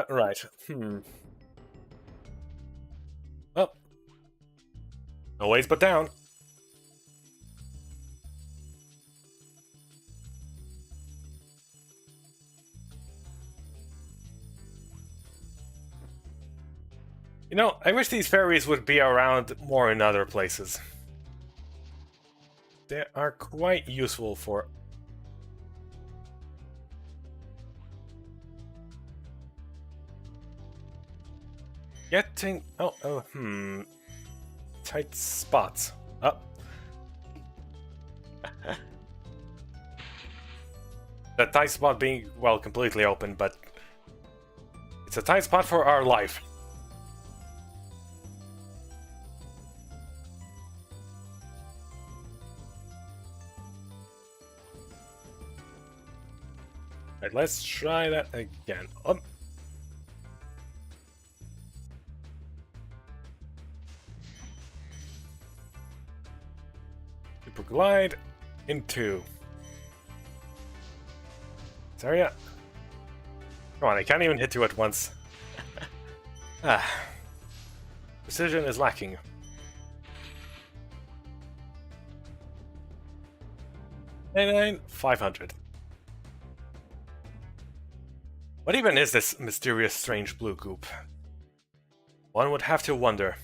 Right. Well. No ways but down. You know, I wish these fairies would be around more in other places. They are quite useful for... getting... tight spots. Oh. The tight spot being, well, completely open, but... it's a tight spot for our life. Right, let's try that again. Super glide into this area. Come on, I can't even hit you at once. Precision is lacking. And 500. What even is this mysterious, strange blue goop? One would have to wonder.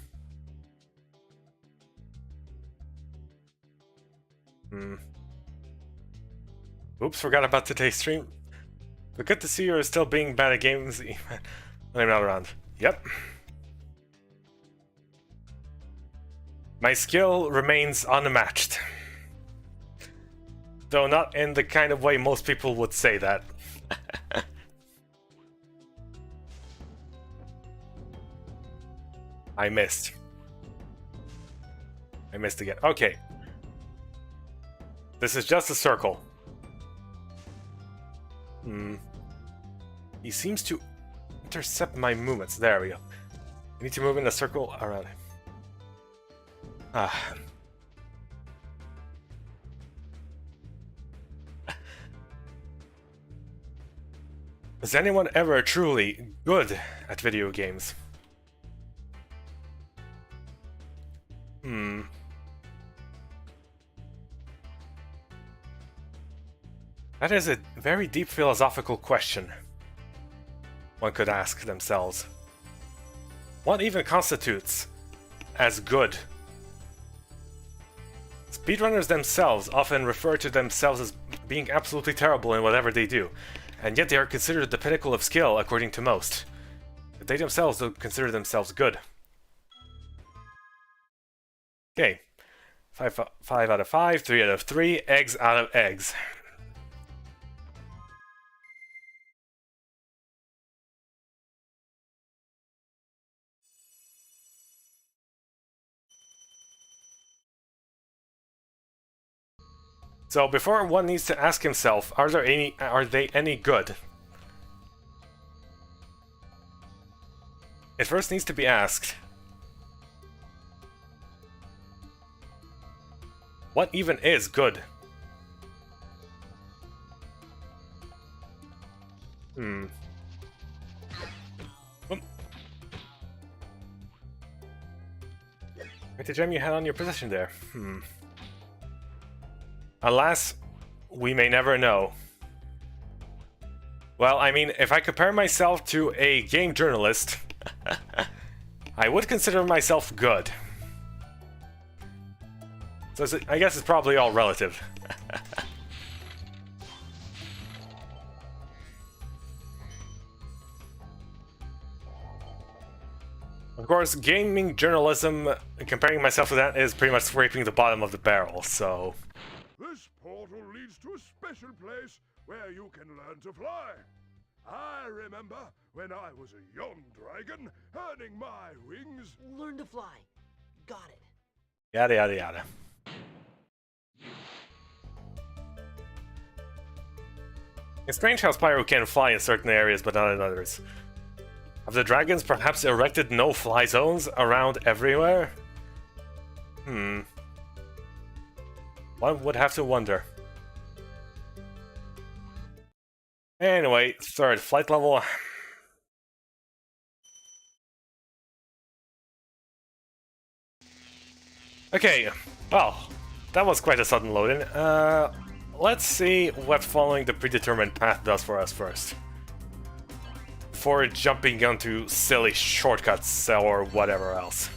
Oops, forgot about today's stream. But good to see you're still being bad at games even when I'm not around. Yep. My skill remains unmatched. Though not in the kind of way most people would say that. I missed. I missed again. Okay. This is just a circle. He seems to intercept my movements. There we go. I need to move in a circle around him. Is anyone ever truly good at video games? That is a very deep philosophical question one could ask themselves. What even constitutes as good? Speedrunners themselves often refer to themselves as being absolutely terrible in whatever they do, and yet they are considered the pinnacle of skill according to most. But they themselves don't consider themselves good. Okay. 5 out of 5, 3 out of 3, eggs out of eggs. So before one needs to ask himself, are they any good? It first needs to be asked, what even is good? Where the gem you had on your possession there. Alas, we may never know. Well, I mean, if I compare myself to a game journalist, I would consider myself good. So I guess it's probably all relative. Of course, gaming journalism, comparing myself to that, is pretty much scraping the bottom of the barrel, so... This portal leads to a special place where you can learn to fly. I remember when I was a young dragon, earning my wings. Learn to fly. Got it. Yada yada yada. It's strange how Spyro can fly in certain areas but not in others. Have the dragons perhaps erected no-fly zones around everywhere? One would have to wonder. Anyway, third flight level. Okay, well, that was quite a sudden load-in. Let's see what following the predetermined path does for us first. Before jumping onto silly shortcuts or whatever else.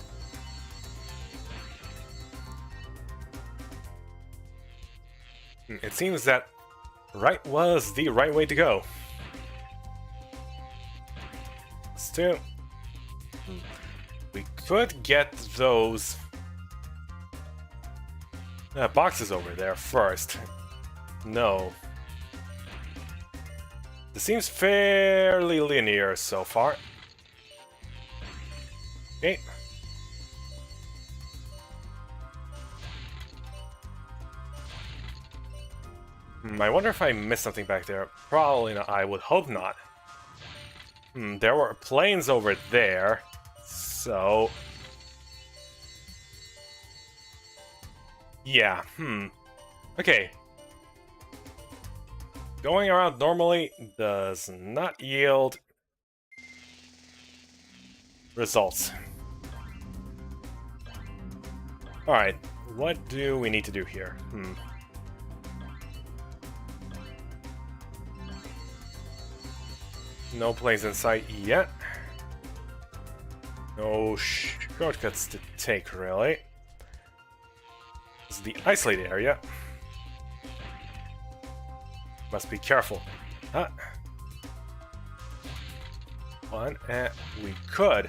It seems that right was the right way to go. Still, we could get those boxes over there first. No. This seems fairly linear so far. Okay. I wonder if I missed something back there. Probably not. I would hope not. There were planes over there, so... Yeah, Okay. Going around normally does not yield results. Alright, what do we need to do here? No planes in sight yet. No shortcuts to take, really. This is the isolated area. Must be careful. One, and we could.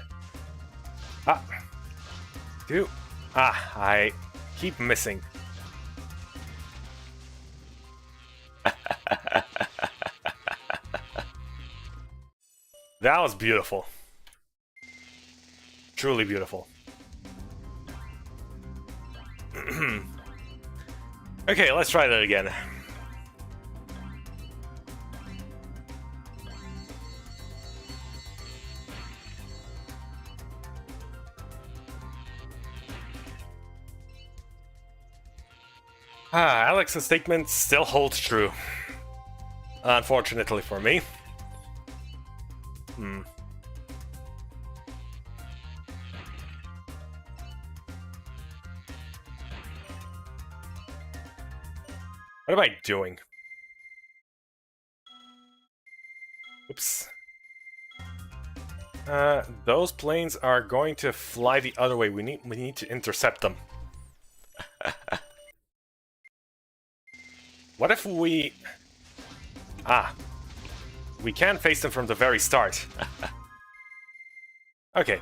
Two. I keep missing. That was beautiful. Truly beautiful. Okay, let's try that again. Alex's statement still holds true. Unfortunately for me. What am I doing? Oops. Those planes are going to fly the other way. We need to intercept them. What if we... we can face them from the very start. Okay.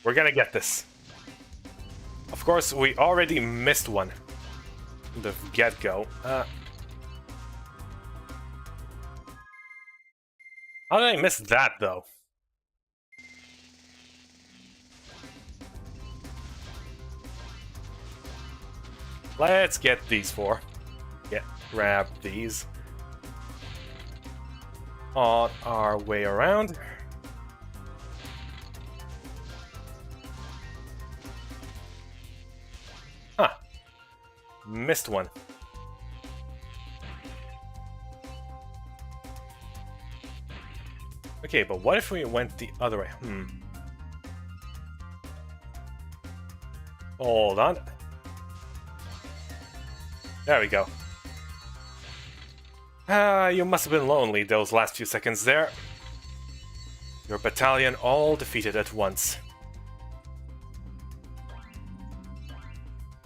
We're gonna get this. Of course, we already missed one. The get-go. How did I miss that, though? Let's get these four. Grab these. On our way around. Missed one. Okay, but what if we went the other way? Hold on. There we go. You must have been lonely those last few seconds there. Your battalion all defeated at once.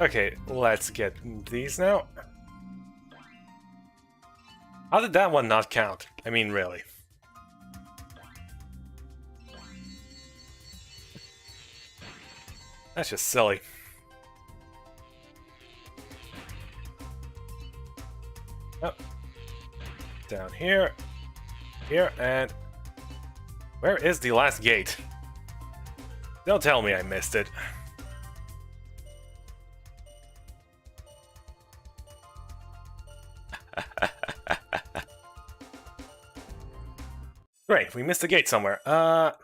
Okay, let's get these now. How did that one not count? I mean, really. That's just silly. Oh. Down here. Here, and... Where is the last gate? Don't tell me I missed it. Great, we missed the gate somewhere. The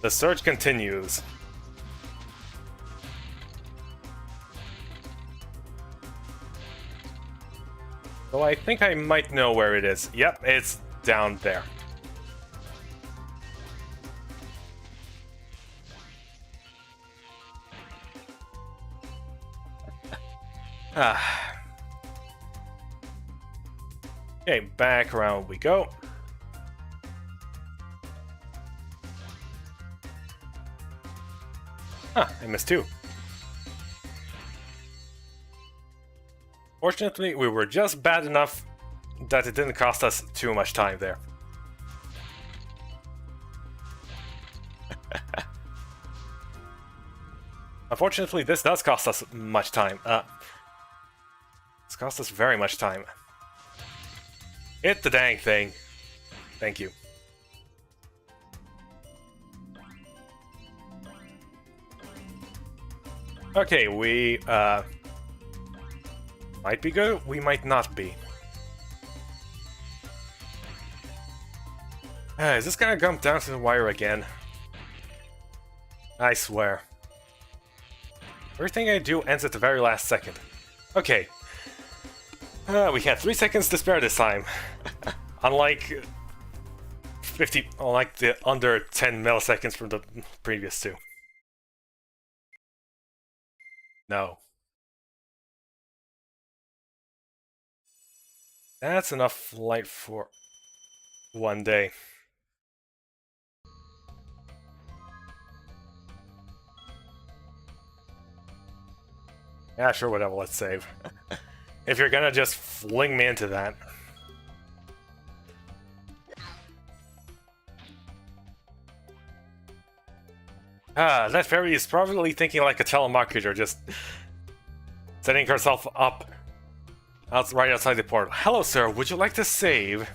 search continues. So I think I might know where it is. Yep, it's down there. Okay, back around we go. Huh, I missed two. Fortunately, we were just bad enough that it didn't cost us too much time there. Unfortunately, this does cost us much time. It's cost us very much time. Hit the dang thing. Thank you. Okay, we, might be good, we might not be. Is this gonna come down to the wire again? I swear. Everything I do ends at the very last second. Okay. We had 3 seconds to spare this time. Unlike the under 10 milliseconds from the previous two. No. That's enough light for one day. Yeah, sure, whatever, let's save. If you're gonna just fling me into that. That fairy is probably thinking like a telemarketer, just setting herself up right outside the portal. Hello, sir, would you like to save?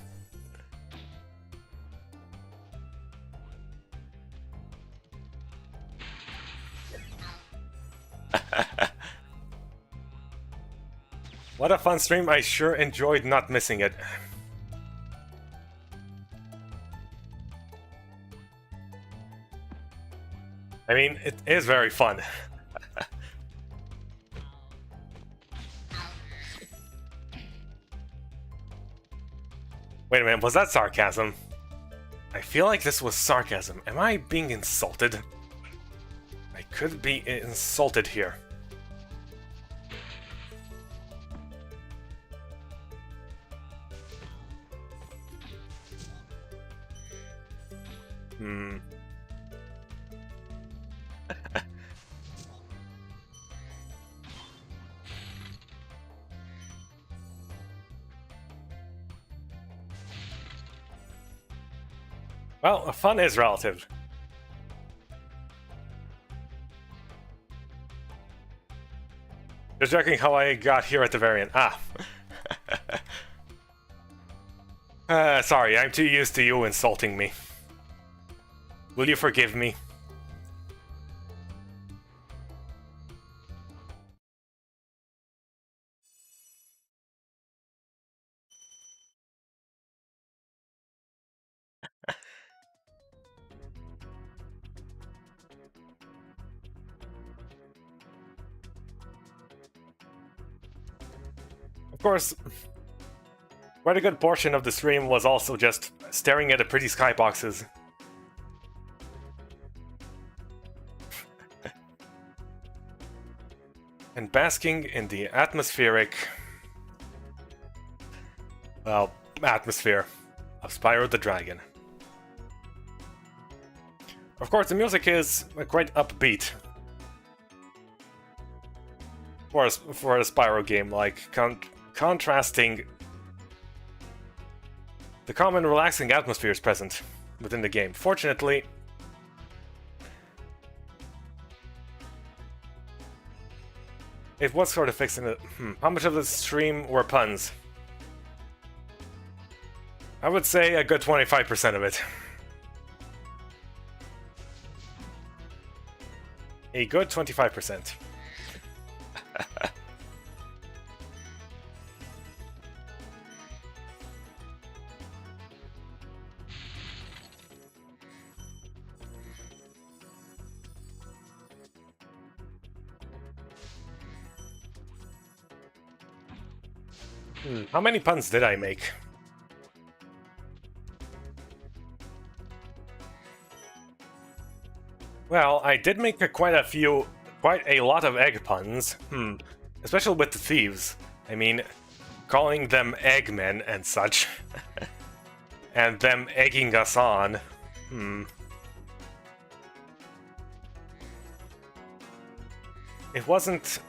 What a fun stream, I sure enjoyed not missing it. I mean, it is very fun. Wait a minute, was that sarcasm? I feel like this was sarcasm. Am I being insulted? I could be insulted here. Well, fun is relative. Just checking how I got here at the very end. Sorry, I'm too used to you insulting me. Will you forgive me? Of course, Quite a good portion of the stream was also just staring at the pretty skyboxes. And basking in the atmospheric... well, atmosphere of Spyro the Dragon. Of course, the music is quite upbeat for a Spyro game, like contrasting the calm and relaxing atmospheres present within the game. Fortunately, it was sort of fixing it. How much of the stream were puns? I would say a good 25% of it. A good 25%. How many puns did I make? Well, I did make quite a lot of egg puns. Especially with the thieves. I mean, calling them eggmen and such. And them egging us on. It wasn't...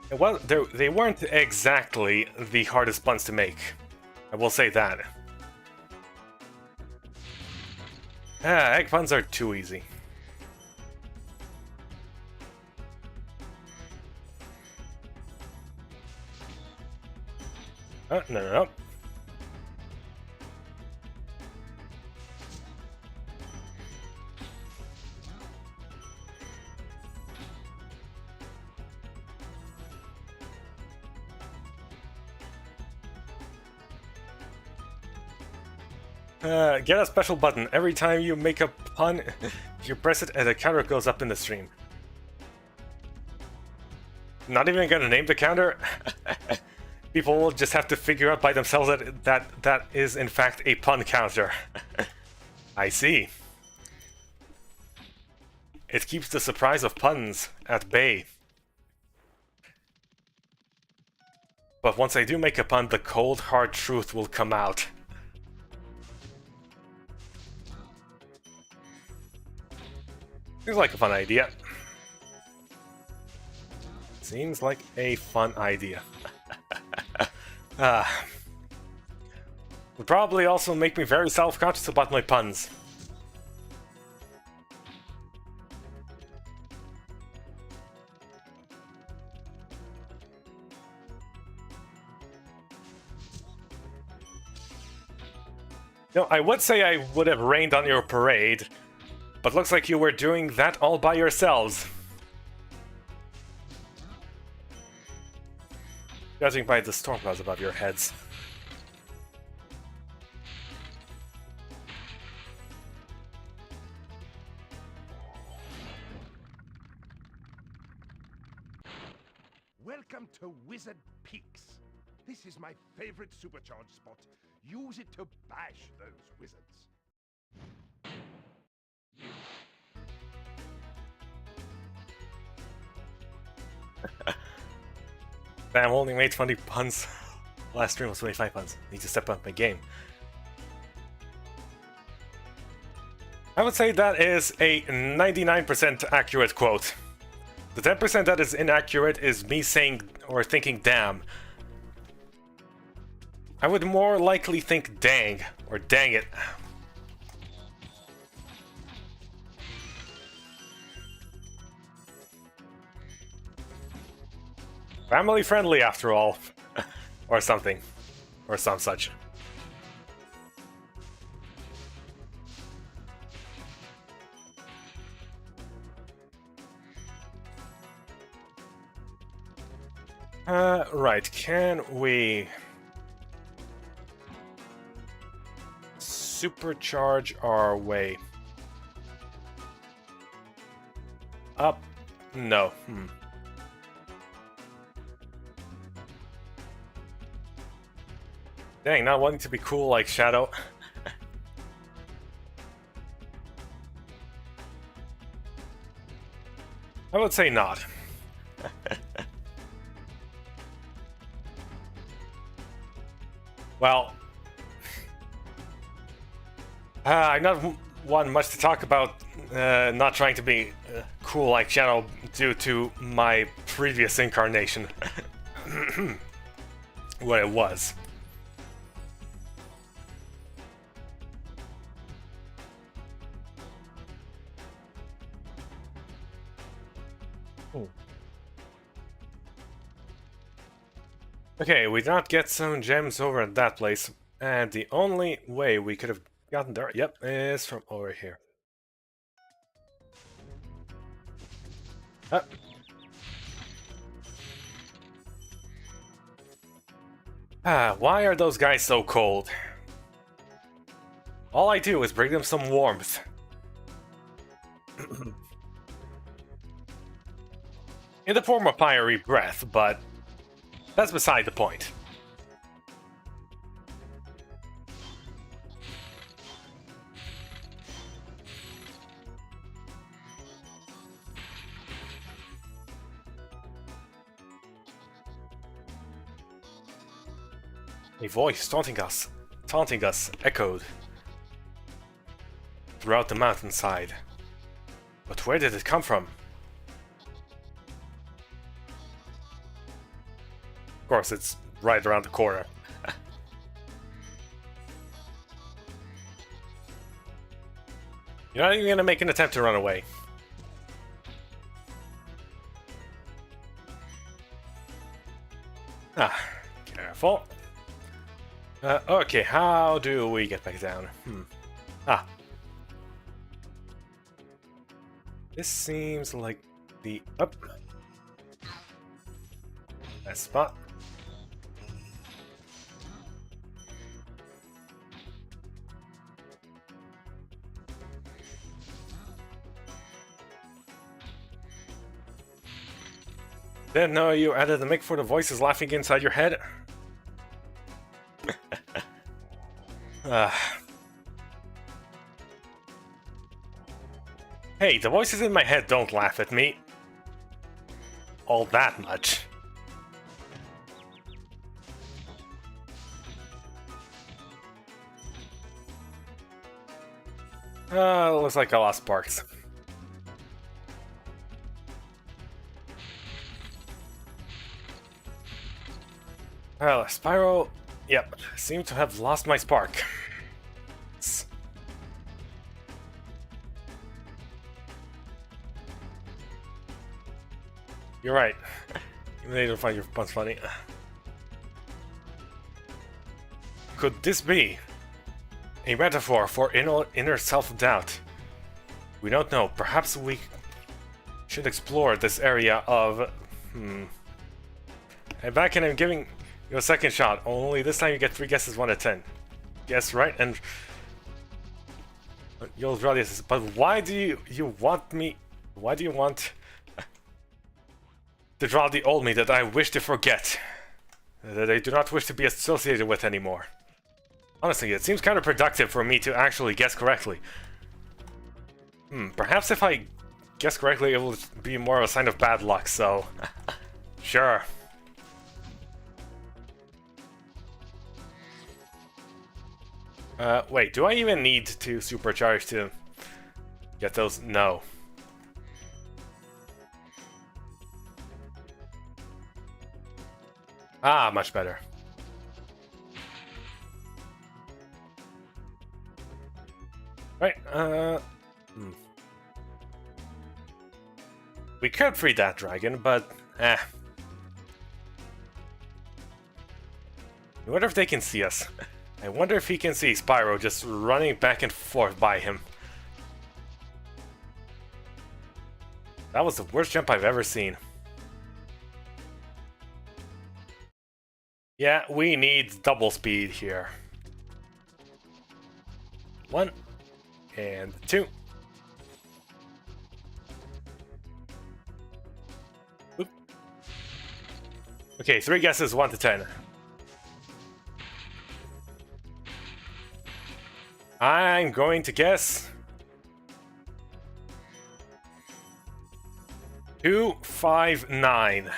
They weren't exactly the hardest puns to make. I will say that. Egg puns are too easy. Oh, no. Get a special button. Every time you make a pun, you press it and the counter goes up in the stream. Not even gonna name the counter? People will just have to figure out by themselves that is in fact a pun counter. I see. It keeps the surprise of puns at bay. But once I do make a pun, the cold hard truth will come out. Seems like a fun idea. Seems like a fun idea. Would probably also make me very self-conscious about my puns. No, I would say I would have rained on your parade, but looks like you were doing that all by yourselves. Judging by the storm clouds above your heads. Welcome to Wizard Peaks. This is my favorite supercharged spot. Use it to bash those wizards. Damn, only made 20 puns. Last stream was 25 puns. Need to step up my game. I would say that is a 99% accurate quote. The 10% that is inaccurate is me saying or thinking damn. I would more likely think dang or dang it. Family friendly after all. Or something. Or some such. Right, can we supercharge our way up? No. Dang, not wanting to be cool like Shadow. I would say not. Well, I not want much to talk about not trying to be cool like Shadow due to my previous incarnation. What it was. Okay, we did not get some gems over at that place, and the only way we could have gotten there, yep, is from over here. Why are those guys so cold? All I do is bring them some warmth. In the form of fiery breath, but that's beside the point. A voice taunting us echoed throughout the mountainside. But where did it come from? Of course, it's right around the corner. You're not even gonna make an attempt to run away. Careful. Okay, how do we get back down? This seems like the up. Nice spot. Didn't know you added the mic for the voices laughing inside your head. Hey, the voices in my head don't laugh at me all that much. Looks like I lost sparks. Well, Spyro, yep, seem to have lost my spark. You're right. Even they don't find your puns funny. Could this be a metaphor for inner self-doubt? We don't know. Perhaps we should explore this area of... And back and I'm giving you a second shot. Only this time you get 3 guesses, 1 to 10. Guess right, and you'll draw this. But why do you want me? Why do you want to draw the old me that I wish to forget, that I do not wish to be associated with anymore? Honestly, it seems counterproductive for me to actually guess correctly. Perhaps if I guess correctly, it will be more of a sign of bad luck. So, sure. Wait, do I even need to supercharge to get those? No. Ah, much better. Right, we could free that dragon, but, I wonder if they can see us. I wonder if he can see Spyro just running back and forth by him. That was the worst jump I've ever seen. Yeah, we need double speed here. 1 and 2. Oop. Okay, 3 guesses, 1 to 10. I'm going to guess 259.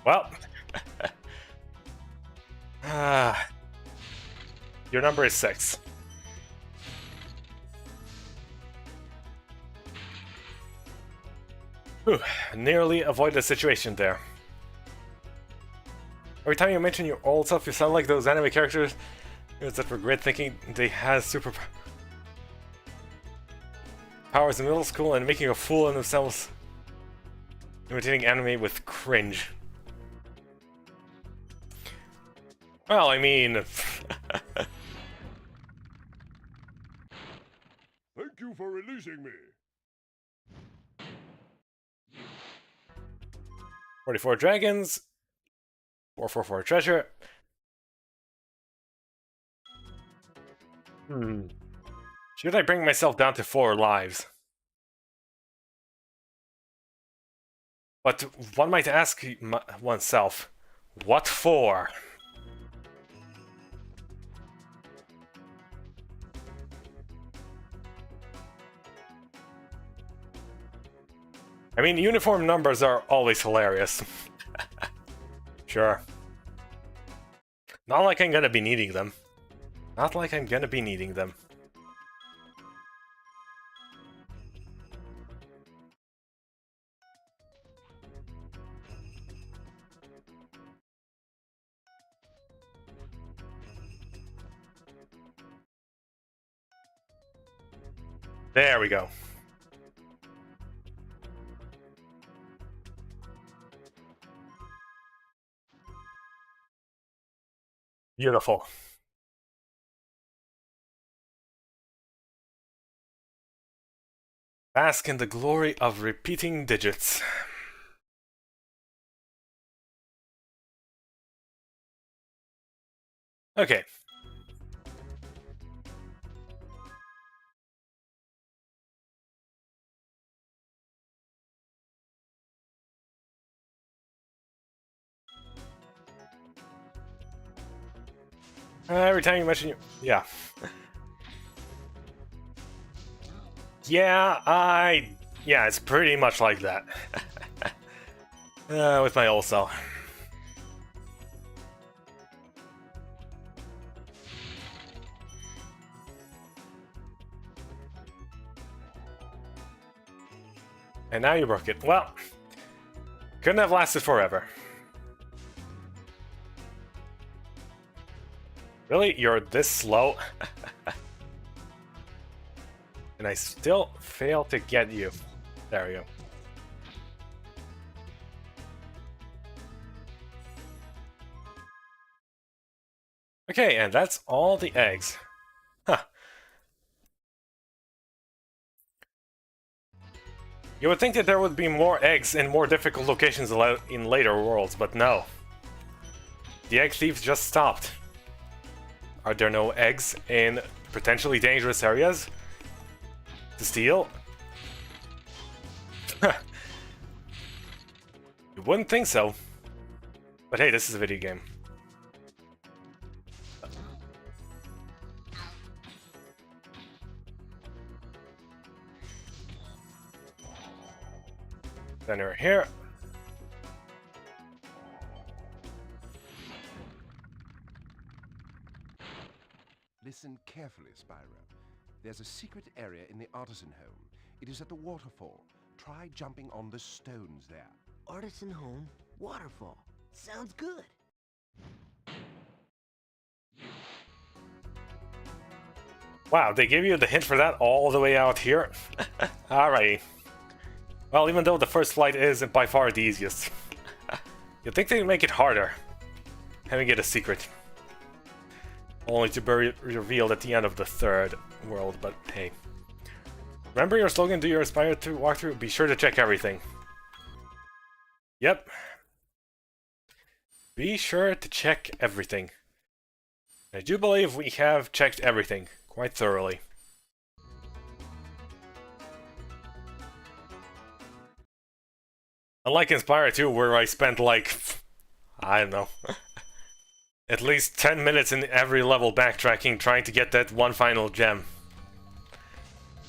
Well, your number is 6. Whew, nearly avoided a situation there. Every time you mention your old self, you sound like those anime characters that regret thinking they had super powers in middle school and making a fool of themselves, imitating anime with cringe. Well, I mean... Thank you for releasing me. 44 dragons, 444 treasure. Should I bring myself down to 4 lives? But one might ask oneself, what for? I mean, uniform numbers are always hilarious. Sure. Not like I'm gonna be needing them. Not like I'm gonna be needing them. There we go. Beautiful. Bask in the glory of repeating digits. Okay. Every time you mention you... Yeah. Yeah, it's pretty much like that. With my old self. And now you broke it. Well, couldn't have lasted forever. Really? You're this slow? And I still fail to get you. There we go. Okay, and that's all the eggs. Huh. You would think that there would be more eggs in more difficult locations in later worlds, but no. The egg thieves just stopped. Are there no eggs in potentially dangerous areas to steal? You wouldn't think so. But hey, this is a video game. Then we're here. Listen carefully, Spyro. There's a secret area in the artisan home. It is at the waterfall. Try jumping on the stones there. Artisan home, waterfall. Sounds good. Wow, they gave you the hint for that all the way out here? Alrighty. Well, even though the first flight is by far the easiest. You'd think they'd make it harder. Having it a secret. Only to be revealed at the end of the third world, but hey. Remember your slogan, do you aspire to walk through? Be sure to check everything. Yep. be sure to check everything. I do believe we have checked everything quite thoroughly. Unlike in Spyro 2, where I spent like, I don't know, at least 10 minutes in every level backtracking trying to get that one final gem.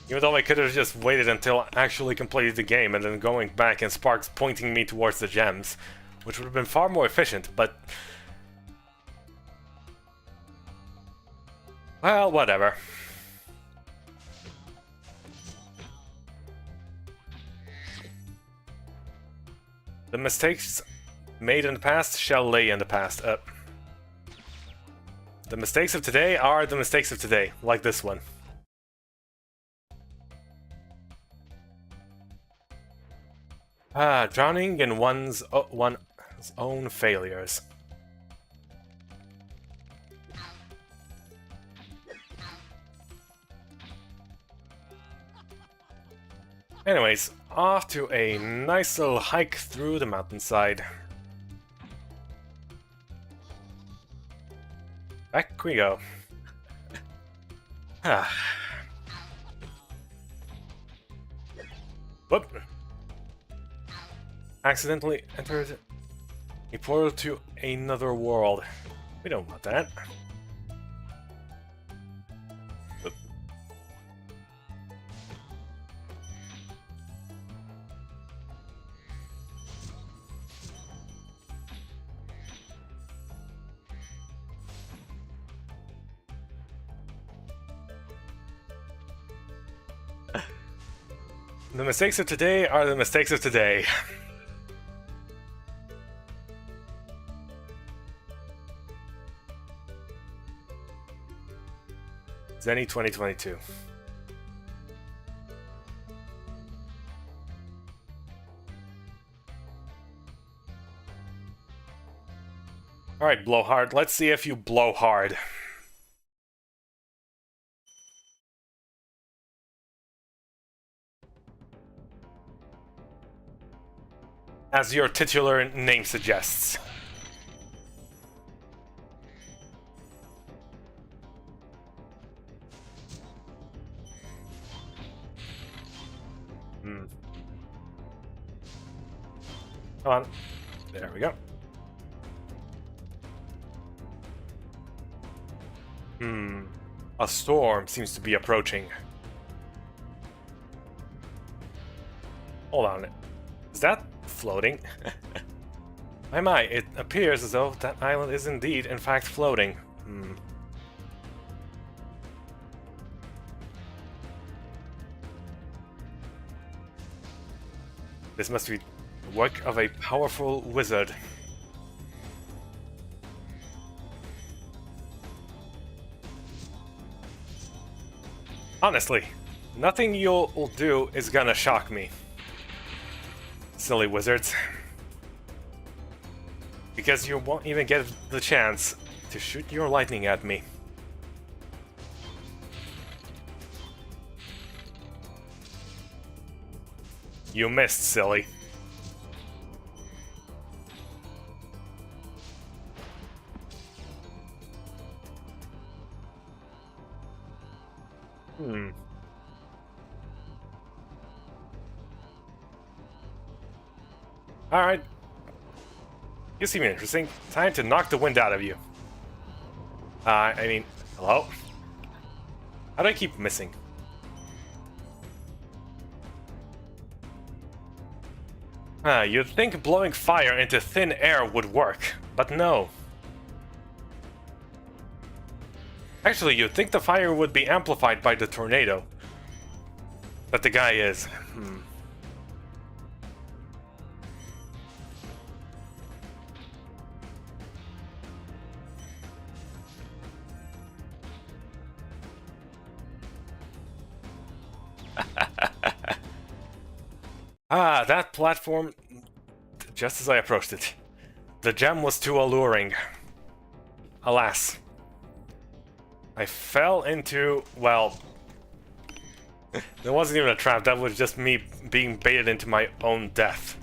Even though I could have just waited until I actually completed the game and then going back and Sparks pointing me towards the gems, which would have been far more efficient, but... well, whatever. The mistakes made in the past shall lay in the past. The mistakes of today are the mistakes of today, like this one. Drowning in one's own failures. Anyways, off to a nice little hike through the mountainside. Back we go. Whoop. Accidentally entered a portal to another world. We don't want that. Whoop. The mistakes of today are the mistakes of today. Zenny 2022. Alright, Blowhard, let's see if you blow hard. As your titular name suggests. Come on. There we go. A storm seems to be approaching. Hold on. Is that floating? My, it appears as though that island is indeed, in fact, floating. This must be the work of a powerful wizard. Honestly, nothing you'll do is gonna shock me. Silly wizards. Because you won't even get the chance to shoot your lightning at me. You missed, silly. Alright. You seem interesting. Time to knock the wind out of you. I mean, hello? How do I keep missing? You'd think blowing fire into thin air would work, but no. Actually, you'd think the fire would be amplified by the tornado. But the guy is. That platform, just as I approached it. The gem was too alluring. Alas. I fell into, well... there wasn't even a trap, that was just me being baited into my own death.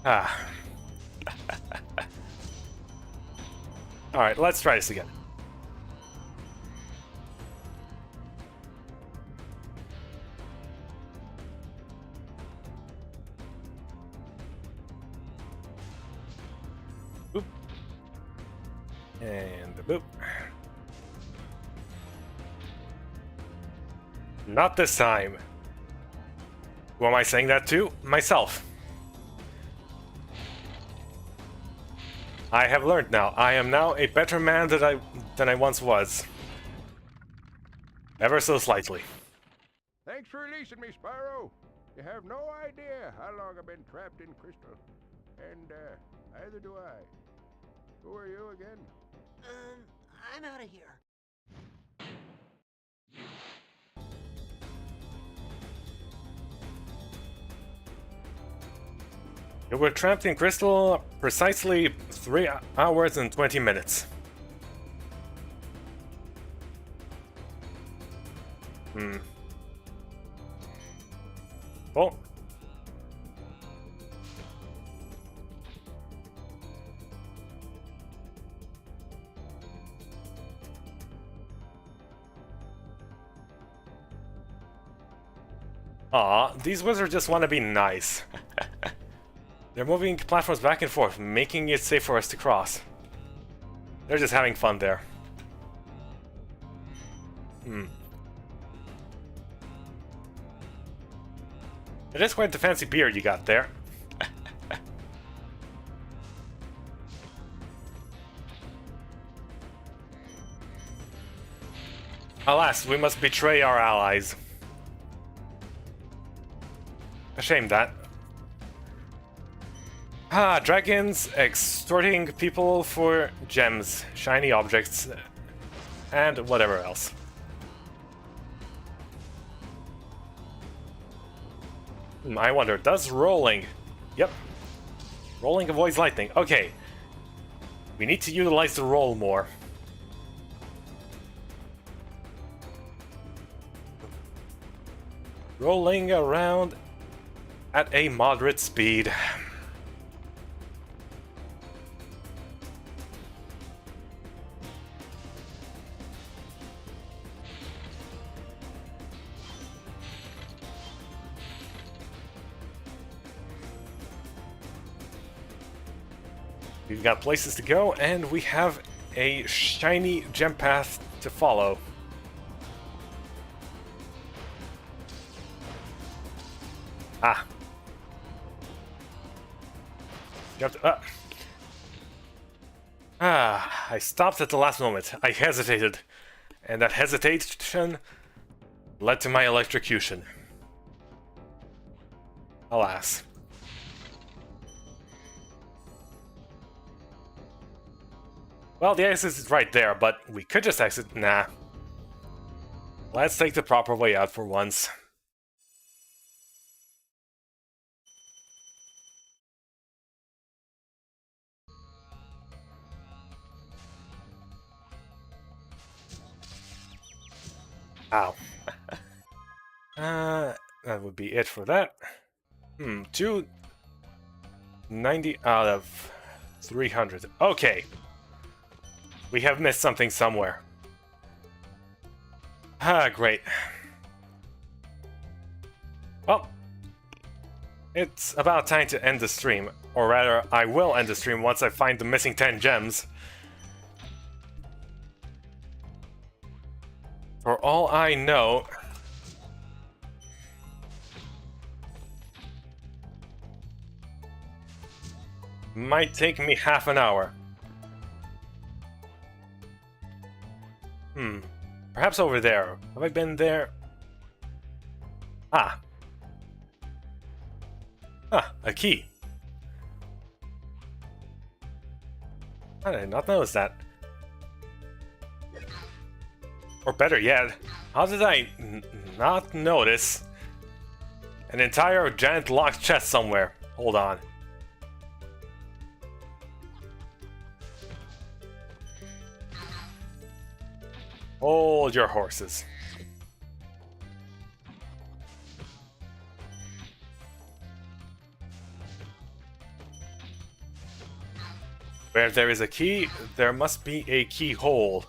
Ah. Alright, let's try this again. Boop. And a boop. Not this time. Who am I saying that to? Myself. I have learned now. I am now a better man than I once was. Ever so slightly. Thanks for releasing me, Spyro. You have no idea how long I've been trapped in crystal. And, neither do I. Who are you again? I'm out of here. You were trapped in crystal precisely 3 hours and 20 minutes. Oh. Aw, these wizards just want to be nice. They're moving platforms back and forth, making it safe for us to cross. They're just having fun there. It is quite the fancy beard you got there. Alas, we must betray our allies. A shame that. Ah, dragons extorting people for gems, shiny objects, and whatever else. I wonder, does rolling... Yep. Rolling avoids lightning. Okay. We need to utilize the roll more. Rolling around at a moderate speed. We've got places to go, and we have a shiny gem path to follow. Ah. Jumped up. Ah, I stopped at the last moment. I hesitated. And that hesitation led to my electrocution. Alas. Well, the exit is right there, but we could just exit. Nah. Let's take the proper way out for once. Ow. That would be it for that. 290 out of 300. Okay. We have missed something somewhere. Ah, great. Well, it's about time to end the stream. Or rather, I will end the stream once I find the missing 10 gems. For all I know... might take me half an hour. Perhaps over there. Have I been there? Ah. Ah, a key. I did not notice that. Or better yet, how did I not notice an entire giant locked chest somewhere? Hold on. Hold your horses. Where there is a key, there must be a keyhole.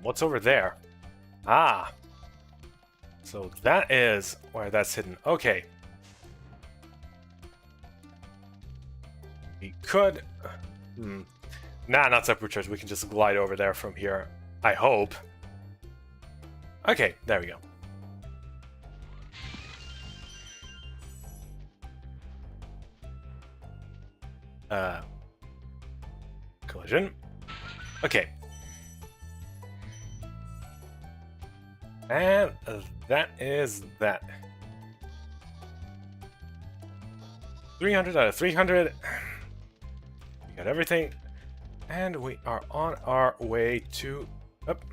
What's over there? Ah. So that is where that's hidden. Okay. We could... Nah, not supercharged. We can just glide over there from here. I hope. Okay, there we go. Collision. Okay. And that is that. 300 out of 300. We got everything. And we are on our way to... Up.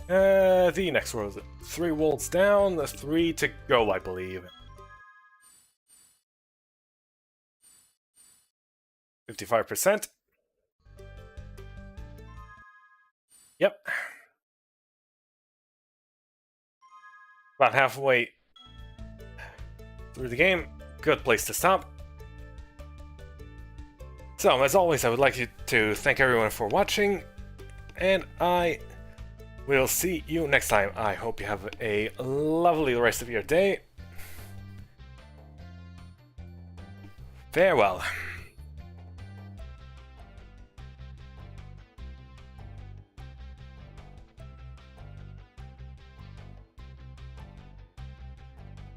The next world. 3 worlds down, 3 to go, I believe. 55%. Yep. About halfway through the game. Good place to stop. So, as always, I would like to thank everyone for watching, and I will see you next time. I hope you have a lovely rest of your day. Farewell.